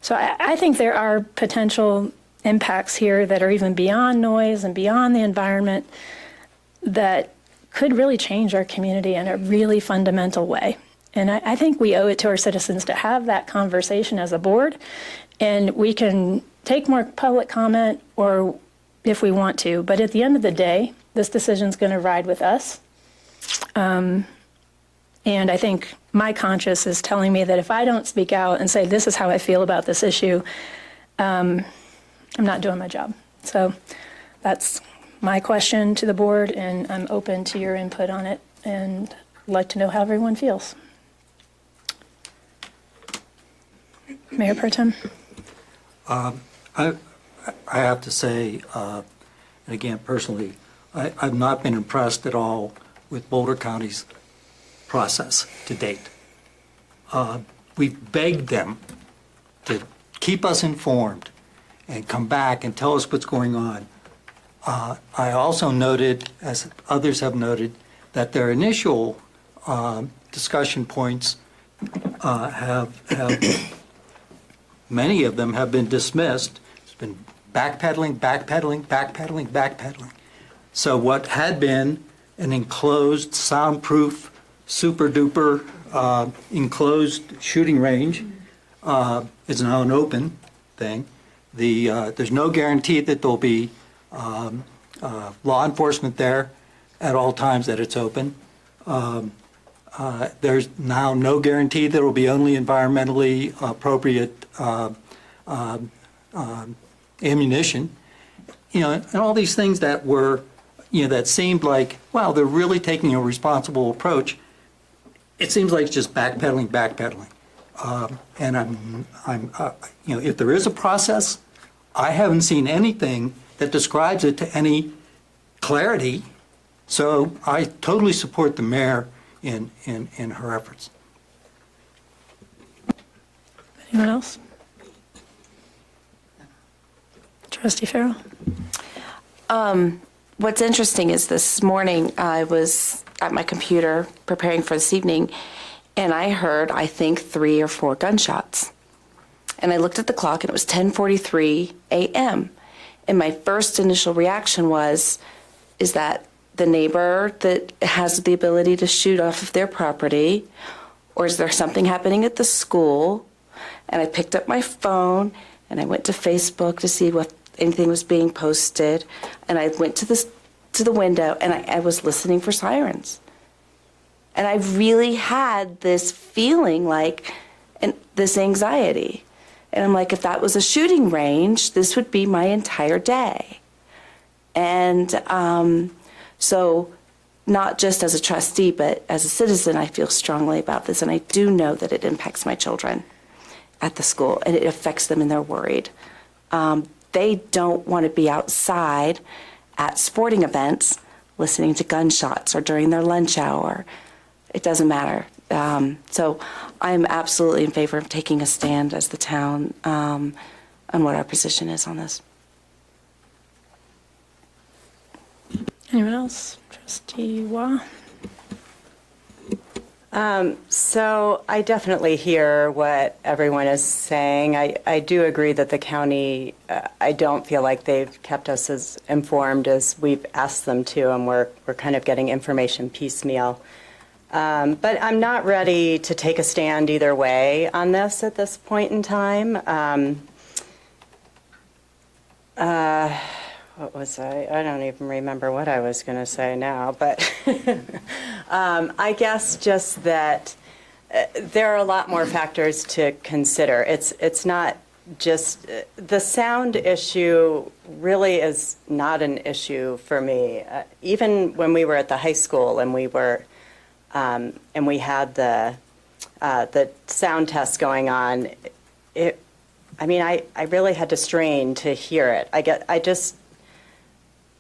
So I think there are potential impacts here that are even beyond noise and beyond the environment that could really change our community in a really fundamental way. And I think we owe it to our citizens to have that conversation as a board, and we can take more public comment or if we want to, but at the end of the day, this decision is going to ride with us. And I think my conscience is telling me that if I don't speak out and say, this is how I feel about this issue, I'm not doing my job. So that's my question to the board, and I'm open to your input on it and like to know how everyone feels. Mayor Pro Tem. I have to say, and again, personally, I've not been impressed at all with Boulder County's process to date. We've begged them to keep us informed and come back and tell us what's going on. I also noted, as others have noted, that their initial discussion points many of them have been dismissed. It's been backpedaling. So what had been an enclosed, soundproof, super duper enclosed shooting range is now an open thing. There's no guarantee that there'll be law enforcement there at all times that it's open. There's now no guarantee that it will be only environmentally appropriate ammunition. And all these things that were, that seemed like, wow, they're really taking a responsible approach. It seems like it's just backpedaling. And I'm if there is a process, I haven't seen anything that describes it to any clarity. So I totally support the mayor in her efforts. Anyone else? Trustee Farrell? What's interesting is this morning I was at my computer preparing for this evening, and I heard, I think, 3 or 4 gunshots. And I looked at the clock, and it was 10:43 a.m. And my first initial reaction was, is that the neighbor that has the ability to shoot off of their property? Or is there something happening at the school? And I picked up my phone and I went to Facebook to see what anything was being posted. And I went to the window and I was listening for sirens. And I really had this feeling like, and this anxiety. And I'm like, if that was a shooting range, this would be my entire day. And so not just as a trustee, but as a citizen, I feel strongly about this. And I do know that it impacts my children at the school, and it affects them, and they're worried. They don't want to be outside at sporting events listening to gunshots or during their lunch hour. It doesn't matter. So I'm absolutely in favor of taking a stand as the town on what our position is on this. Anyone else? Trustee Wah? So I definitely hear what everyone is saying. I do agree that the county, I don't feel like they've kept us as informed as we've asked them to, and we're kind of getting information piecemeal. But I'm not ready to take a stand either way on this at this point in time. What was I don't even remember what I was going to say now, but I guess just that there are a lot more factors to consider. It's not just the sound issue really is not an issue for me. Even when we were at the high school and we were and we had the sound test going on, I really had to strain to hear it.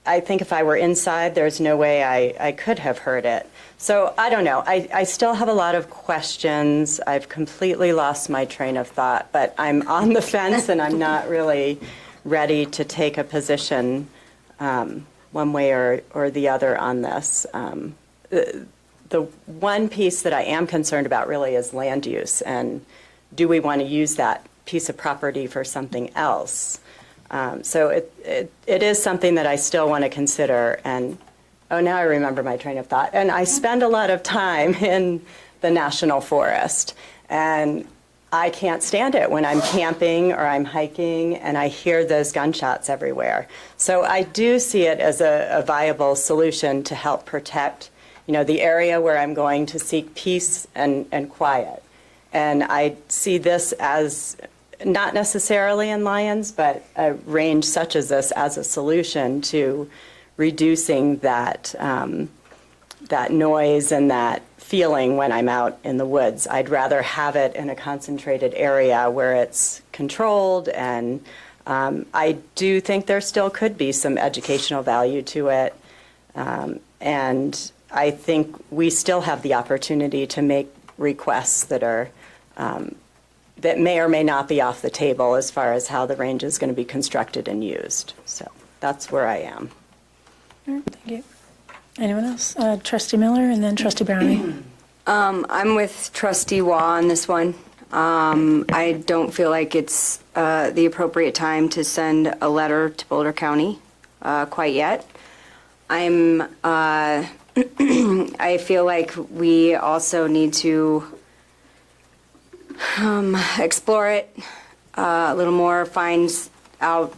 I think if I were inside, there's no way I could have heard it. So I don't know. I still have a lot of questions. I've completely lost my train of thought, but I'm on the fence and I'm not really ready to take a position one way or the other on this. The one piece that I am concerned about really is land use, and do we want to use that piece of property for something else? So it is something that I still want to consider. And now I remember my train of thought. And I spend a lot of time in the national forest, and I can't stand it when I'm camping or I'm hiking and I hear those gunshots everywhere. So I do see it as a viable solution to help protect, the area where I'm going to seek peace and quiet. And I see this as not necessarily in Lyons, but a range such as this as a solution to reducing that noise and that feeling when I'm out in the woods. I'd rather have it in a concentrated area where it's controlled, and I do think there still could be some educational value to it. And I think we still have the opportunity to make requests that are that may or may not be off the table as far as how the range is going to be constructed and used. So that's where I am. All right, thank you. Anyone else? Trustee Miller and then Trustee Browning. I'm with Trustee Wah on this one. I don't feel like it's the appropriate time to send a letter to Boulder County quite yet. I feel like we also need to explore it a little more, find out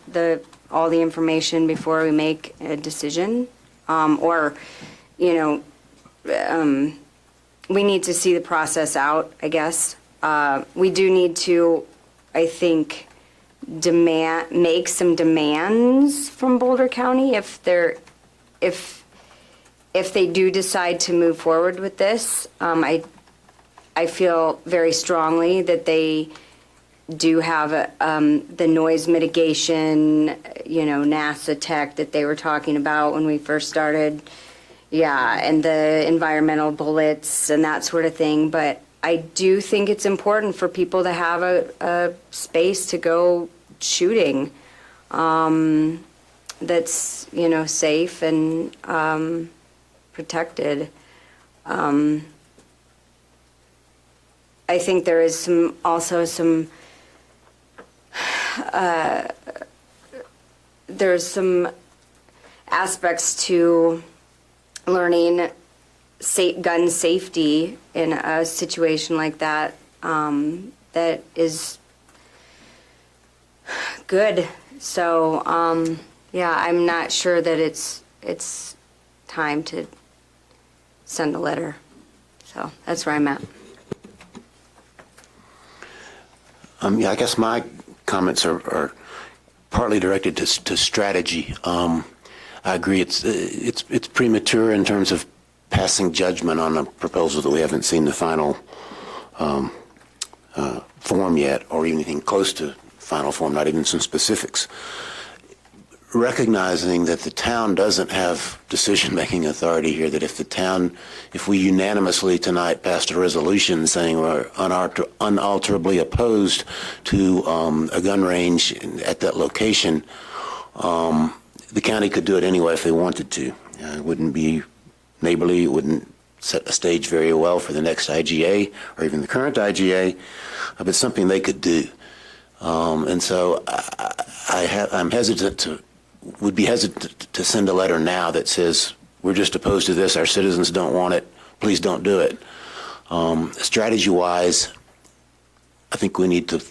all the information before we make a decision. We need to see the process out, I guess. We do need to, I think, make some demands from Boulder County if they do decide to move forward with this. I feel very strongly that they do have the noise mitigation, NASA tech that they were talking about when we first started. Yeah, and the environmental bullets and that sort of thing. But I do think it's important for people to have a space to go shooting that's, safe and protected. I think there is there's some aspects to learning gun safety in a situation like that, that is good. So, yeah, I'm not sure that it's time to send a letter. So that's where I'm at. Yeah, I guess my comments are partly directed to strategy. I agree it's premature in terms of passing judgment on a proposal that we haven't seen the final form yet, or anything close to final form, not even some specifics. Recognizing that the town doesn't have decision-making authority here, that if we unanimously tonight passed a resolution saying we're unalterably opposed to a gun range at that location, the county could do it anyway if they wanted to. It wouldn't be neighborly, it wouldn't set a stage very well for the next IGA or even the current IGA, but something they could do. And so I'm would be hesitant to send a letter now that says, we're just opposed to this, our citizens don't want it, please don't do it. Strategy-wise, I think we need to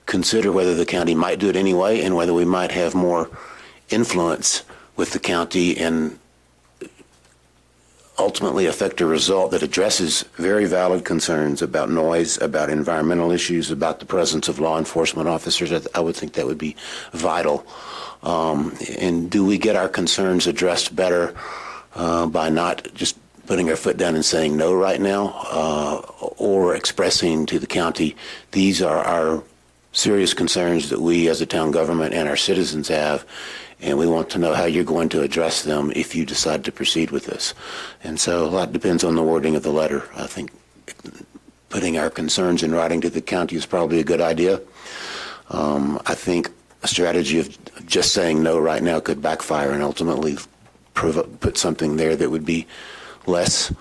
consider whether the county might do it anyway and whether we might have more influence with the county and ultimately affect a result that addresses very valid concerns about noise, about environmental issues, about the presence of law enforcement officers. I would think that would be vital. And do we get our concerns addressed better by not just putting our foot down and saying no right now, or expressing to the county, these are our serious concerns that we as a town government and our citizens have, and we want to know how you're going to address them if you decide to proceed with this. And so a lot depends on the wording of the letter. I think putting our concerns in writing to the county is probably a good idea. I think a strategy of just saying no right now could backfire and ultimately put something there that would be less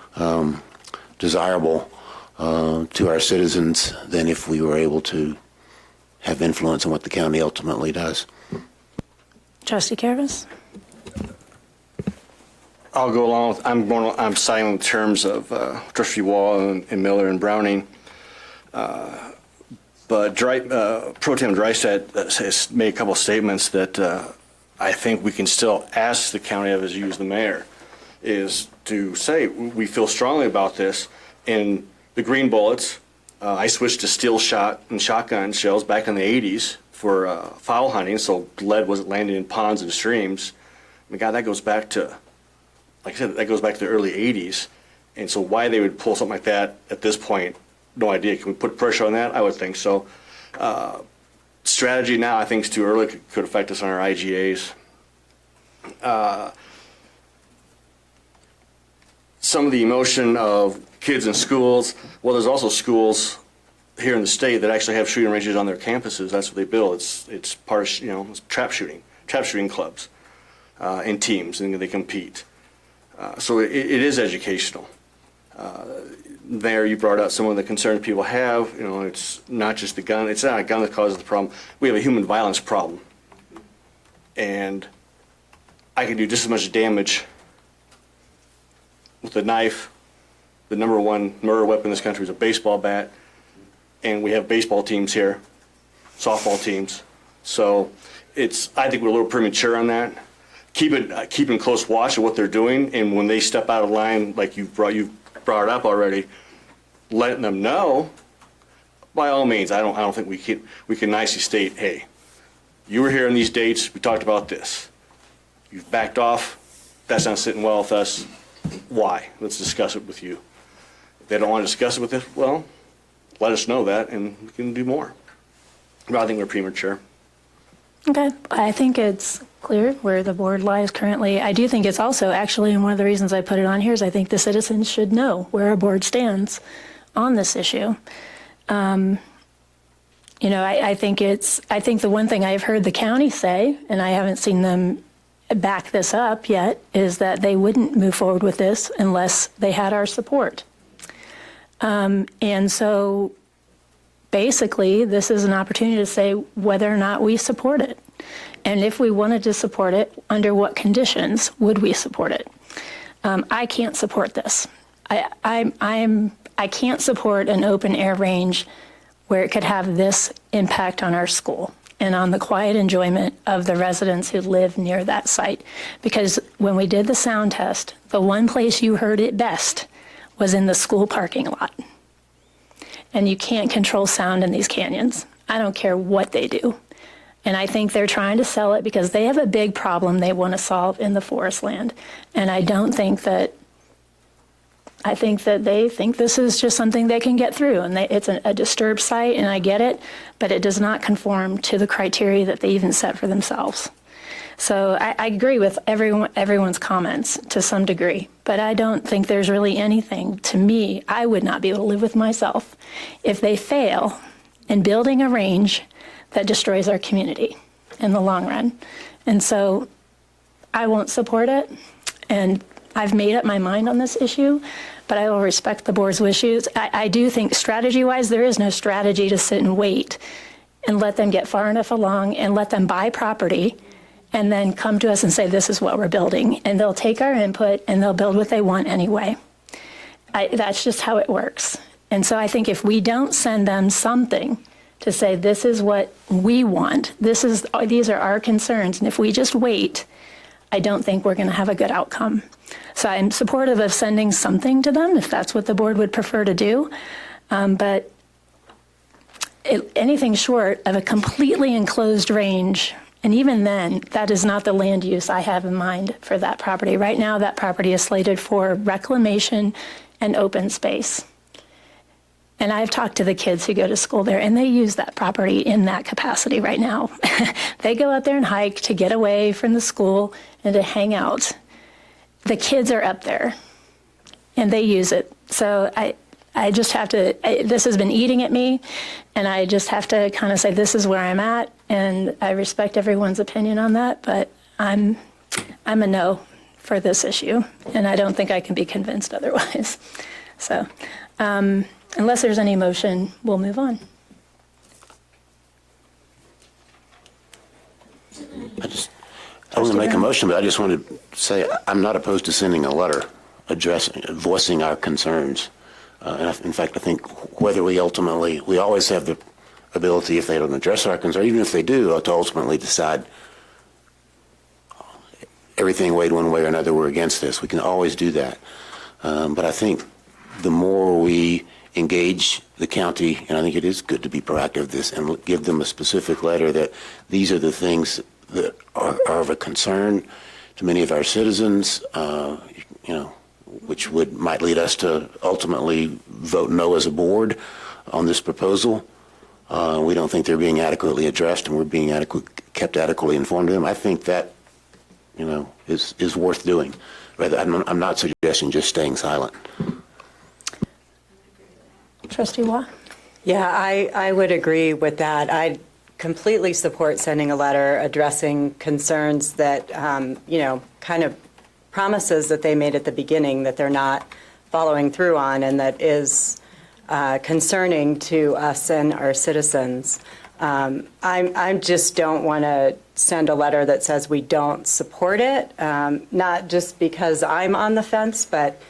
desirable to our citizens than if we were able to have influence on what the county ultimately does. Trustee Caravas? I'll go along with, I'm siding in terms of Trustee Wall and Miller and Browning. But Pro Tem Drystad has made a couple of statements that I think we can still ask the county, as you as the mayor, is to say we feel strongly about this. In the green bullets, I switched to steel shot and shotgun shells back in the 80s for fowl hunting, so lead wasn't landing in ponds and streams. I mean, God, that goes back to, like I said, that goes back to the early 80s. And so why they would pull something like that at this point, no idea. Can we put pressure on that? I would think so. Strategy now, I think, is too early. Could affect us on our IGAs. Some of the emotion of kids in schools, well, there's also schools here in the state that actually have shooting ranges on their campuses. That's what they build. It's part of, it's trap shooting clubs and teams, and they compete. So it is educational. There, you brought out some of the concerns people have. It's not just the gun. It's not a gun that causes the problem. We have a human violence problem. And I can do just as much damage with a knife. The number one murder weapon in this country is a baseball bat. And we have baseball teams here, softball teams. So I think we're a little premature on that. Keeping close watch of what they're doing, and when they step out of line, like you brought it up already, letting them know. By all means, I don't think we can nicely state, hey, you were here on these dates. We talked about this. You've backed off. That's not sitting well with us. Why? Let's discuss it with you. If they don't want to discuss it with us, well, let us know that, and we can do more. But I think we're premature. Okay. I think it's clear where the board lies currently. I do think it's also actually, and one of the reasons I put it on here is I think the citizens should know where our board stands on this issue. I think the one thing I've heard the county say, and I haven't seen them back this up yet, is that they wouldn't move forward with this unless they had our support. And so basically, this is an opportunity to say whether or not we support it. And if we wanted to support it, under what conditions would we support it? I can't support this. I can't support an open air range where it could have this impact on our school and on the quiet enjoyment of the residents who live near that site. Because when we did the sound test, the one place you heard it best was in the school parking lot. And you can't control sound in these canyons. I don't care what they do. And I think they're trying to sell it because they have a big problem they want to solve in the forest land. And I think that they think this is just something they can get through. And it's a disturbed site, and I get it, but it does not conform to the criteria that they even set for themselves. So I agree with everyone's comments to some degree, but I don't think there's really anything, to me, I would not be able to live with myself if they fail in building a range that destroys our community in the long run. And so I won't support it, and I've made up my mind on this issue, but I will respect the board's wishes. I do think strategy-wise, there is no strategy to sit and wait and let them get far enough along and let them buy property and then come to us and say, this is what we're building. And they'll take our input and they'll build what they want anyway. That's just how it works. And so I think if we don't send them something to say, this is what we want, these are our concerns, and if we just wait, I don't think we're going to have a good outcome. So I'm supportive of sending something to them if that's what the board would prefer to do. But anything short of a completely enclosed range, and even then, that is not the land use I have in mind for that property. Right now, that property is slated for reclamation and open space. And I've talked to the kids who go to school there, and they use that property in that capacity right now. They go out there and hike to get away from the school and to hang out. The kids are up there, and they use it. So I just have to, this has been eating at me, and I just have to kind of say, this is where I'm at, and I respect everyone's opinion on that, but I'm a no for this issue, and I don't think I can be convinced otherwise. So unless there's any motion, we'll move on. I want to make a motion, but I just want to say I'm not opposed to sending a letter voicing our concerns. In fact, I think whether we always have the ability, if they don't address our concerns, even if they do, to ultimately decide everything weighed one way or another, we're against this. We can always do that. But I think the more we engage the county, and I think it is good to be proactive this and give them a specific letter that these are the things that are of a concern to many of our citizens, which might lead us to ultimately vote no as a board on this proposal. We don't think they're being adequately addressed, and we're being kept adequately informed of them. I think that, is worth doing. Rather, I'm not suggesting just staying silent. Trustee Waugh? Yeah, I would agree with that. I completely support sending a letter addressing concerns that, kind of promises that they made at the beginning that they're not following through on, and that is concerning to us and our citizens. I just don't want to send a letter that says we don't support it, not just because I'm on the fence, but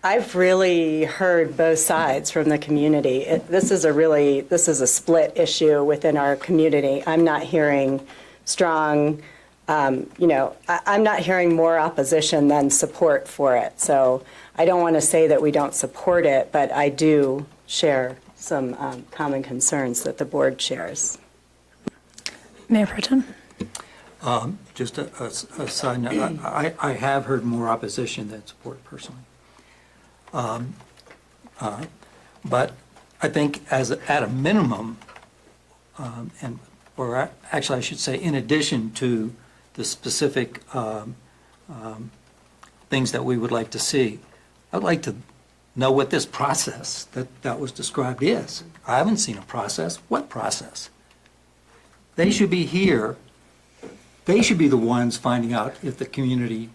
I've really heard both sides from the community. This is a split issue within our community. I'm not hearing strong, I'm not hearing more opposition than support for it. So I don't want to say that we don't support it, but I do share some common concerns that the board shares. Mayor Pro Tem? Just a side note, I have heard more opposition than support personally. But I think at a minimum, or actually I should say in addition to the specific things that we would like to see, I'd like to know what this process that was described is. I haven't seen a process. What process? They should be here. They should be the ones finding out if the community,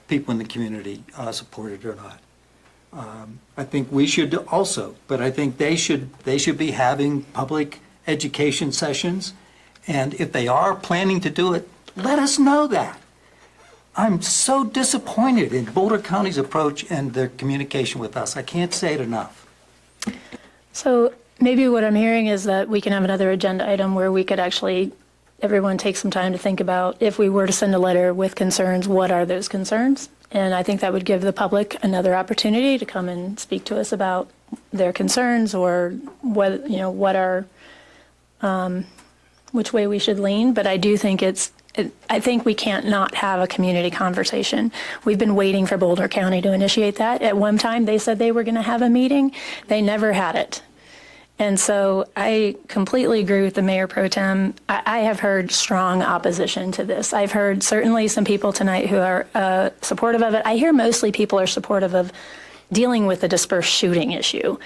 people in the community support it or not. I think we should also, but I think they should be having public education sessions, and if they are planning to do it, let us know that. I'm so disappointed in Boulder County's approach and their communication with us. I can't say it enough. So maybe what I'm hearing is that we can have another agenda item where we could actually, everyone take some time to think about, if we were to send a letter with concerns, what are those concerns? And I think that would give the public another opportunity to come and speak to us about their concerns or what, what are, which way we should lean. But I do think I think we can't not have a community conversation. We've been waiting for Boulder County to initiate that. At one time, they said they were going to have a meeting. They never had it. And so I completely agree with the Mayor Pro Tem. I have heard strong opposition to this. I've heard certainly some people tonight who are supportive of it. I hear mostly people are supportive of dealing with the dispersed shooting issue.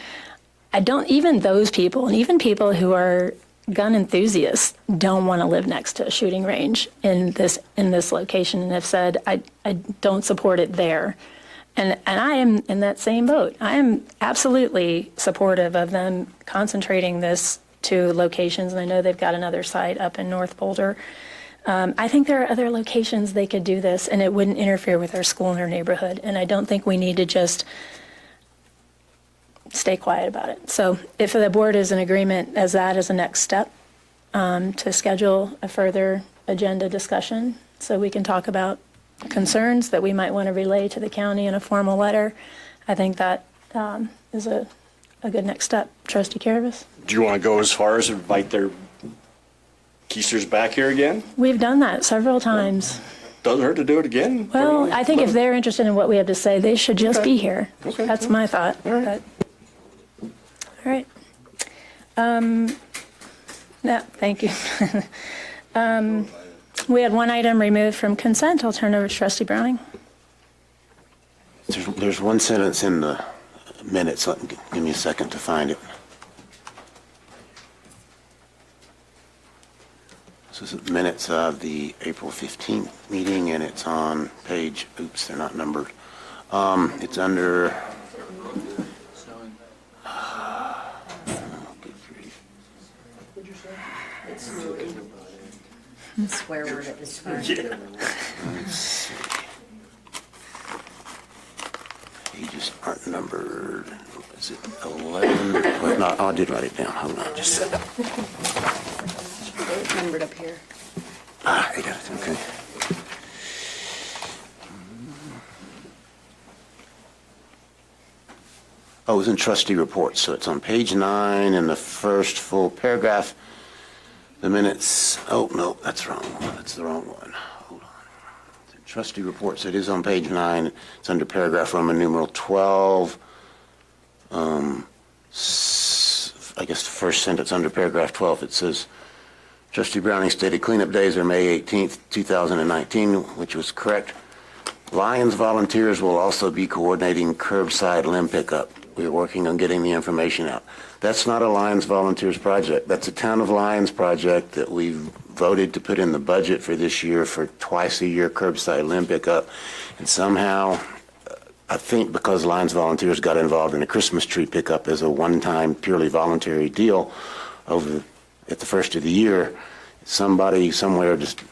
Even those people, and even people who are gun enthusiasts, don't want to live next to a shooting range in this location and have said, I don't support it there. And I am in that same boat. I am absolutely supportive of them concentrating this to locations, and I know they've got another site up in North Boulder. I think there are other locations they could do this, and it wouldn't interfere with our school and our neighborhood, and I don't think we need to just stay quiet about it. So if the board is in agreement as that is a next step, to schedule a further agenda discussion so we can talk about concerns that we might want to relay to the county in a formal letter, I think that is a good next step. Trustee Caravas? Do you want to go as far as invite their keisters back here again? We've done that several times. Doesn't hurt to do it again. Well, I think if they're interested in what we have to say, they should just be here. Okay. That's my thought. All right. All right. No, thank you. We had one item removed from consent. I'll turn over to Trustee Browning. There's one sentence in the minutes. Give me a second to find it. This is minutes of the April 15th meeting, and it's on page, oops, they're not numbered. It's under... Swear word at this time. Let's see. Pages aren't numbered. Is it 11? Well, no, I did write it down. Hold on, just a second. It's numbered up here. I got it, okay. Oh, it was in trustee reports, so it's on page 9 in the first full paragraph. The minutes, oh, no, that's wrong. That's the wrong one. Hold on. Trustee reports, it is on page 9. It's under paragraph Roman numeral 12. I guess the first sentence under paragraph 12, it says, Trustee Browning stated cleanup days are May 18th, 2019, which was correct. Lions volunteers will also be coordinating curbside limb pickup. We're working on getting the information out. That's not a Lions Volunteers project. That's a Town of Lions project that we've voted to put in the budget for this year for twice a year curbside limb pickup. And somehow, I think because Lions Volunteers got involved in a Christmas tree pickup as a one-time purely voluntary deal at the first of the year, somebody somewhere just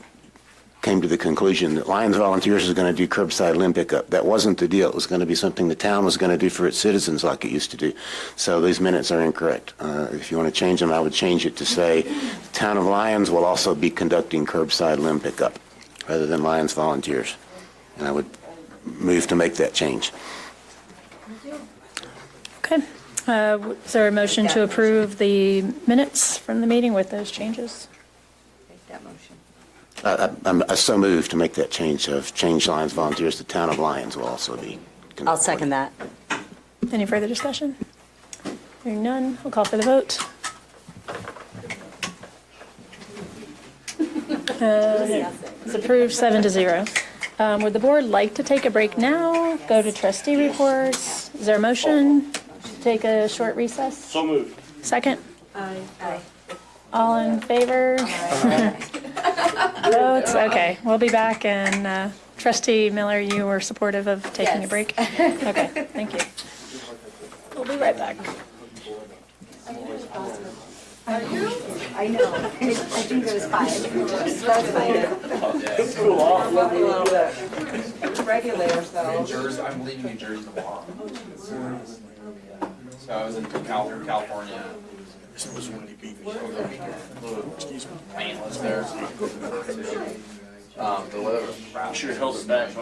came to the conclusion that Lions Volunteers is going to do curbside limb pickup. That wasn't the deal. It was going to be something the town was going to do for its citizens like it used to do. So these minutes are incorrect. If you want to change them, I would change it to say the Town of Lions will also be conducting curbside limb pickup rather than Lions Volunteers. And I would move to make that change. Okay. Is there a motion to approve the minutes from the meeting with those changes? Make that motion. I so moved to make that change of change Lions Volunteers to Town of Lions will also be. I'll second that. Any further discussion? Hearing none, we'll call for the vote. It's approved 7-0. Would the board like to take a break now? Go to trustee reports? Is there a motion to take a short recess? So moved. Second? Aye. All in favor? Votes? Okay, we'll be back, and Trustee Miller, you were supportive of taking a break? Okay, thank you. We'll be right back. Are you? I know, I think it was 5. So that's fine. Regulators, though. In Jersey, I'm leaving New Jersey tomorrow. So I was in California. This was when excuse me. Painless there. The weather was crap. Should have held it back.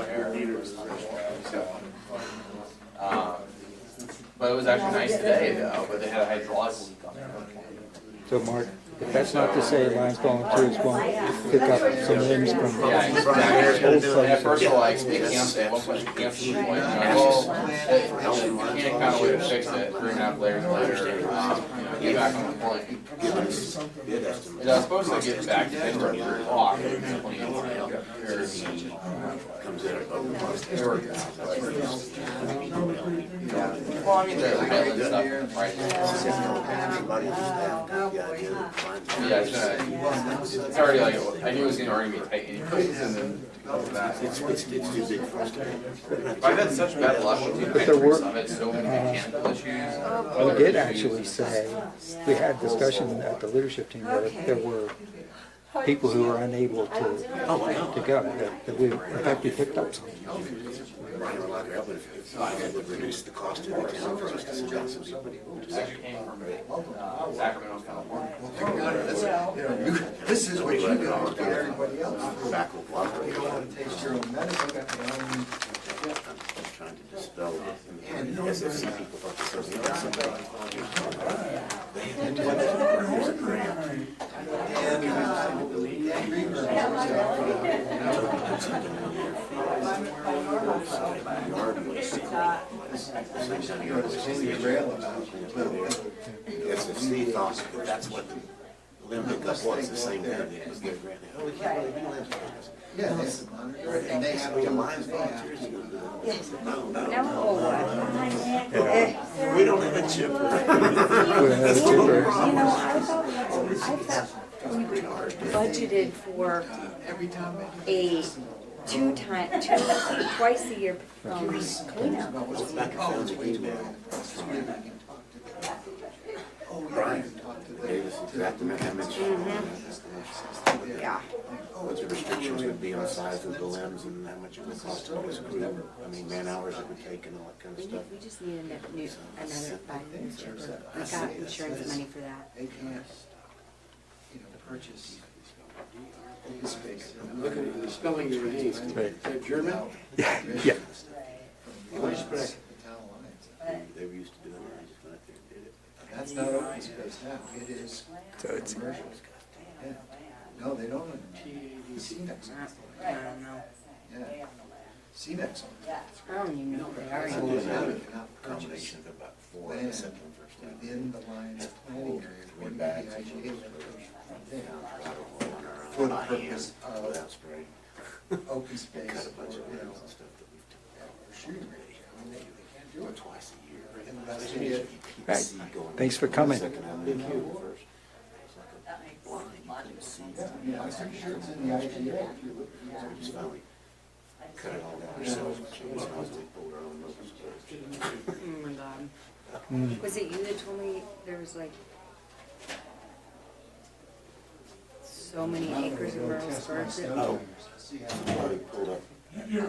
But it was actually nice today, though. But they had a hydraulic leak on there. So Mark, if that's not to say Limestone Cruise won't pick up some limbs from Yeah, exactly. old At first, places. like, they camped at one point, they camped like, well, you can't kind of way to fix it 3.5 layers later, get back on the point. It was supposed to get back to this during the walk, but comes in well, I mean, the Midland stuff, right? Yeah, it's already like, I knew it was going to already be tight anyways, and then it's too big for us to. I've had such bad luck with the entry summit, so many mechanical issues. We did actually say, we had discussion at the leadership team that there were people who were unable to go, that we, in fact, we picked up some. Reduce the cost of the town for us to suggest somebody. Actually came from Sacramento, California. This is what you got. Everybody else. Back will cooperate. Trying to dispel it. And the SFC people thought there's a grant. SFC thought that that's what the limb pickup was, the same thing. It was their grant. Oh, we can't really do limbs pickups. Yeah, and they have the lines volunteers. We don't have a chipper. We budgeted for twice a year cleanup. Brian gave us exact image. Yeah. What the restrictions would be on size of the limbs and how much it would cost to put a screw, I mean, man hours it would take and all that kind of stuff. We just need another 5 minutes. We got insurance money for that. They can't, purchase open space. Look at the spelling of your names. Is that German? Yeah. Respect. They were used to doing it, I just went up there and did it. That's not open space now, it is commercial. Yeah. No, they don't. CNEX. I don't know. Yeah. CNEX. I don't even know what they are. Combination of about 4 Land and 7 first. within the Lions planning area, Three according to bags. the IGA, for the purpose Without of spraying. open space, Cut a bunch of or, limbs and stuff that we've done. for shooting range. I mean, they can't do it. Twice a year. And that's it. Right. Thanks for coming. Second Avenue first. It's like a blind, you couldn't see. Yeah, I'm pretty sure it's in the IGA. So we just finally cut it all down ourselves. We pulled our own ropes. Oh my God. Was it you that told me there was like so many acres of rural storage? Oh, somebody pulled up on that day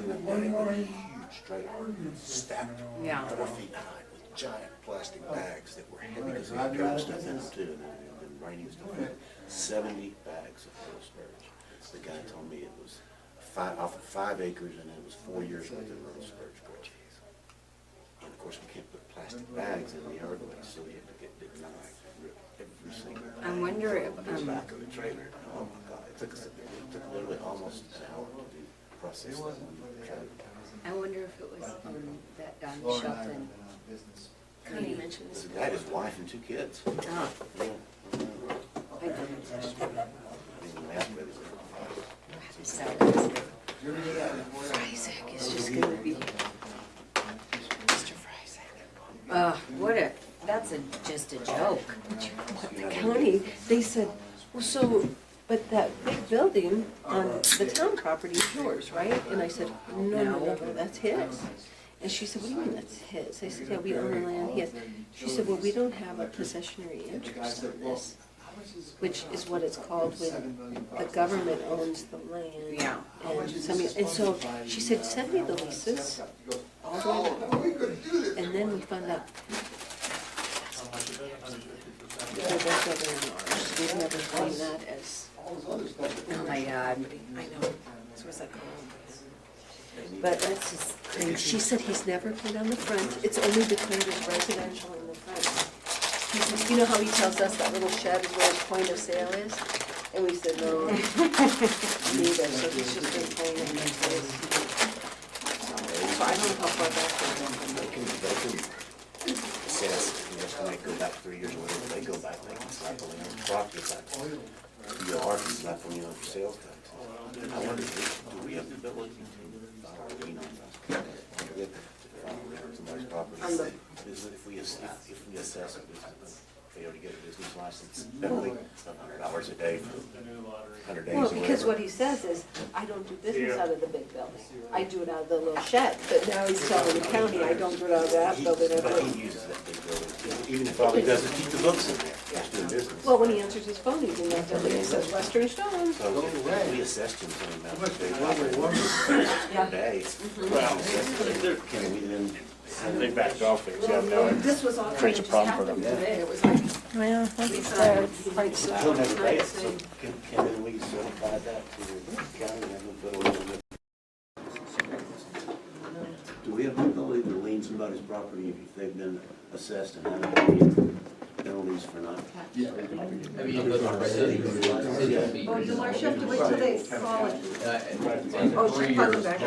with a huge trailer stacked 4 feet high with giant plastic bags that were heavy because they had driven stuff in them too, and then raining stuff. 70 bags of rural storage. The guy told me it was off of 5 acres and it was 4 years worth of rural storage purchase. And of course, we can't put plastic bags in the yard waste, so we have to get denied every single. I wonder if, back of the trailer. Oh my God! It took literally almost an hour to do process that one trailer. I wonder if it was that Don Shelton. Connie mentioned this. There's a guy, his wife and 2 kids. Oh. Yeah. I didn't. So, Freisig is just gonna be. Mr. Freisig. That's just a joke. The county, they said, well, so, but that big building on the town property is yours, right? And I said, no, that's his. And she said, what do you mean that's his? I said, yeah, we own the land, he has. She said, well, we don't have a possessionary interest in this. which is what it's called when the government owns the land. Yeah. And so she said, send me the leases, all the way to, and then we found out. They're both government. We've never claimed that as. Oh my God. I know, so what's that called? But that's just, and she said he's never put on the front, it's only declared as residential in the front. He says, you know how he tells us that little shed is where his point of sale is? And we said, no, neither, so he's just been playing it like this. So I don't know how far back They can assess, and just might go back 3 years or whatever, they go back, they can slap on the property tax. DOR can slap on for sales tax. I wonder, do we have the ability to file a lien on somebody's property? If we assess a business, fail to get a business license, definitely $100 a day for 100 days or Well, whatever. because what he says is, I don't do business out of the big building. I do it out of the little shed. But now he's telling the county, I don't do it out of that building. I But do he uses that big building, even if all he does is keep the books in there, he's doing business. Well, when he answers his phone, he's in that building, he says Western Stone. So if we assessed him some amount of per day, can we then? They backed off there, so now This was all creates a problem for them. today. It was like, Well, that's there, it's hard to He'll never pay it, so can then we certify that to the county and have them put a lien on it? Do we have the ability to lien somebody's property if they've been assessed and haven't paid penalties for not? Yeah. oh, you Marcia have to wait till they call it. Oh, she's coming back.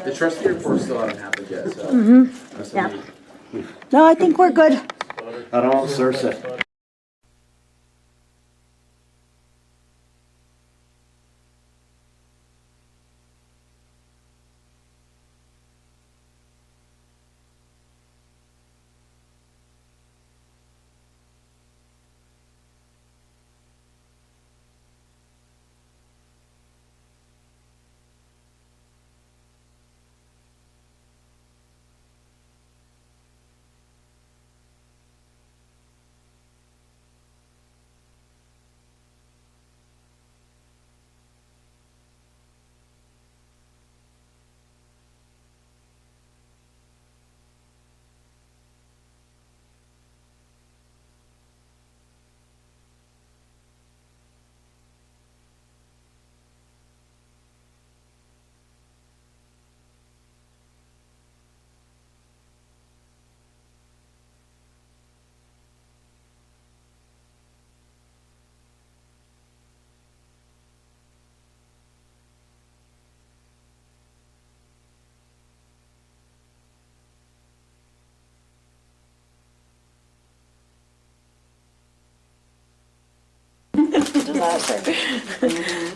The trustee report still haven't happened yet, so. Yeah. No, I think we're good. I don't, sir, sir.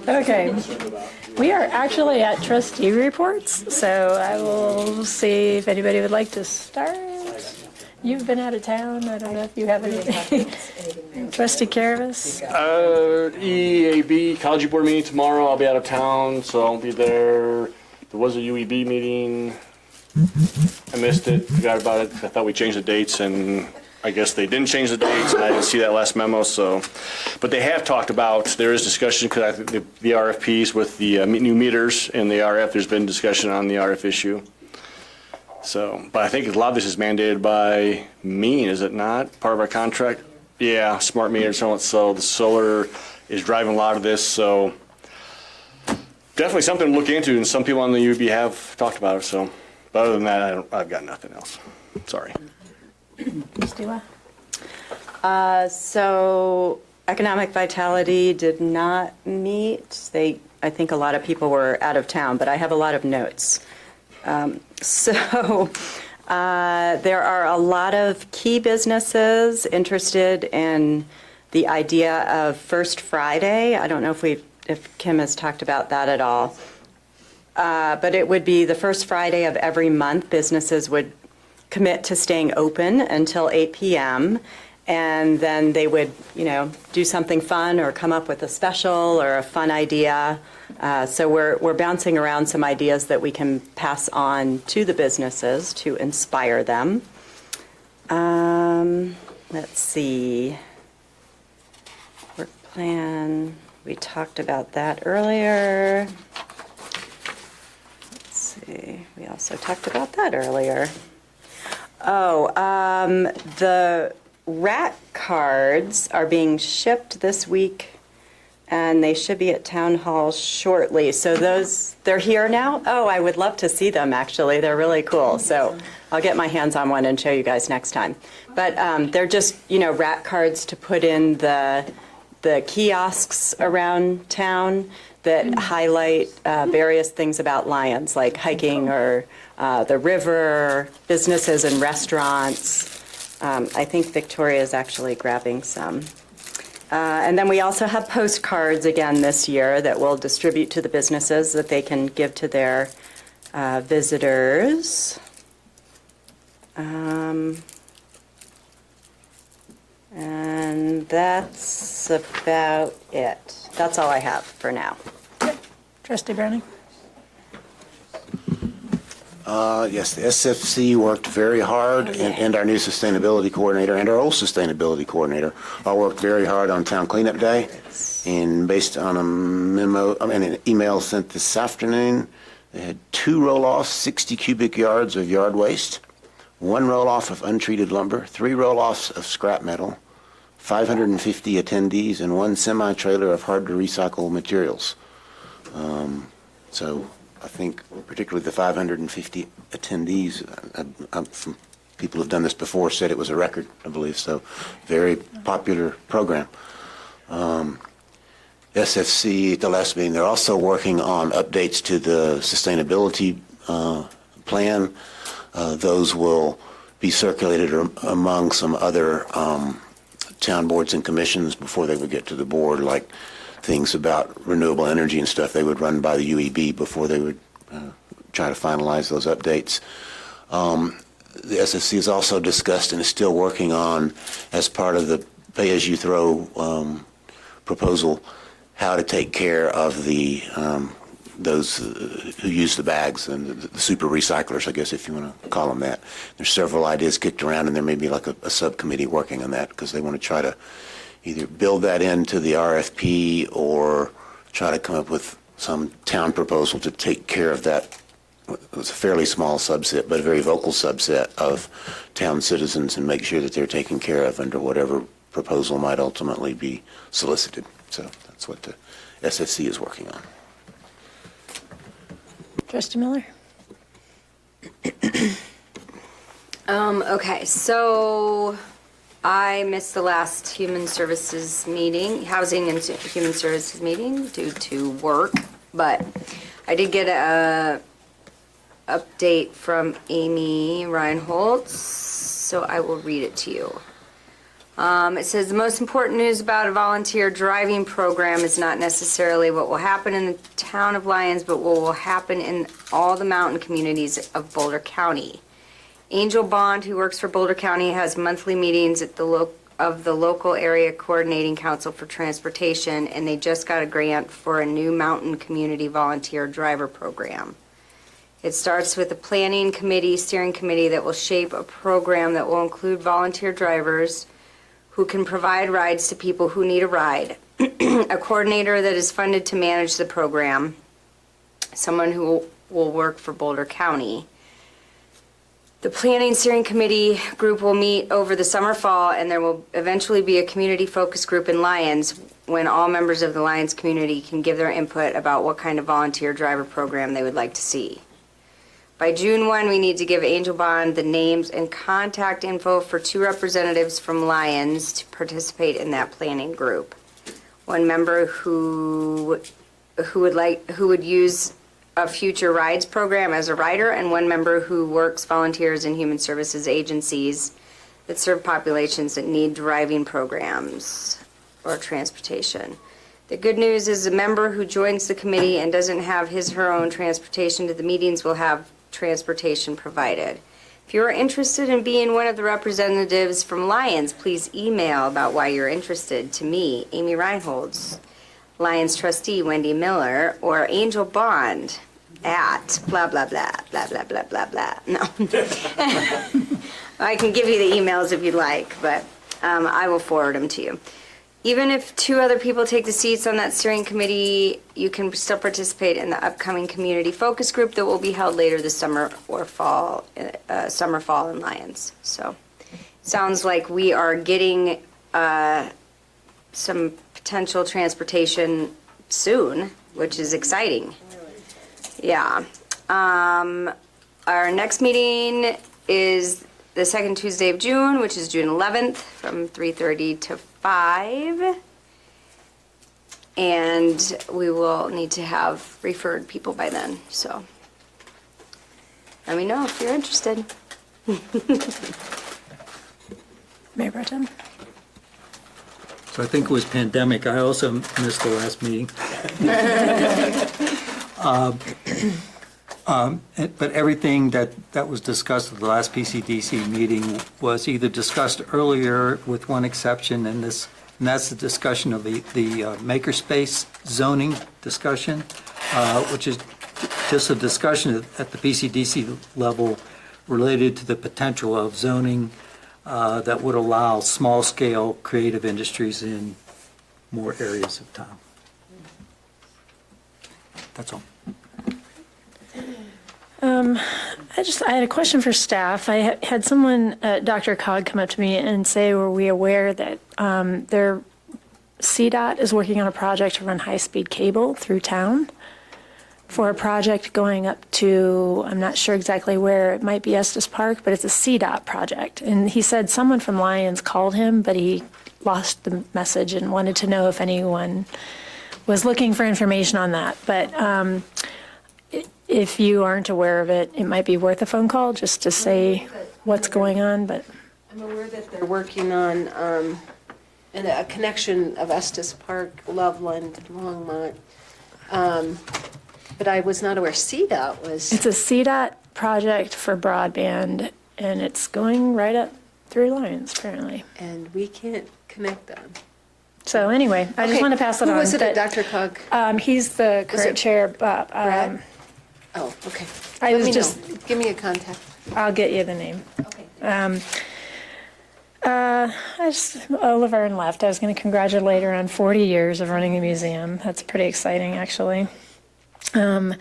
Okay, we are actually at trustee reports, so I will see if anybody would like to start. You've been out of town, I don't know if you have anything. Trustee Caravas? EAB, College Board meeting tomorrow. I'll be out of town, so I won't be there. There was a UEB meeting I missed it, forgot about it. I thought we changed the dates, and I guess they didn't change the dates, and I didn't see that last memo, so. But they have talked about, there is discussion, because I think the RFPs with the new meters and the RF, there's been discussion on the RF issue. So, but I think a lot of this is mandated by Mean, is it not? Part of our contract? Yeah, smart meters, so the solar is driving a lot of this, so definitely something to look into, and some people on the UB have talked about it, so. But other than that, I've got nothing else. Sorry. Ms. So Economic Vitality did not meet. I think a lot of people were out of town, but I have a lot of notes. There are a lot of key businesses interested in the idea of First Friday. I don't know if Kim has talked about that at all. But it would be the first Friday of every month. Businesses would commit to staying open until 8 p.m. And then they would, do something fun or come up with a special or a fun idea. So we're bouncing around some ideas that we can pass on to the businesses to inspire them. Let's see. Work plan. We talked about that earlier. We also talked about that earlier. The rat cards are being shipped this week, and they should be at Town Hall shortly. So they're here now? Oh, I would love to see them, actually. They're really cool. So I'll get my hands on one and show you guys next time. But they're just, rat cards to put in the kiosks around town that highlight various things about Lyons, like hiking or the river, businesses and restaurants. I think Victoria is actually grabbing some. And then we also have postcards again this year that we'll distribute to the businesses that they can give to their visitors. And that's about it. That's all I have for now. Trustee Browning? Yes, the SFC worked very hard, and our new sustainability coordinator and our old sustainability coordinator all worked very hard on Town Cleanup Day. And based on an email sent this afternoon, they had 2 roll-offs, 60 cubic yards of yard waste, 1 roll-off of untreated lumber, 3 roll-offs of scrap metal, 550 attendees, and 1 semi-trailer of hard-to-recycle materials. So I think particularly the 550 attendees, from people who have done this before, said it was a record, I believe. So very popular program. SFC, at the last meeting, they're also working on updates to the sustainability plan. Those will be circulated among some other town boards and commissions before they would get to the board, like things about renewable energy and stuff they would run by the UEB before they would try to finalize those updates. The SFC is also discussed and is still working on, as part of the pay-as-you-throw proposal, how to take care of the those who use the bags and the super recyclers, I guess, if you want to call them that. There's several ideas kicked around, and there may be like a subcommittee working on that because they want to try to either build that into the RFP or try to come up with some town proposal to take care of that. It's a fairly small subset, but a very vocal subset of town citizens, and make sure that they're taken care of under whatever proposal might ultimately be solicited. So that's what the SFC is working on. Trustee Miller? Okay, so I missed the last Human Services meeting, Housing and Human Services meeting due to work, but I did get a update from Amy Reinholtz, so I will read it to you. It says the most important news about a volunteer driving program is not necessarily what will happen in the town of Lyons, but what will happen in all the mountain communities of Boulder County. Angel Bond, who works for Boulder County, has monthly meetings at of the local area coordinating council for transportation, and they just got a grant for a new mountain community volunteer driver program. It starts with a planning committee, steering committee that will shape a program that will include volunteer drivers who can provide rides to people who need a ride, a coordinator that is funded to manage the program, someone who will work for Boulder County. The planning steering committee group will meet over the summer, fall, and there will eventually be a community focus group in Lyons when all members of the Lyons community can give their input about what kind of volunteer driver program they would like to see. By June 1, we need to give Angel Bond the names and contact info for 2 representatives from Lyons to participate in that planning group. One member who would use a future rides program as a rider, and one member who works volunteers in human services agencies that serve populations that need driving programs or transportation. The good news is a member who joins the committee and doesn't have his or her own transportation to the meetings will have transportation provided. If you're interested in being one of the representatives from Lyons, please email about why you're interested to me, Amy Reinholds, Lyons trustee Wendy Miller, or Angel Bond at blah, blah, blah, blah, blah, blah, blah, blah. No. I can give you the emails if you'd like, but I will forward them to you. Even if 2 other people take the seats on that steering committee, you can still participate in the upcoming community focus group that will be held later this summer or fall, summer, fall in Lyons. So sounds like we are getting some potential transportation soon, which is exciting. Yeah. Our next meeting is the second Tuesday of June, which is June 11th from 3:30 to 5. And we will need to have referred people by then, so let me know if you're interested. Mayor Pro Tem? So I think it was pandemic. I also missed the last meeting. But everything that was discussed at the last PCDC meeting was either discussed earlier with one exception, and that's the discussion of the makerspace zoning discussion, which is just a discussion at the PCDC level related to the potential of zoning that would allow small-scale creative industries in more areas of town. That's all. I had a question for staff. I had someone, Dr. Cog, come up to me and say, were we aware that their CDOT is working on a project to run high-speed cable through town for a project going up to, I'm not sure exactly where, it might be Estes Park, but it's a CDOT project. And he said someone from Lyons called him, but he lost the message and wanted to know if anyone was looking for information on that. But if you aren't aware of it, it might be worth a phone call just to say what's going on, but. I'm aware that they're working on a connection of Estes Park, Loveland, Longmont. But I was not aware CDOT was. It's a CDOT project for broadband, and it's going right up through Lyons, apparently. And we can't connect them. So anyway, I just want to pass it on. Who was it, Dr. Cog? He's the current chair. Brad? Oh, okay. I Let was me just. know. Give me a contact. I'll get you the name. Okay. Oliver and left. I was going to congratulate her on 40 years of running the museum. That's pretty exciting, actually. And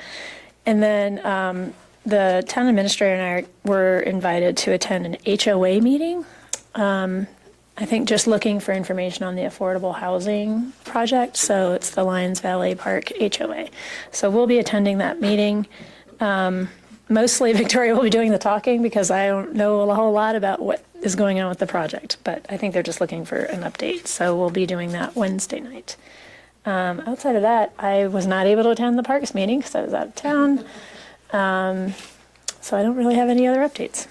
then the town administrator and I were invited to attend an HOA meeting. I think just looking for information on the affordable housing project. So it's the Lyons Valley Park HOA. So we'll be attending that meeting. Mostly Victoria will be doing the talking because I don't know a whole lot about what is going on with the project, but I think they're just looking for an update. So we'll be doing that Wednesday night. Outside of that, I was not able to attend the parks meeting because I was out of town. So I don't really have any other updates.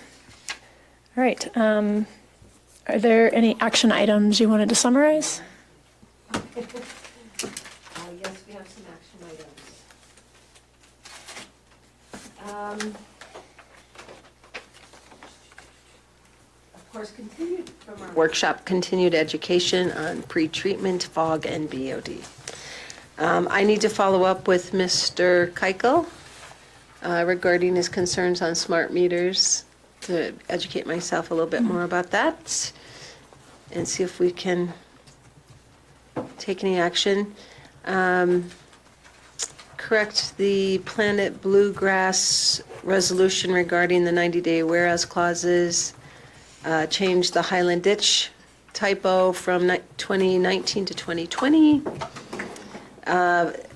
All right. Are there any action items you wanted to summarize? Yes, we have some action items. Of course, continued from our workshop, continued education on pre-treatment, fog, and BOD. I need to follow up with Mr. Keuchel regarding his concerns on smart meters, to educate myself a little bit more about that and see if we can take any action. Correct the Planet Bluegrass resolution regarding the 90-day whereas clauses. Change the Highland Ditch typo from 2019 to 2020.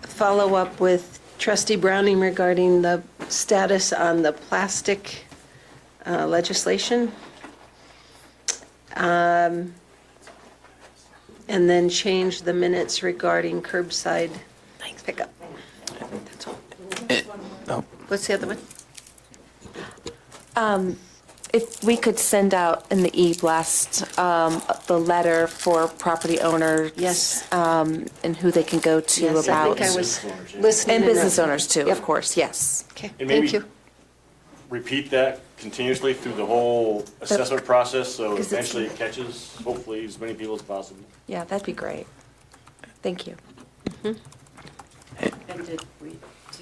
Follow up with Trustee Browning regarding the status on the plastic legislation. And then change the minutes regarding curbside pickup. What's the other one? If we could send out in the e-blast the letter for property owners. Yes. And who they can go to Yes, about. I think I was listening. And business enough. owners too, Yep. of course, yes. Okay, And thank maybe you. repeat that continuously through the whole assessment process, so 'Cause it's- eventually it catches, hopefully, as many people as possible. Yeah, that'd be great. Thank you. And did we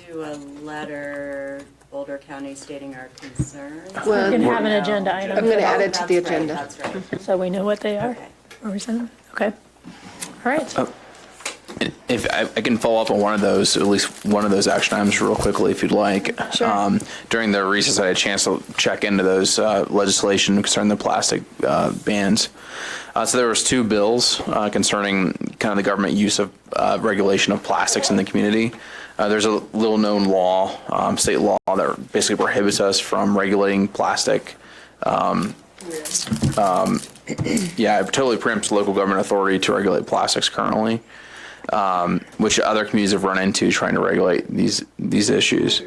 do a letter, Boulder County, stating our concerns? We're going to have an agenda item. I'm going to add it to That's the right, agenda. That's right. So we know what they are? Okay. Or we send them? Okay. All right. If I can follow up on one of those, at least one of those action items real quickly, if you'd like. Sure. During the recess, I had a chance to check into those legislation concerning the plastic bans. So there was two bills concerning kind of the government use of regulation of plastics in the community. There's a little known law, state law, that basically prohibits us from regulating plastic. Yeah, it totally preempts local government authority to regulate plastics currently, which other communities have run into trying to regulate these issues.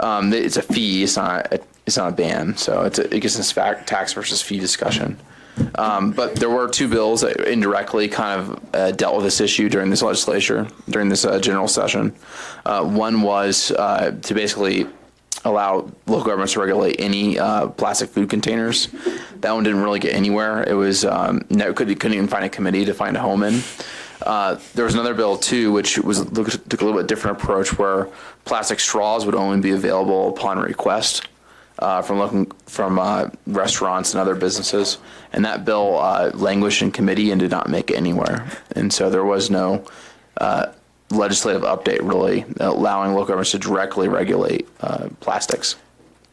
It's a fee, it's not a ban, so it gets this tax versus fee discussion. But there were two bills that indirectly kind of dealt with this issue during this legislature, during this general session. One was to basically allow local governments to regulate any plastic food containers. That one didn't really get anywhere. It was couldn't even find a committee to find a home in. There was another bill too, which took a little bit different approach, where plastic straws would only be available upon request from restaurants and other businesses. And that bill languished in committee and did not make it anywhere. And so there was no legislative update really allowing local governments to directly regulate plastics.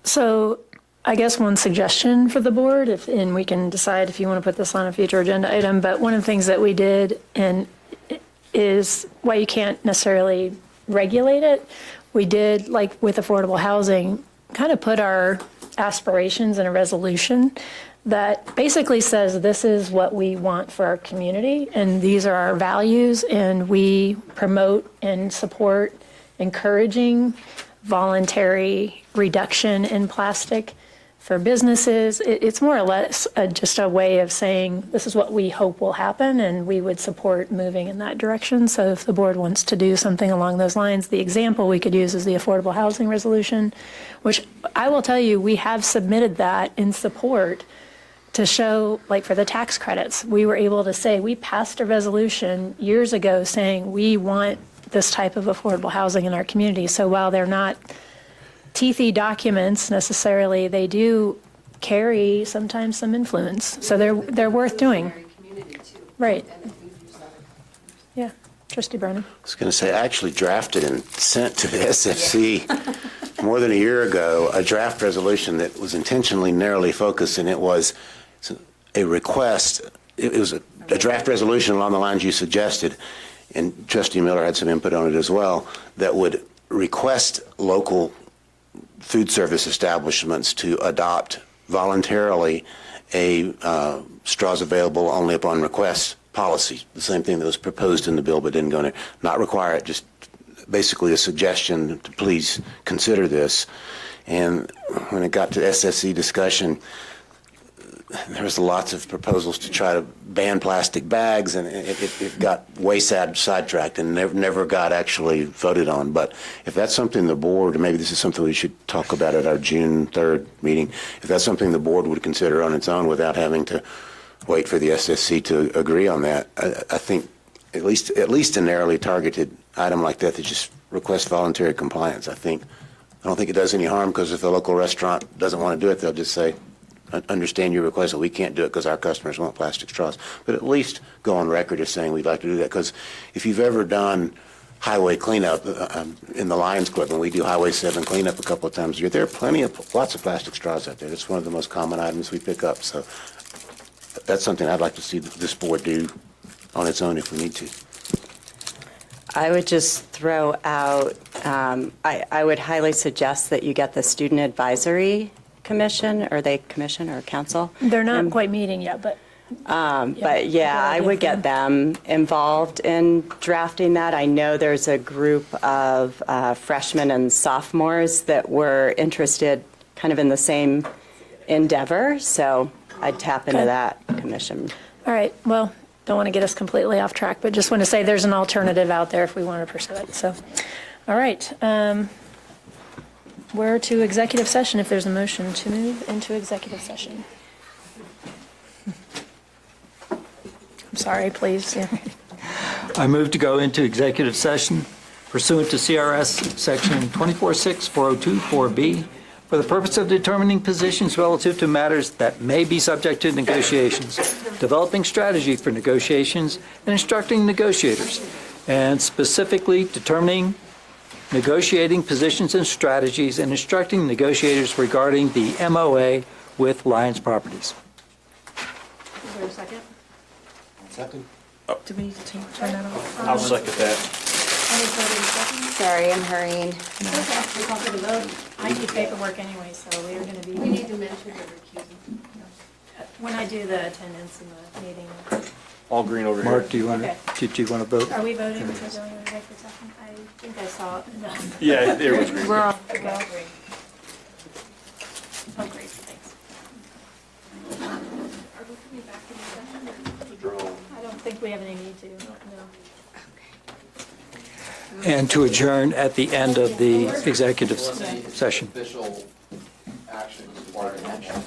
So I guess one suggestion for the board, and we can decide if you want to put this on a future agenda item, but one of the things that we did, and is why you can't necessarily regulate it, we did, like with affordable housing, kind of put our aspirations in a resolution that basically says this is what we want for our community and these are our values, and we promote and support encouraging voluntary reduction in plastic for businesses. It's more or less just a way of saying this is what we hope will happen and we would support moving in that direction. So if the board wants to do something along those lines, the example we could use is the affordable housing resolution, which I will tell you, we have submitted that in support to show, like for the tax credits, we were able to say, we passed a resolution years ago saying we want this type of affordable housing in our community. So while they're not teethy documents necessarily, they do carry sometimes some influence. So they're worth doing. Right. Yeah, Trustee Browning. I was going to say, I actually drafted and sent to the SFC more than a year ago a draft resolution that was intentionally narrowly focused, and it was a request. It was a draft resolution along the lines you suggested, and Trustee Miller had some input on it as well, that would request local food service establishments to adopt voluntarily a straws available only upon request policy. The same thing that was proposed in the bill but didn't go in. Not require it, just basically a suggestion to please consider this. And when it got to SSC discussion, there was lots of proposals to try to ban plastic bags, and it got way sidetracked and never got actually voted on. But if that's something the board, maybe this is something we should talk about at our June 3rd meeting, if that's something the board would consider on its own without having to wait for the SSC to agree on that, I think at least a narrowly targeted item like that just requests voluntary compliance, I think I don't think it does any harm, because if a local restaurant doesn't want to do it, they'll just say, understand your request, that we can't do it because our customers want plastic straws. But at least go on record as saying we'd like to do that, because if you've ever done highway cleanup in the Lions Club, and we do Highway 7 cleanup a couple of times a year, there are lots of plastic straws out there. It's one of the most common items we pick up. So that's something I'd like to see this board do on its own if we need to. I would just throw out, I would highly suggest that you get the Student Advisory Commission, or they commission or council. They're not quite meeting yet, but. But yeah, I would get them involved in drafting that. I know there's a group of freshmen and sophomores that were interested kind of in the same endeavor, so I'd tap into that commission. All right, well, don't want to get us completely off track, but just want to say there's an alternative out there if we want to pursue it, so. All right, we're to executive session if there's a motion to move into executive session. I'm sorry, please. Yeah. I move to go into executive session pursuant to CRS Section 246402-4B for the purpose of determining positions relative to matters that may be subject to negotiations, developing strategy for negotiations, and instructing negotiators, and specifically determining negotiating positions and strategies and instructing negotiators regarding the MOA with Lions Properties. Is there a second? Second. Do we need to turn that off? I'll second that. Any further discussion? Sorry, I'm hurrying. It's okay, we call for the vote. I do paperwork anyway, so we are going to be. We need to mention the recusal. When I do the attendance in the meeting. All green over here. Mark, do you want Okay. to vote? Are we voting to go into executive session? I think I saw it. No. Yeah, there was green. We're all green. Oh, great, thanks. Are we coming back in session? I don't think we have any need to, no. And to adjourn at the end of the executive session. Official action is required in action.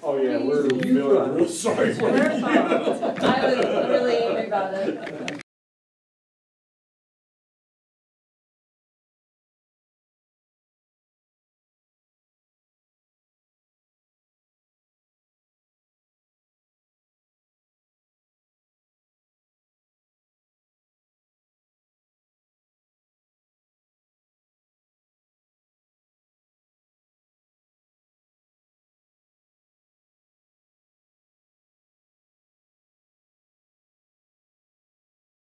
Oh, yeah, we're sorry. I was really angry about it.